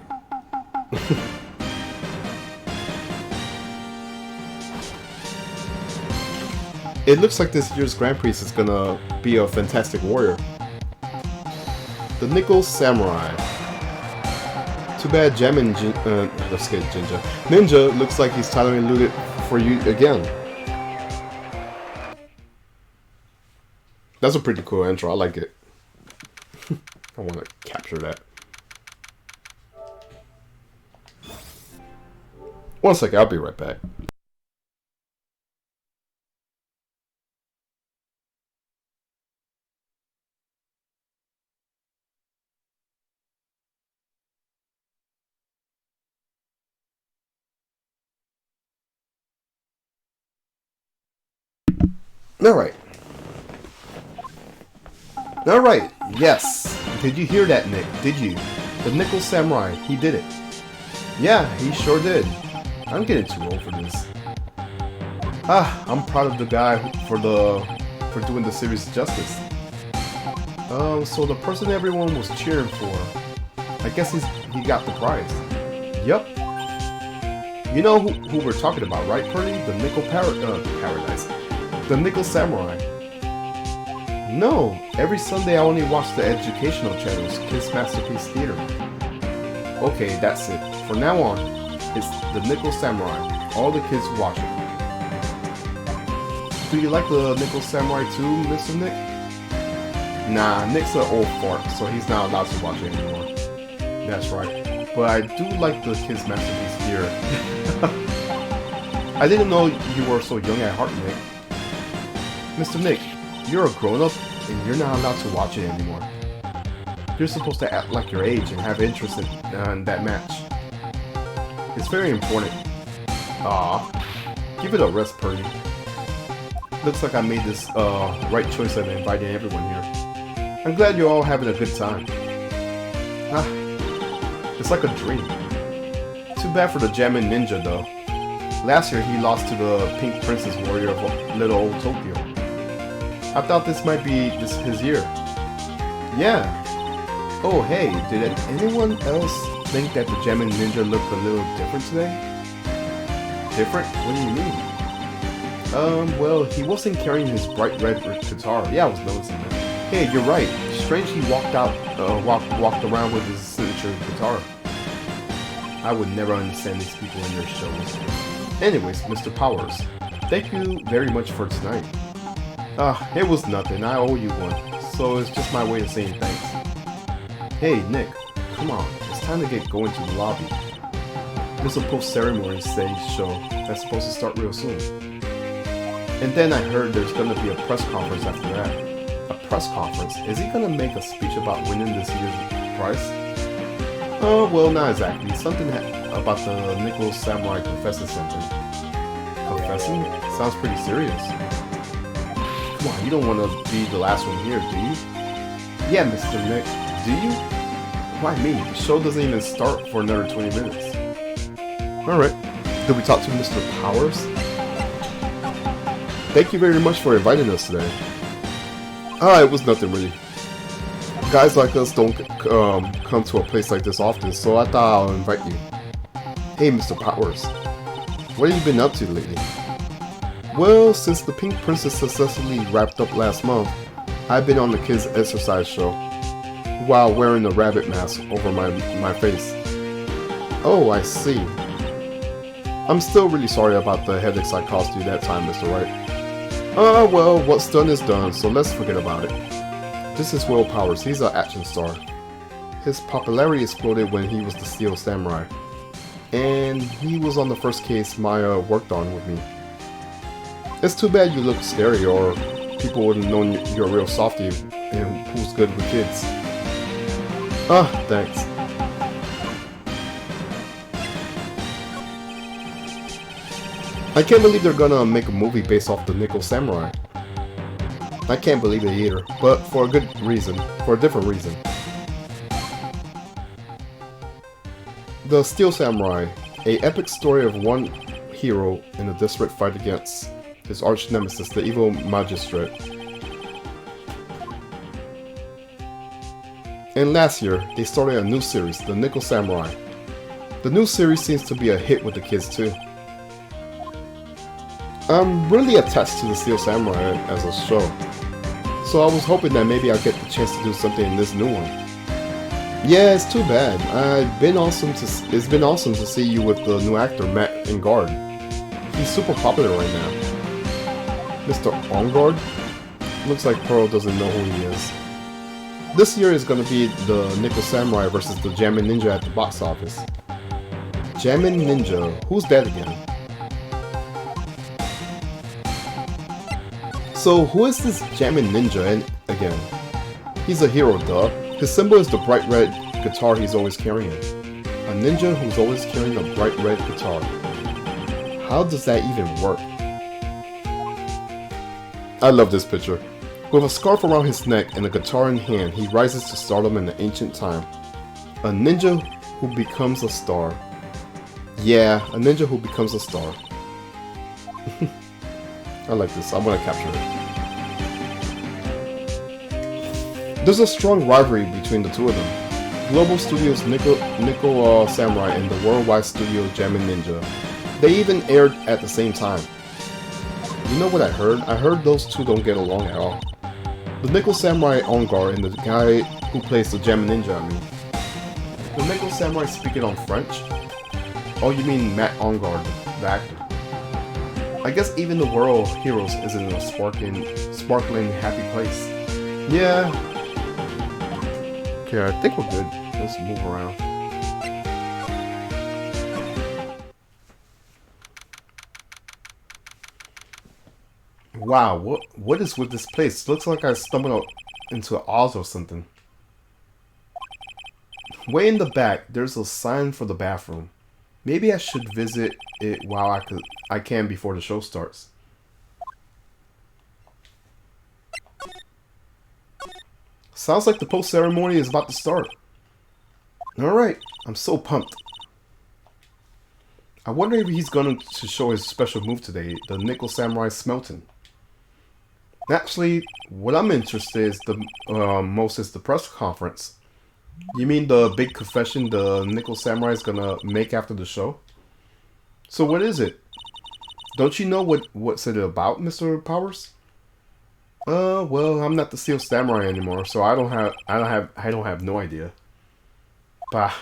It looks like this year's Grand Prix is gonna be a fantastic warrior. The Nickel Samurai. Too bad Jammin' let's get Jinja. Ninja looks like he's totally looted for you again. That's a pretty cool intro. I like it. I want to capture that. One second, I'll be right back. Alright, yes. Did you hear that, Nick? Did you? The Nickel Samurai, he did it. Yeah, he sure did. I'm getting too old for this. I'm proud of the guy for doing the series justice. So the person everyone was cheering for, I guess he got the prize. Yup. You know who we're talking about, right, Purdy? The Nickel Paradise. The Nickel Samurai. No, every Sunday I only watch the educational channels, Kids Masterpiece Theater. Okay, that's it. From now on, it's the Nickel Samurai. All the kids watch it. Do you like the Nickel Samurai too, Mr. Nick? Nah, Nick's an old fart, so he's not allowed to watch it anymore. That's right. But I do like the Kids Masterpiece Theater. I didn't know you were so young at heart, Nick. Mr. Nick, you're a grown-up, and you're not allowed to watch it anymore. You're supposed to act like your age and have interest in that match. It's very important. Aw, give it a rest, Purdy. Looks like I made this right choice of inviting everyone here. I'm glad you're all having a good time. It's like a dream. Too bad for the Jammin' Ninja, though. Last year, he lost to the Pink Princess Warrior of Little Old Tokyo. I thought this might be his year. Yeah. Oh, hey, did anyone else think that the Jammin' Ninja looked a little different today? Different? What do you mean? Well, he wasn't carrying his bright red guitar. Yeah, I was noticing that. Hey, you're right. Strange he walked around with his signature guitar. I would never understand these people in their shows. Anyways, Mr. Powers, thank you very much for tonight. It was nothing. I owe you one. So it's just my way of saying thanks. Hey, Nick. Come on. It's time to get going to the lobby. There's a post-ceremony stage show that's supposed to start real soon. And then I heard there's gonna be a press conference after that. A press conference? Is he gonna make a speech about winning this year's prize? Oh, well, not exactly. Something about the Nickel Samurai Confessing something. Confessing? Sounds pretty serious. Come on, you don't want to be the last one here, do you? Yeah, Mr. Nick. Do you? Why me? The show doesn't even start for another 20 minutes. Alright. Did we talk to Mr. Powers? Thank you very much for inviting us today. It was nothing really. Guys like us don't come to a place like this often, so I thought I'll invite you. Hey, Mr. Powers. What have you been up to lately? Well, since the Pink Princess successfully wrapped up last month, I've been on the kids' exercise show, while wearing a rabbit mask over my face. Oh, I see. I'm still really sorry about the headaches I caused you that time, Mr. Wright. Well, what's done is done, so let's forget about it. This is Will Powers, he's an action star. His popularity exploded when he was the Steel Samurai, and he was on the first case Maya worked on with me. It's too bad you look scary, or people wouldn't know you're a real softie and who's good with kids. Thanks. I can't believe they're gonna make a movie based off the Nickel Samurai. I can't believe it either, but for a good reason, for a different reason. The Steel Samurai, a epic story of one hero in a desperate fight against his arch nemesis, the evil magistrate. And last year, they started a new series, the Nickel Samurai. The new series seems to be a hit with the kids too. I'm really attached to the Steel Samurai as a show, so I was hoping that maybe I'll get the chance to do something in this new one. Yeah, it's too bad. It's been awesome to see you with the new actor Matt Engard. He's super popular right now. Mr. Engard? Looks like Pearl doesn't know who he is. This year is gonna be the Nickel Samurai versus the Jammin' Ninja at the box office. Jammin' Ninja? Who's that again? So who is this Jammin' Ninja again? He's a hero, duh. His symbol is the bright red guitar he's always carrying. A ninja who's always carrying a bright red guitar. How does that even work? I love this picture. With a scarf around his neck and a guitar in hand, he rises to stardom in the ancient time. A ninja who becomes a star. Yeah, a ninja who becomes a star. I like this. I'm gonna capture it. There's a strong rivalry between the two of them. Global Studios Nickel Samurai and the worldwide studio Jammin' Ninja. They even aired at the same time. You know what I heard? I heard those two don't get along at all. The Nickel Samurai Ongar and the guy who plays the Jammin' Ninja, I mean. The Nickel Samurai speaking on French? Oh, you mean Matt Ongar, the actor. I guess even the world heroes isn't a sparkling, happy place. Yeah. Okay, I think we're good. Let's move around. Wow, what is with this place? Looks like I stumbled into Oz or something. Way in the back, there's a sign for the bathroom. Maybe I should visit it while I can before the show starts. Sounds like the post ceremony is about to start. Alright, I'm so pumped. I wonder if he's going to show his special move today, the Nickel Samurai Smelting. Actually, what I'm interested in most is the press conference. You mean the big confession the Nickel Samurai is gonna make after the show? So what is it? Don't you know what's it about, Mr. Powers? Well, I'm not the Steel Samurai anymore, so I don't have no idea. Bah.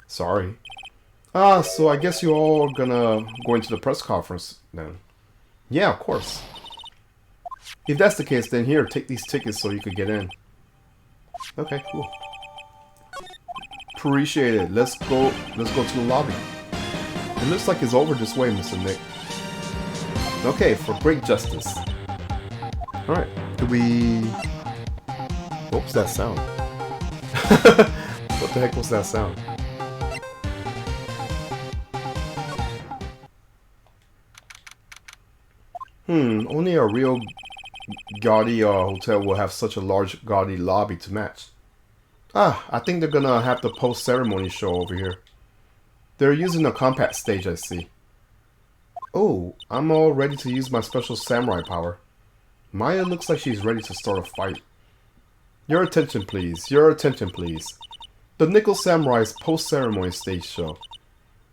Sorry. So I guess you all are gonna go into the press conference then. Yeah, of course. If that's the case, then here, take these tickets so you could get in. Okay, cool. Appreciate it. Let's go to the lobby. It looks like it's over this way, Mr. Nick. Okay, for great justice. Alright, do we... What was that sound? What the heck was that sound? Only a real gaudy hotel will have such a large gaudy lobby to match. Ah, I think they're gonna have the post-ceremony show over here. They're using a compact stage, I see. Oh, I'm all ready to use my special samurai power. Maya looks like she's ready to start a fight. Your attention, please. Your attention, please. The Nickel Samurai's post-ceremony stage show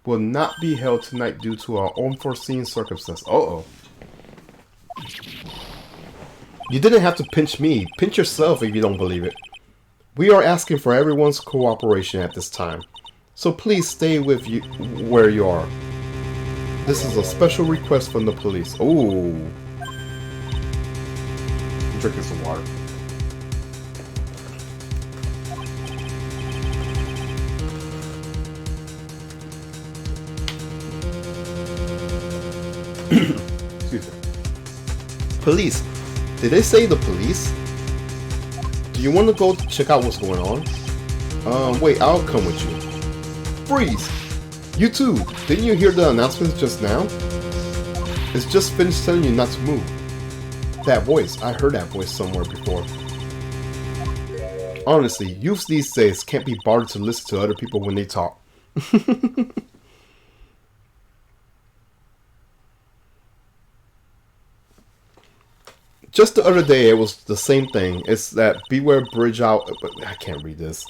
will not be held tonight due to our unforeseen circumstance. Uh-oh. You didn't have to pinch me. Pinch yourself if you don't believe it. We are asking for everyone's cooperation at this time. So please stay with you where you are. This is a special request from the police. Oh. Drinking some water. Excuse me. Police. Did they say the police? Do you want to go check out what's going on? Wait, I'll come with you. Freeze! You too! Didn't you hear the announcements just now? It's just finished telling you not to move. That voice, I heard that voice somewhere before. Honestly, youths these days can't be bothered to listen to other people when they talk. Just the other day, it was the same thing. It's that beware bridge out, but I can't read this.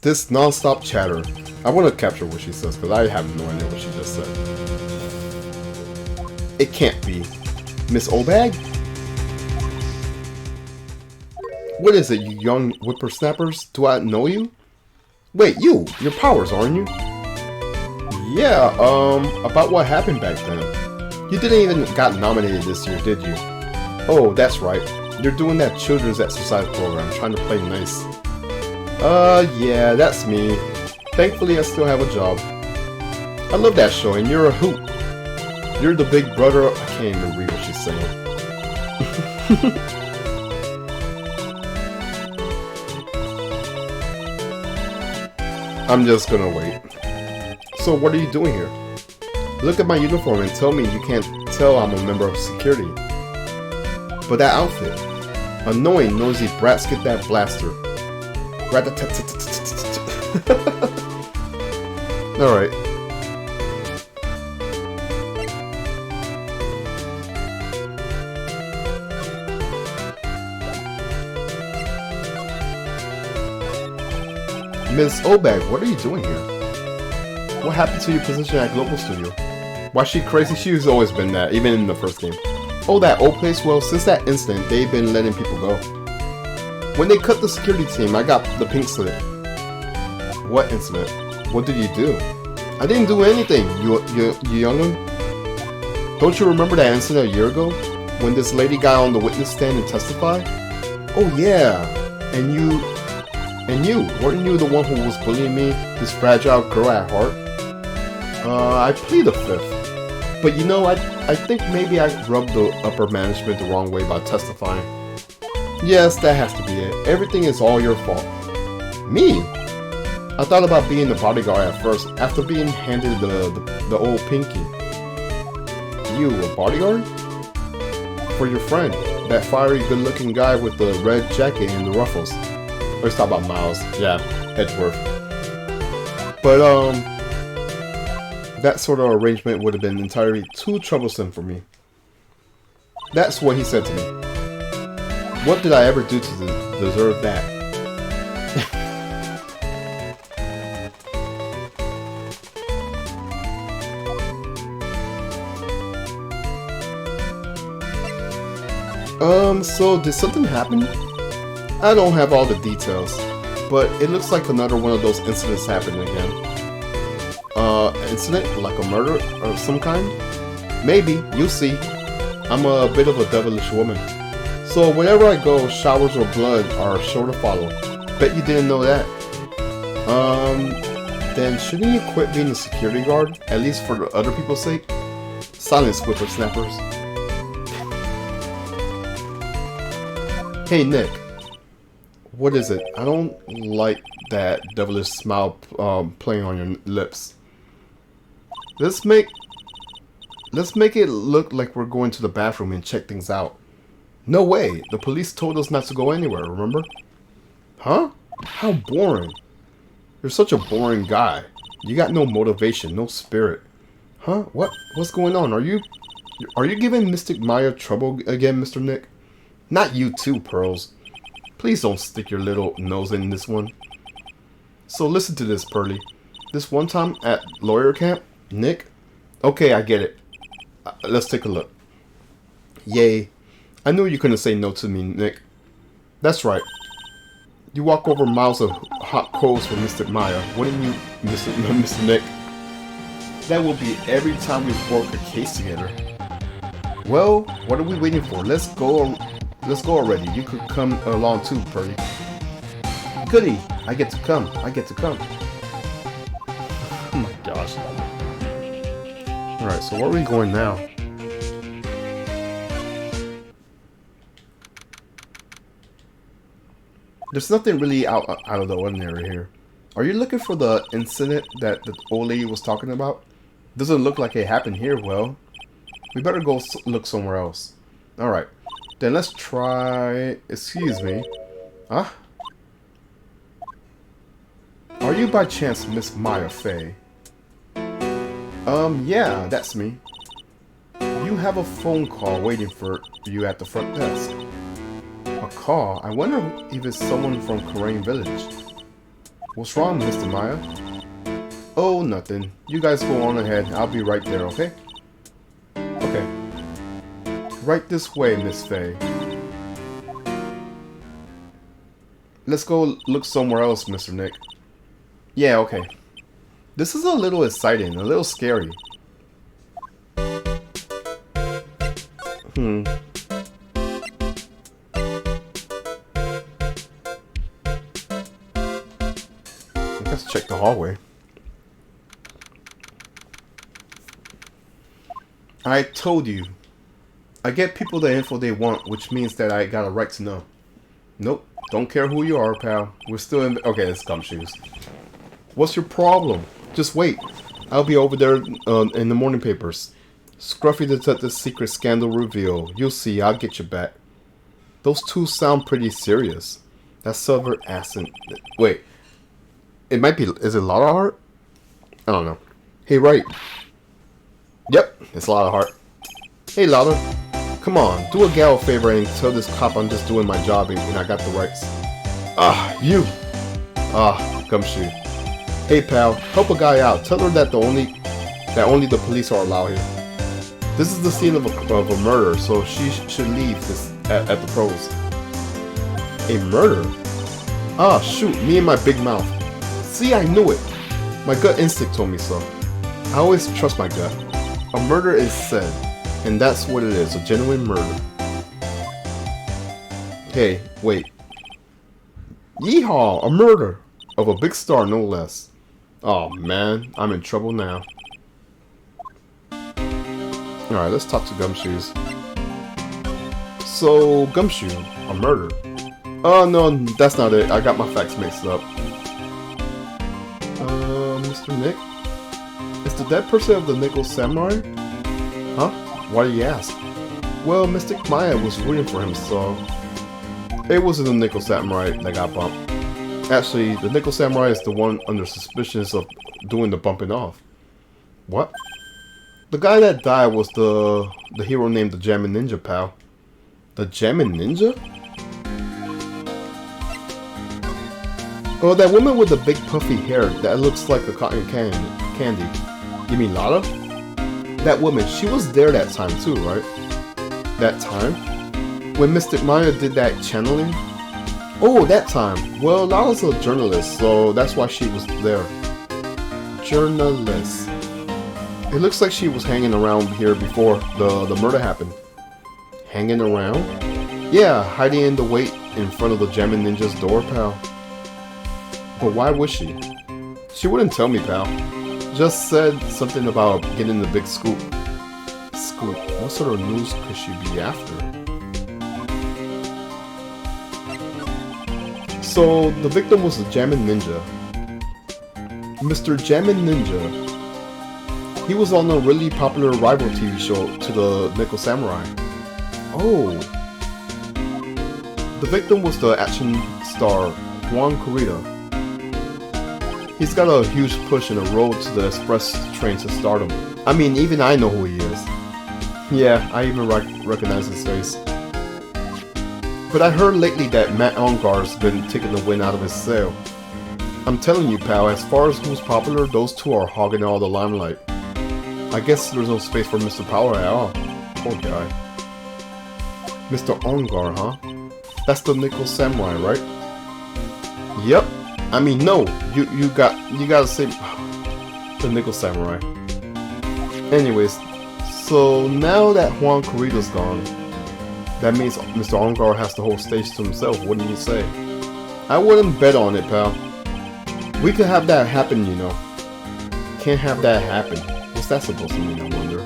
This non-stop chatter. I want to capture what she says because I have no idea what she just said. It can't be. Miss Obag? What is it, you young whippersnappers? Do I know you? Wait, you're Powers, aren't you? Yeah, about what happened back then. You didn't even got nominated this year, did you? Oh, that's right. You're doing that children's exercise program, trying to play nice. Yeah, that's me. Thankfully, I still have a job. I love that show, and you're a hoot. You're the big brother. I can't even read what she's saying. I'm just gonna wait. So, what are you doing here? Look at my uniform and tell me you can't tell I'm a member of security. But that outfit. Annoying, noisy brats get that blaster. Alright. Ms. Obag, what are you doing here? What happened to your position at Global Studio? Why she crazy? She's always been that, even in the first game. Oh, that old place? Well, since that incident, they've been letting people go. When they cut the security team, I got the pink slip. What incident? What did you do? I didn't do anything, you youngling. Don't you remember that incident a year ago? When this lady got on the witness stand and testified? Oh yeah, and you, weren't you the one who was bullying me, this fragile girl at heart? I plead the fifth. But you know, I think maybe I rubbed the upper management the wrong way by testifying. Yes, that has to be it. Everything is all your fault. Me? I thought about being the bodyguard at first, after being handed the old pinky. You, a bodyguard? For your friend, that fiery good-looking guy with the red jacket and the ruffles. Let's talk about Miles. Yeah, Edgeworth. But, that sort of arrangement would have been entirely too troublesome for me. That's what he said to me. What did I ever do to deserve that? So did something happen? I don't have all the details, but it looks like another one of those incidents happening again. Incident? Like a murder of some kind? Maybe, you'll see. I'm a bit of a devilish woman. So whenever I go, showers of blood are sure to follow. Bet you didn't know that. Then shouldn't you quit being a security guard? At least for the other people's sake? Silence, whippersnappers. Hey Nick. What is it? I don't like that devilish smile playing on your lips. Let's make it look like we're going to the bathroom and check things out. No way. The police told us not to go anywhere, remember? Huh? How boring. You're such a boring guy. You got no motivation, no spirit. Huh? What's going on? Are you giving Mystic Maya trouble again, Mr. Nick? Not you too, Pearls. Please don't stick your little nose in this one. So listen to this, Pearly. This one time at lawyer camp, Nick? Okay, I get it. Let's take a look. Yay. I knew you couldn't say no to me, Nick. That's right. You walk over miles of hot coals for Mystic Maya, wouldn't you, Mr. Nick? That will be every time we work a case together. Well, what are we waiting for? Let's go already. You could come along too, Purdy. Goody! I get to come. Oh my gosh. Alright, so where are we going now? There's nothing really out of the ordinary here. Are you looking for the incident that the old lady was talking about? Doesn't look like it happened here. Well, we better go look somewhere else. Alright. Then let's try... Excuse me. Huh? Are you by chance Miss Maya Fey? Yeah, that's me. You have a phone call waiting for you at the front desk. A call? I wonder if it's someone from Karain Village. What's wrong, Mr. Maya? Oh, nothing. You guys go on ahead. I'll be right there, okay? Okay. Right this way, Miss Fey. Let's go look somewhere else, Mr. Nick. Yeah, okay. This is a little exciting, a little scary. Let's check the hallway. I told you. I get people the info they want, which means that I got a right to know. Nope. Don't care who you are, pal. We're still in... Okay, it's gumshoes. What's your problem? Just wait. I'll be over there in the morning papers. Scruffy Detective's secret scandal reveal. You'll see, I'll get you back. Those two sound pretty serious. That silver accent... Wait. It might be... Is it Lotta Heart? I don't know. Hey, right. Yep, it's Lotta Heart. Hey, Lotta. Come on, do a gal a favor and tell this cop I'm just doing my job and I got the rights. You. Gumshoe. Hey, pal, help a guy out. Tell her that only the police are allowed here. This is the scene of a murder, so she should leave this at the pros. A murder? Shoot, me and my big mouth. See, I knew it. My gut instinct told me so. I always trust my gut. A murder is said, and that's what it is, a genuine murder. Hey, wait. Yeehaw, a murder! Of a big star, no less. Oh man, I'm in trouble now. Alright, let's talk to Gumshoes. So, Gumshoe, a murder. Oh no, that's not it. I got my facts mixed up. Mr. Nick? Is the dead person of the Nickel Samurai? Huh? Why do you ask? Well, Mystic Maya was rooting for him, so... It wasn't the Nickel Samurai that got bumped. Actually, the Nickel Samurai is the one under suspicions of doing the bumping off. What? The guy that died was the hero named the Jammin' Ninja, pal. The Jammin' Ninja? Oh, that woman with the big puffy hair that looks like a cotton candy. You mean Lotta? That woman, she was there that time too, right? That time? When Mystic Maya did that channeling? Oh, that time. Well, I was a journalist, so that's why she was there. Journalist. It looks like she was hanging around here before the murder happened. Hanging around? Yeah, hiding in the wait in front of the Gemin Ninja's door, pal. But why would she? She wouldn't tell me, pal. Just said something about getting the big scoop. Scoop? What sort of news could she be after? So, the victim was the Gemin Ninja. Mr. Gemin Ninja. He was on a really popular rival TV show to the Nickel Samurai. Oh. The victim was the action star, Juan Corrida. He's got a huge push in the road to the express train to stardom. I mean, even I know who he is. Yeah, I even recognize his face. But I heard lately that Matt Ongar's been taking the wind out of his sail. I'm telling you, pal, as far as who's popular, those two are hogging all the limelight. I guess there's no space for Mr. Power at all. Poor guy. Mr. Ongar, huh? That's the Nickel Samurai, right? Yep. I mean, no. You gotta say the Nickel Samurai. Anyways, so now that Juan Corrida's gone, that means Mr. Ongar has the whole stage to himself. Wouldn't you say? I wouldn't bet on it, pal. We could have that happen, you know. Can't have that happen. What's that supposed to mean, I wonder?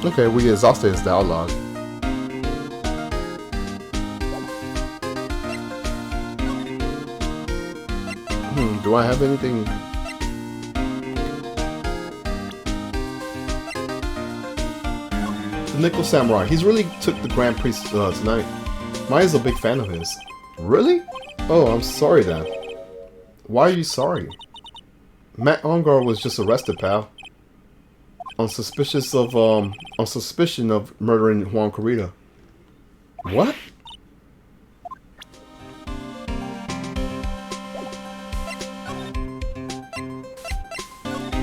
Okay, we exhausted his dialogue. Do I have anything? The Nickel Samurai. He's really took the Grand Prix tonight. Maya's a big fan of his. Really? Oh, I'm sorry then. Why are you sorry? Matt Ongar was just arrested, pal. On suspicion of murdering Juan Corrida. What?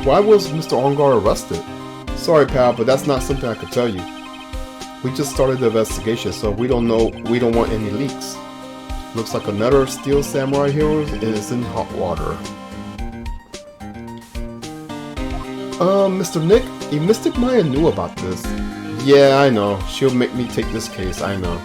Why was Mr. Ongar arrested? Sorry, pal, but that's not something I could tell you. We just started the investigation, so we don't know. We don't want any leaks. Looks like another Steel Samurai hero is in hot water. Mr. Nick, Mystic Maya knew about this. Yeah, I know. She'll make me take this case, I know.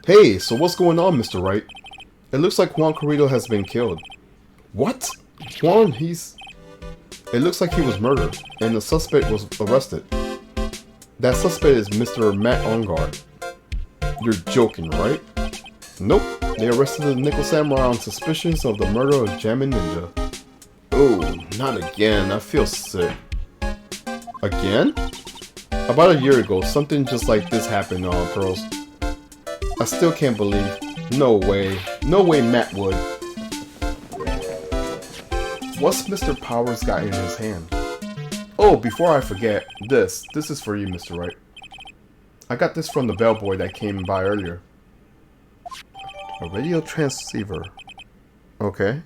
Hey, so what's going on, Mr. Wright? It looks like Juan Corrido has been killed. What? Juan, It looks like he was murdered, and the suspect was arrested. That suspect is Mr. Matt Ongar. You're joking, right? Nope, they arrested the Nickel Samurai on suspicions of the murder of Gemin Ninja. Oh, not again, I feel sick. Again? About a year ago, something just like this happened, Pearls. I still can't believe. No way Matt would. What's Mr. Powers got in his hand? Oh, before I forget, this is for you, Mr. Wright. I got this from the bellboy that came by earlier. A radio transceiver. Okay.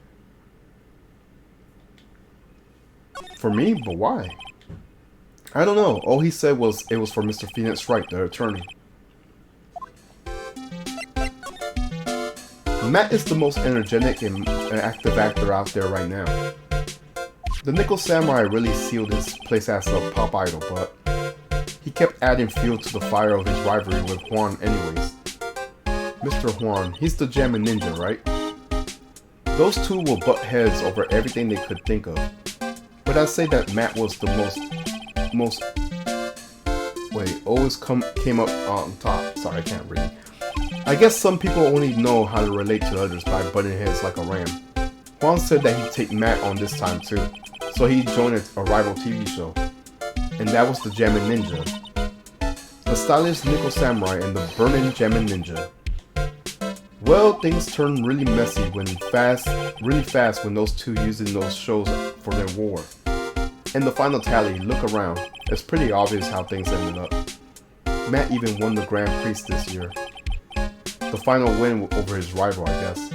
For me? But why? I don't know. All he said was it was for Mr. Phoenix Wright, the attorney. Matt is the most energetic and active actor out there right now. The Nickel Samurai really sealed his place as a pop idol, but he kept adding fuel to the fire of his rivalry with Juan anyways. Mr. Juan, he's the Gemin Ninja, right? Those two will butt heads over everything they could think of. But I'd say that Matt was the always came up on top. Sorry, I can't read. I guess some people only know how to relate to others by butting heads like a ram. Juan said that he'd take Matt on this time too, so he joined a rival TV show. And that was the Gemin Ninja. The stylish Nickel Samurai and the burning Gemin Ninja. Well, things turned really messy really fast when those two using those shows for their war. And the final tally, look around, it's pretty obvious how things ended up. Matt even won the Grand Prix this year. The final win over his rival, I guess.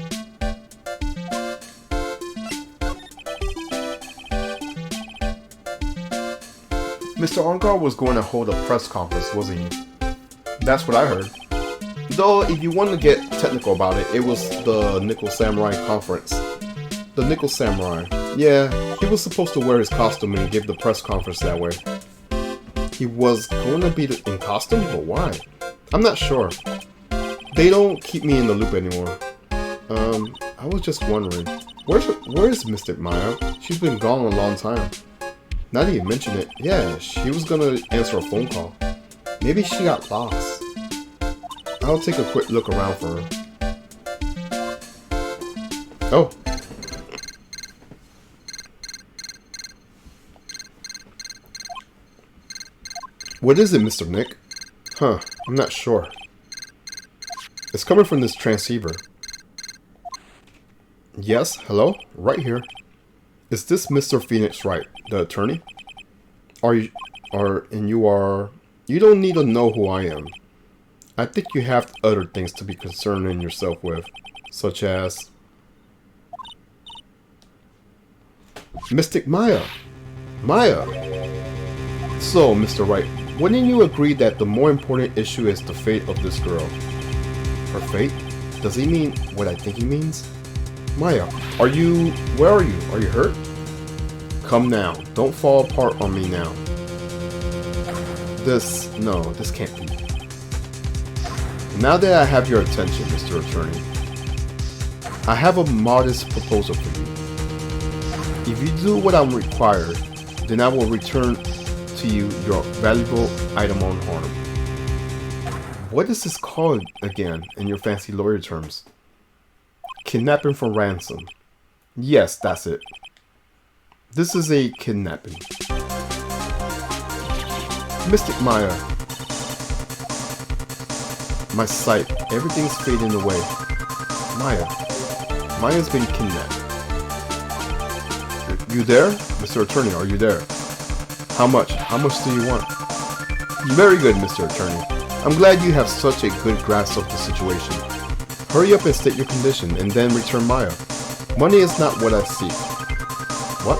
Mr. Ongar was going to hold a press conference, wasn't he? That's what I heard. Though, if you want to get technical about it, it was the Nickel Samurai conference. The Nickel Samurai. Yeah, he was supposed to wear his costume and give the press conference that way. He was going to be in costume, but why? I'm not sure. They don't keep me in the loop anymore. I was just wondering, where is Mystic Maya? She's been gone a long time. Now that you mention it, yeah, she was gonna answer a phone call. Maybe she got lost. I'll take a quick look around for her. Oh. What is it, Mr. Nick? Huh, I'm not sure. It's coming from this transceiver. Yes, hello? Right here. Is this Mr. Phoenix Wright, the attorney? You don't need to know who I am. I think you have other things to be concerning yourself with, such as Mystic Maya. Maya! So, Mr. Wright, wouldn't you agree that the more important issue is the fate of this girl? Her fate? Does he mean what I think he means? Maya, where are you? Are you hurt? Come now, don't fall apart on me now. This can't be. Now that I have your attention, Mr. Attorney, I have a modest proposal for you. If you do what I'm required, then I will return to you your valuable item unharmed. What is this called again in your fancy lawyer terms? Kidnapping for ransom. Yes, that's it. This is a kidnapping. Mystic Maya. My sight, everything's fading away. Maya's been kidnapped. You there? Mr. Attorney, are you there? How much? How much do you want? Very good, Mr. Attorney. I'm glad you have such a good grasp of the situation. Hurry up and state your condition, and then return Maya. Money is not what I seek. What?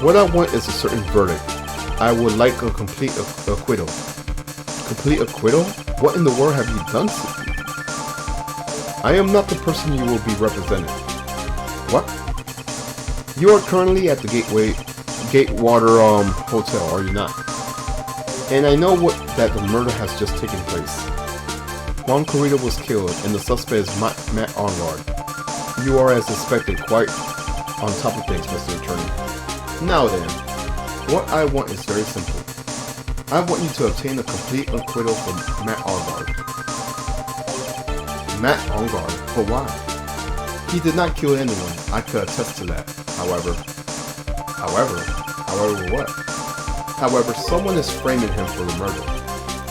What I want is a certain verdict. I would like a complete acquittal. Complete acquittal? What in the world have you done to me? I am not the person you will be representing. What? You are currently at the Gatewater Hotel, are you not? And I know that the murder has just taken place. Juan Corrida was killed, and the suspect is Matt Ongar. You are, as expected, quite on top of things, Mr. Attorney. Now then, what I want is very simple. I want you to obtain a complete acquittal from Matt Ongar. Matt Ongar? For why? He did not kill anyone. I could attest to that. However what? However, someone is framing him for the murder.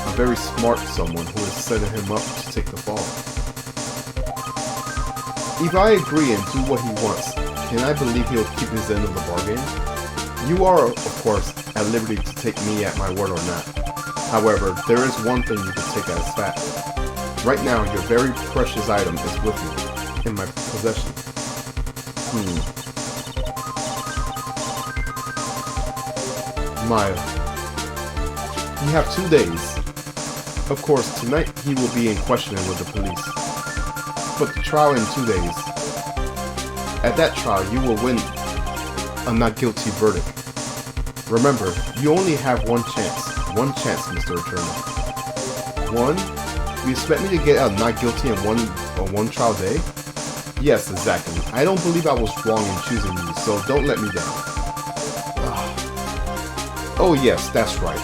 A very smart someone who is setting him up to take the fall. If I agree and do what he wants, can I believe he'll keep his end of the bargain? You are, of course, at liberty to take me at my word on that. However, there is one thing you can take as fact. Right now, your very precious item is with me, in my possession. Maya. You have 2 days. Of course, tonight he will be in questioning with the police. But the trial in 2 days. At that trial, you will win a not guilty verdict. Remember, you only have one chance. One chance, Mr. Attorney. One? You expect me to get out not guilty in one trial day? Yes, exactly. I don't believe I was wrong in choosing you, so don't let me down. Oh yes, that's right.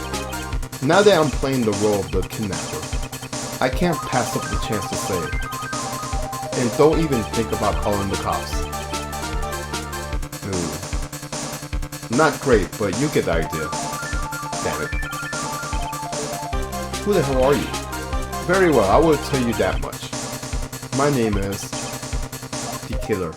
Now that I'm playing the role of the kidnapper, I can't pass up the chance to say it. And don't even think about calling the cops. Not great, but you get the idea. Damn it. Who the hell are you? Very well, I will tell you that much. My name is the Killer.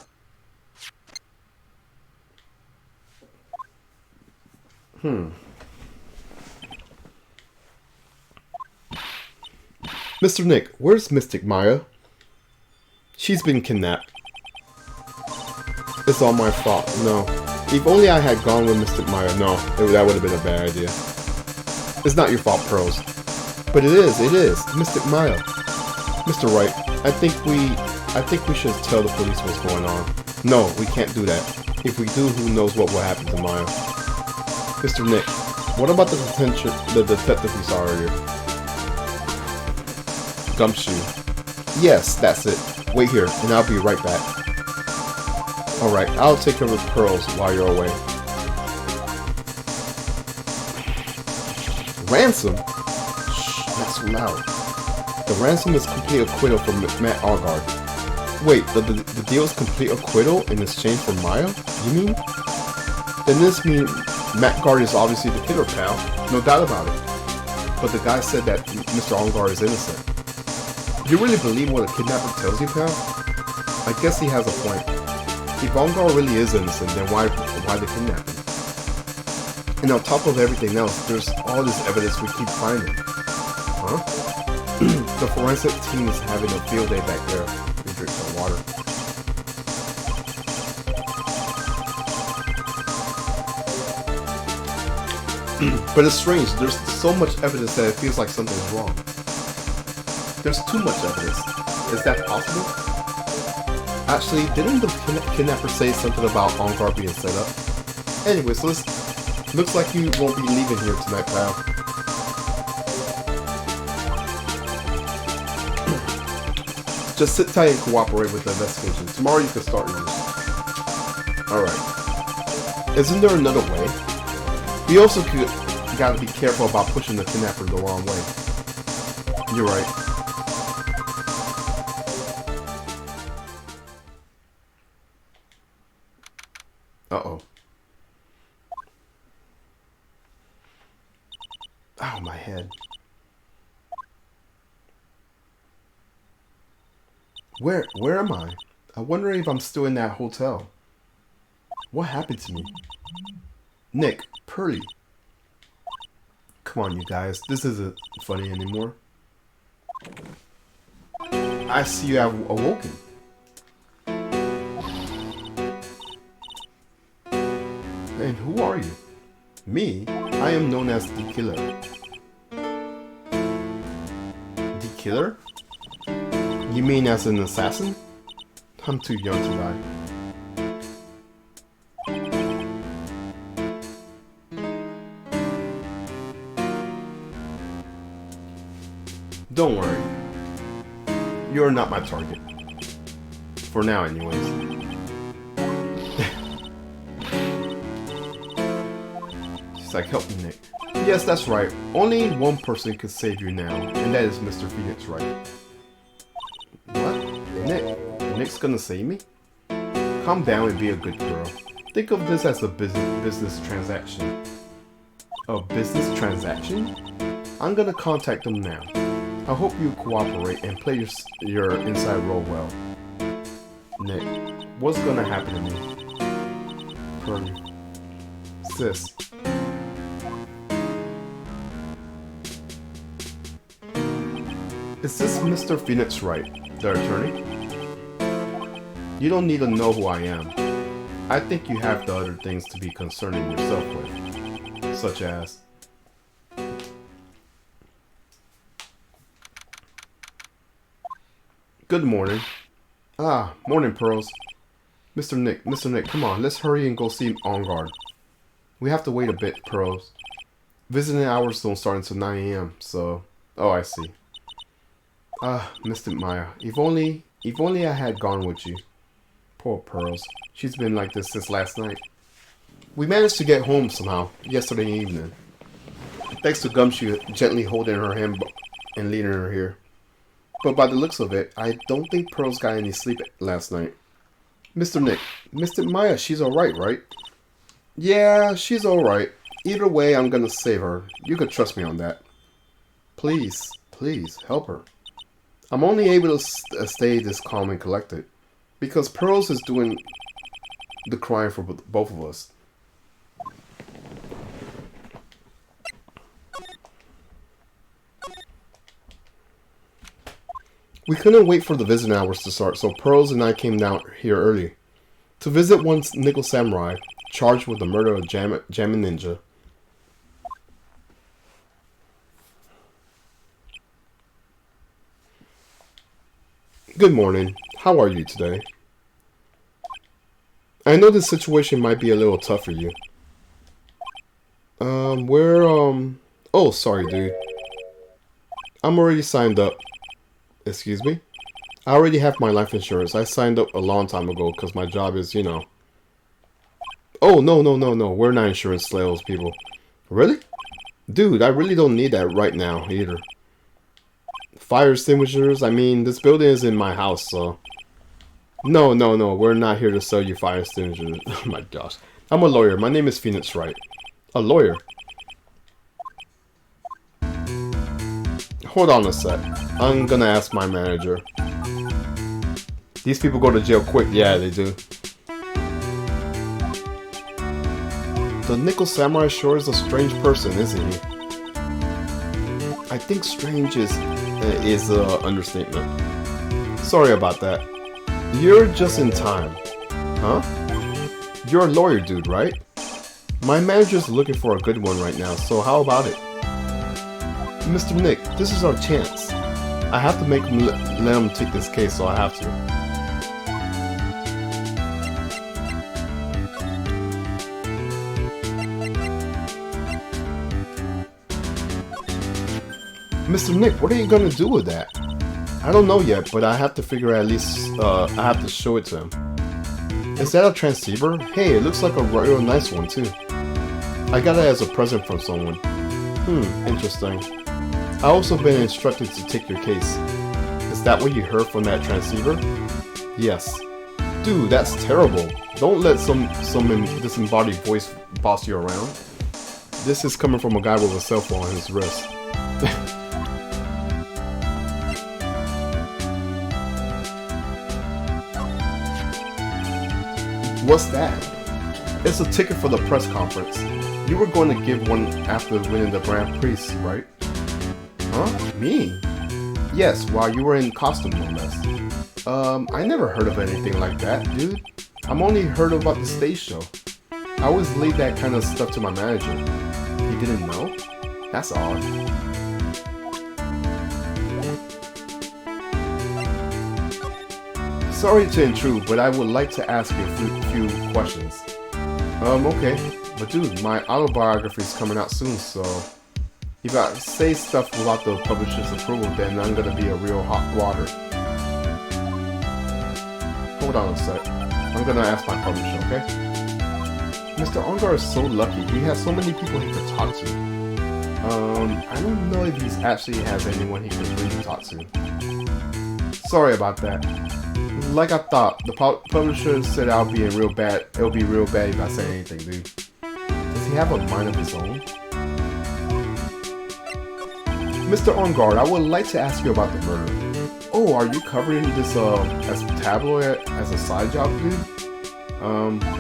Mr. Nick, where's Mystic Maya? She's been kidnapped. It's all my fault. No. If only I had gone with Mystic Maya. No, that would have been a bad idea. It's not your fault, Pros. But it is. Mystic Maya. Mr. Wright, I think we should tell the police what's going on. No, we can't do that. If we do, who knows what will happen to Maya. Mr. Nick, what about the detective we saw earlier? Gumshoe. Yes, that's it. Wait here, and I'll be right back. Alright, I'll take care of the pearls while you're away. Ransom? Shh, not so loud. The ransom is complete acquittal for Matt Algard. Wait, the deal is complete acquittal in exchange for Maya? You mean? Then this means Matt Guard is obviously the killer, pal. No doubt about it. But the guy said that Mr. Algard is innocent. You really believe what a kidnapper tells you, pal? I guess he has a point. If Algard really is innocent, then why the kidnapping? And on top of everything else, there's all this evidence we keep finding. Huh? The forensic team is having a field day back there. We drink some water. But it's strange, there's so much evidence that it feels like something's wrong. There's too much evidence. Is that possible? Actually, didn't the kidnapper say something about Ongar being set up? Anyways, looks like you won't be leaving here tonight, pal. Just sit tight and cooperate with the investigation. Tomorrow you can start yours. Alright. Isn't there another way? We also gotta be careful about pushing the kidnapper the wrong way. You're right. Uh-oh. Ow, my head. Where am I? I wonder if I'm still in that hotel. What happened to me? Nick, Pearly. Come on, you guys. This isn't funny anymore. I see you have awoken. And who are you? Me? I am known as the Killer. The Killer? You mean as an assassin? I'm too young to die. Don't worry. You're not my target. For now, anyways. She's like, help me, Nick. Yes, that's right. Only one person could save you now, and that is Mr. Phoenix Wright. What? Nick's gonna save me? Calm down and be a good girl. Think of this as a business transaction. A business transaction? I'm gonna contact them now. I hope you cooperate and play your inside role well. Nick, what's gonna happen to me? Pearly. Sis. Is this Mr. Phoenix Wright, the attorney? You don't need to know who I am. I think you have the other things to be concerning yourself with. Such as... Good morning. Ah, morning, Pearls. Mr. Nick, come on, let's hurry and go see On Guard. We have to wait a bit, Pearls. Visiting hours don't start until 9 AM, so... Oh, I see. Ah, Mystic Maya, if only I had gone with you. Poor Pearls. She's been like this since last night. We managed to get home somehow, yesterday evening. Thanks to Gumshoe gently holding her hand and leading her here. But by the looks of it, I don't think Pearls got any sleep last night. Mr. Nick, Mystic Maya, she's alright, right? Yeah, she's alright. Either way, I'm gonna save her. You could trust me on that. Please, help her. I'm only able to stay this calm and collected because Pearls is doing the crying for both of us. We couldn't wait for the visiting hours to start, so Pearls and I came down here early to visit one nickel samurai charged with the murder of Jammin Ninja. Good morning. How are you today? I know this situation might be a little tough for you. Oh, sorry, dude. I'm already signed up. Excuse me? I already have my life insurance. I signed up a long time ago because my job is, you know. Oh, no. We're not insurance sales people. Really? Dude, I really don't need that right now either. Fire extinguishers? I mean, this building is in my house, so... No. We're not here to sell you fire extinguishers. Oh my gosh. I'm a lawyer. My name is Phoenix Wright. A lawyer? Hold on a sec. I'm gonna ask my manager. These people go to jail quick. Yeah, they do. The Nickel Samurai sure is a strange person, isn't he? I think strange is an understatement. Sorry about that. You're just in time. Huh? You're a lawyer dude, right? My manager's looking for a good one right now, so how about it? Mr. Nick, this is our chance. I have to make him let him take this case, so I have to. Mr. Nick, what are you gonna do with that? I don't know yet, but I have to figure at least, I have to show it to him. Is that a transceiver? Hey, it looks like a real nice one too. I got it as a present from someone. Interesting. I also been instructed to take your case. Is that what you heard from that transceiver? Yes. Dude, that's terrible. Don't let some disembodied voice boss you around. This is coming from a guy with a cell phone on his wrist. What's that? It's a ticket for the press conference. You were going to give one after winning the Grand Prix, right? Huh? Me? Yes, while you were in costume, no less. I never heard of anything like that, dude. I'm only heard about the stage show. I always leave that kind of stuff to my manager. He didn't know? That's odd. Sorry to intrude, but I would like to ask you a few questions. Okay. But dude, my autobiography is coming out soon, so... if I say stuff without the publisher's approval, then I'm gonna be a real hot water. Hold on a sec. I'm gonna ask my publisher, okay? Mr. Ongar is so lucky. He has so many people he could talk to. I don't know if he actually has anyone he could really talk to. Sorry about that. Like I thought, the publisher said it'll be real bad if I say anything, dude. Does he have a mind of his own? Mr. Onguard, I would like to ask you about the murder. Oh, are you covering this as tabloid as a side job, dude?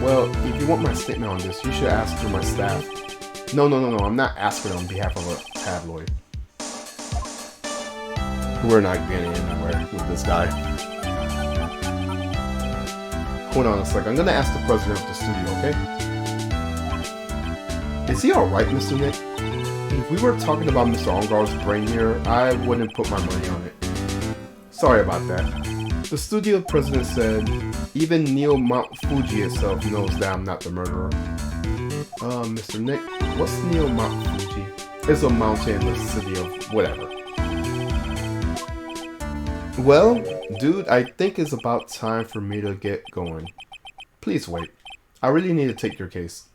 Well, if you want my statement on this, you should ask through my staff. No, I'm not asking on behalf of a tabloid. We're not getting anywhere with this guy. Hold on a sec, I'm gonna ask the president of the studio, okay? Is he alright, Mr. Nick? If we were talking about Mr. Ongar's brain here, I wouldn't put my money on it. Sorry about that. The studio president said, even Neo Mount Fuji itself knows that I'm not the murderer. Mr. Nick, what's Neo Mount Fuji? It's a mountain in the city of whatever. Well, dude, I think it's about time for me to get going. Please wait. I really need to take your case.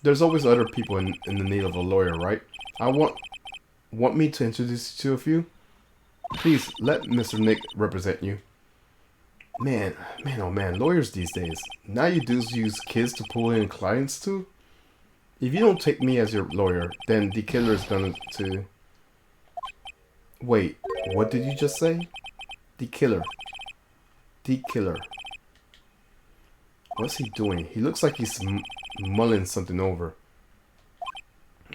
There's always other people in the need of a lawyer, right? Want me to introduce you to a few? Please, let Mr. Nick represent you. Man, oh man, lawyers these days. Now you dudes use kids to pull in clients too? If you don't take me as your lawyer, then the killer is going to... Wait, what did you just say? The killer. The killer. What's he doing? He looks like he's mulling something over.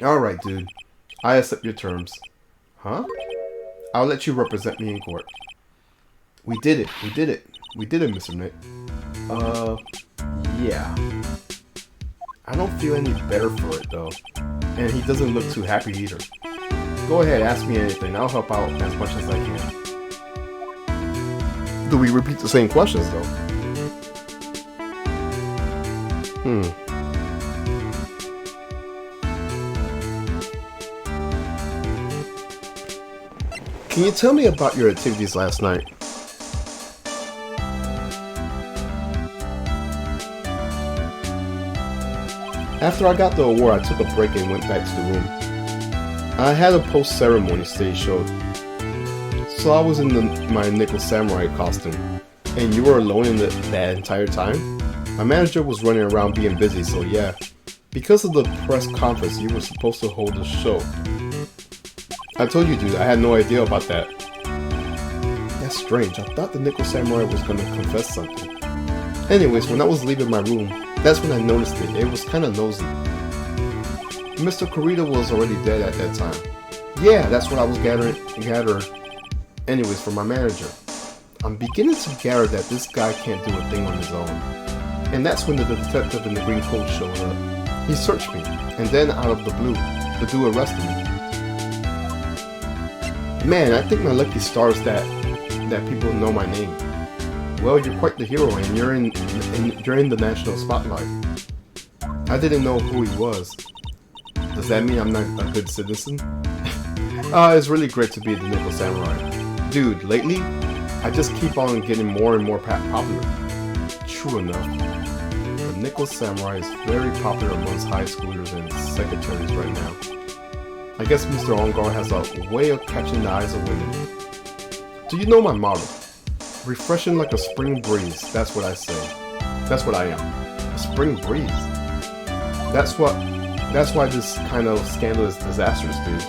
Alright, dude. I accept your terms. Huh? I'll let you represent me in court. We did it. We did it. We did it, Mr. Nick. Yeah. I don't feel any better for it, though. And he doesn't look too happy either. Go ahead, ask me anything. I'll help out as much as I can. Do we repeat the same questions, though? Can you tell me about your activities last night? After I got the award, I took a break and went back to the room. I had a post-ceremony stage show, so I was in my nickel samurai costume. And you were alone in that entire time? My manager was running around being busy, so yeah. Because of the press conference, you were supposed to hold a show. I told you, dude, I had no idea about that. That's strange. I thought the nickel samurai was gonna confess something. Anyways, when I was leaving my room, that's when I noticed it. It was kinda nosy. Mr. Kurita was already dead at that time. Yeah, that's what I was gathering. Anyways, for my manager. I'm beginning to gather that this guy can't do a thing on his own. And that's when the detective in the green coat showed up. He searched me, and then out of the blue, the dude arrested me. Man, I think my lucky stars that people know my name. Well, you're quite the hero, and you're in the national spotlight. I didn't know who he was. Does that mean I'm not a good citizen? It's really great to be the Nickel Samurai. Dude, lately, I just keep on getting more and more popular. True enough. The Nickel Samurai is very popular amongst high schoolers and secretaries right now. I guess Mr. Ongar has a way of catching the eyes of women. Do you know my motto? Refreshing like a spring breeze. That's what I say. That's what I am. A spring breeze. That's why this kind of scandal is disastrous, dude.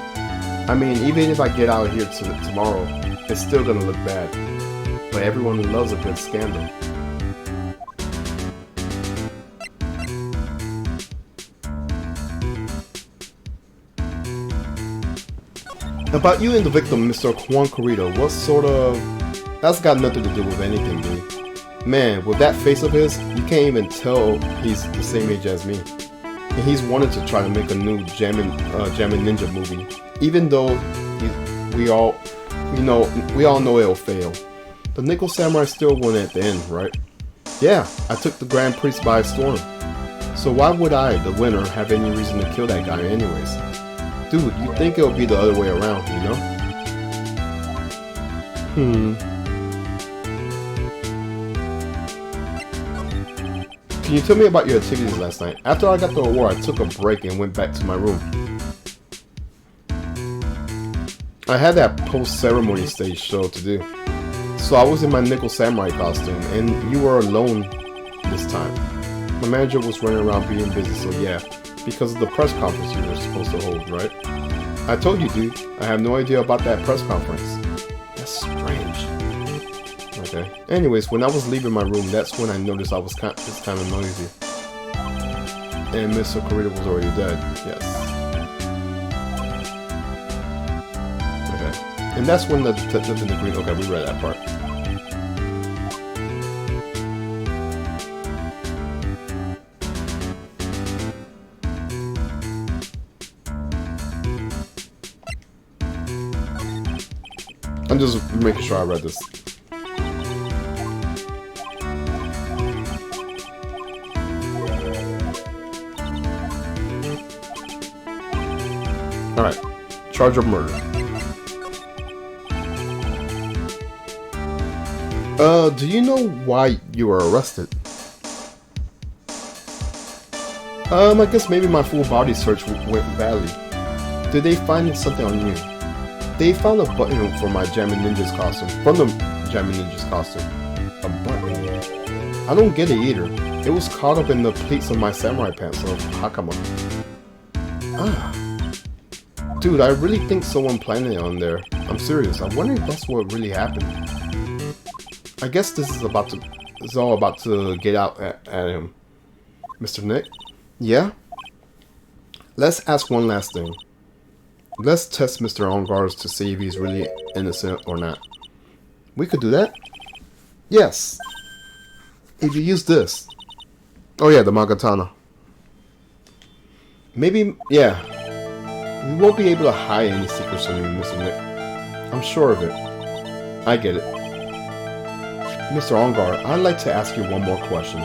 I mean, even if I get out of here tomorrow, it's still gonna look bad. But everyone loves a good scandal. About you and the victim, Mr. Juan Corrido, what sort of... That's got nothing to do with anything, dude. Man, with that face of his, you can't even tell he's the same age as me. And he's wanted to try to make a new Jammin' Ninja movie, even though we all know it'll fail. The Nickel Samurai still won at the end, right? Yeah, I took the Grand Prix by storm. So why would I, the winner, have any reason to kill that guy anyways? Dude, you think it'll be the other way around, you know? Can you tell me about your activities last night? After I got the award, I took a break and went back to my room. I had that post-ceremony stage show to do. So I was in my Nickel Samurai costume, and you were alone this time. My manager was running around being busy, so yeah. Because of the press conference you were supposed to hold, right? I told you, dude. I have no idea about that press conference. That's strange. Okay. Anyways, when I was leaving my room, that's when I noticed I was kind of noisy. And Mr. Corrido was already dead. Yes. Okay. And that's when the detective in the green... Okay, we read that part. I'm just making sure I read this. Alright. Charge of murder. Do you know why you were arrested? I guess maybe my full body search went badly. Did they find something on you? They found a button for my Jammin' Ninja's costume. From the Jammin' Ninja's costume. A button? I don't get it either. It was caught up in the pleats of my samurai pants of Hakama. Ah. Dude, I really think someone planted it on there. I'm serious. I wonder if that's what really happened. I guess this is all about to get out at him. Mr. Nick? Yeah? Let's ask one last thing. Let's test Mr. Ongars to see if he's really innocent or not. We could do that? Yes. If you use this. Oh yeah, the Magatana. Maybe, yeah. We won't be able to hide any secrets from you, Mr. Nick. I'm sure of it. I get it. Mr. Ongar, I'd like to ask you one more question.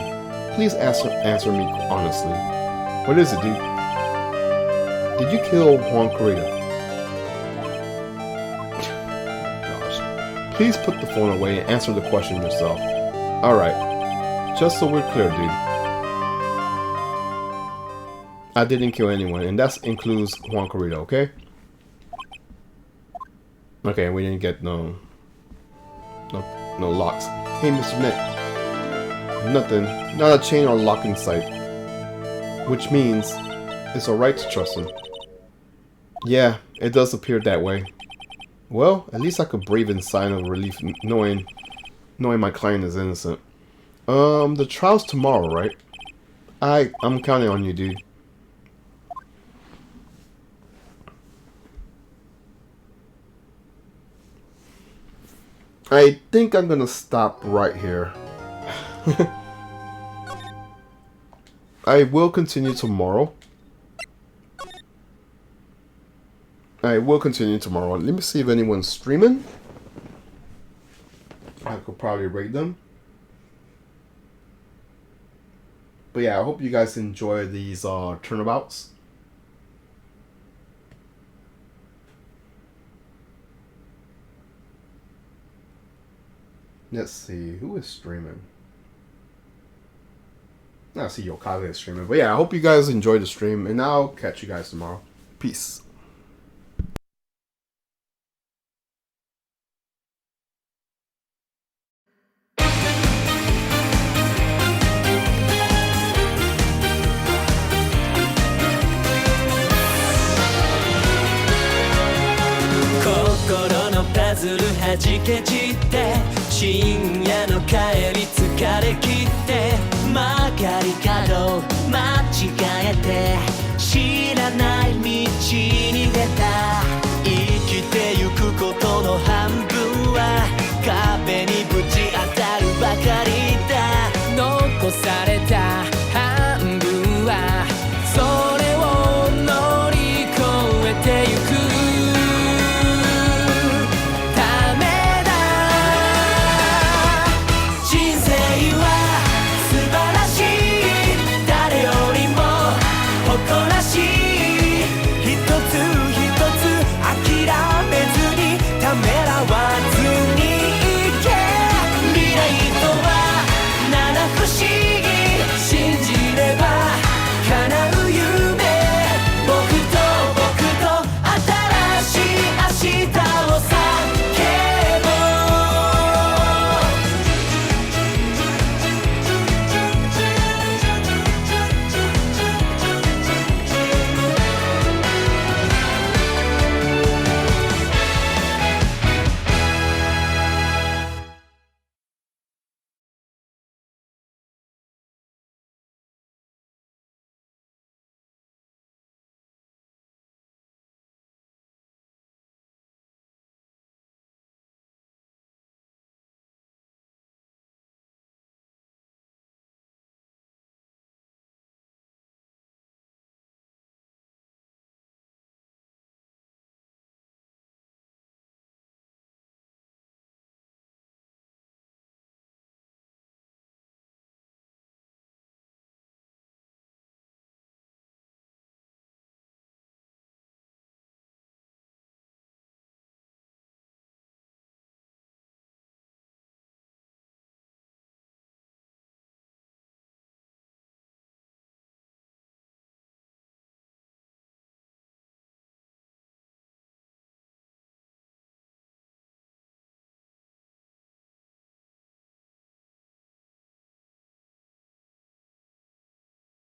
Please answer me honestly. What is it, dude? Did you kill Juan Corrida? Gosh. Please put the phone away and answer the question yourself. Alright. Just so we're clear, dude. I didn't kill anyone, and that includes Juan Corrida, okay? Okay, we didn't get no locks. Hey, Mr. Nick. Nothing. Not a chain or lock in sight. Which means it's alright to trust him. Yeah, it does appear that way. Well, at least I could breathe in sign of relief knowing my client is innocent. The trial's tomorrow, right? I'm counting on you, dude. I think I'm gonna stop right here. I will continue tomorrow. Let me see if anyone's streaming. I could probably rate them. But yeah, I hope you guys enjoy these turnabouts. Let's see, who is streaming? I see Yokage is streaming. But yeah, I hope you guys enjoyed the stream, and I'll catch you guys tomorrow. Peace.はじけ散って深夜の帰り疲れ切って曲がり角間違えて知らない道に出た生きてゆくことの半分は壁にぶち当たるばかりだ残された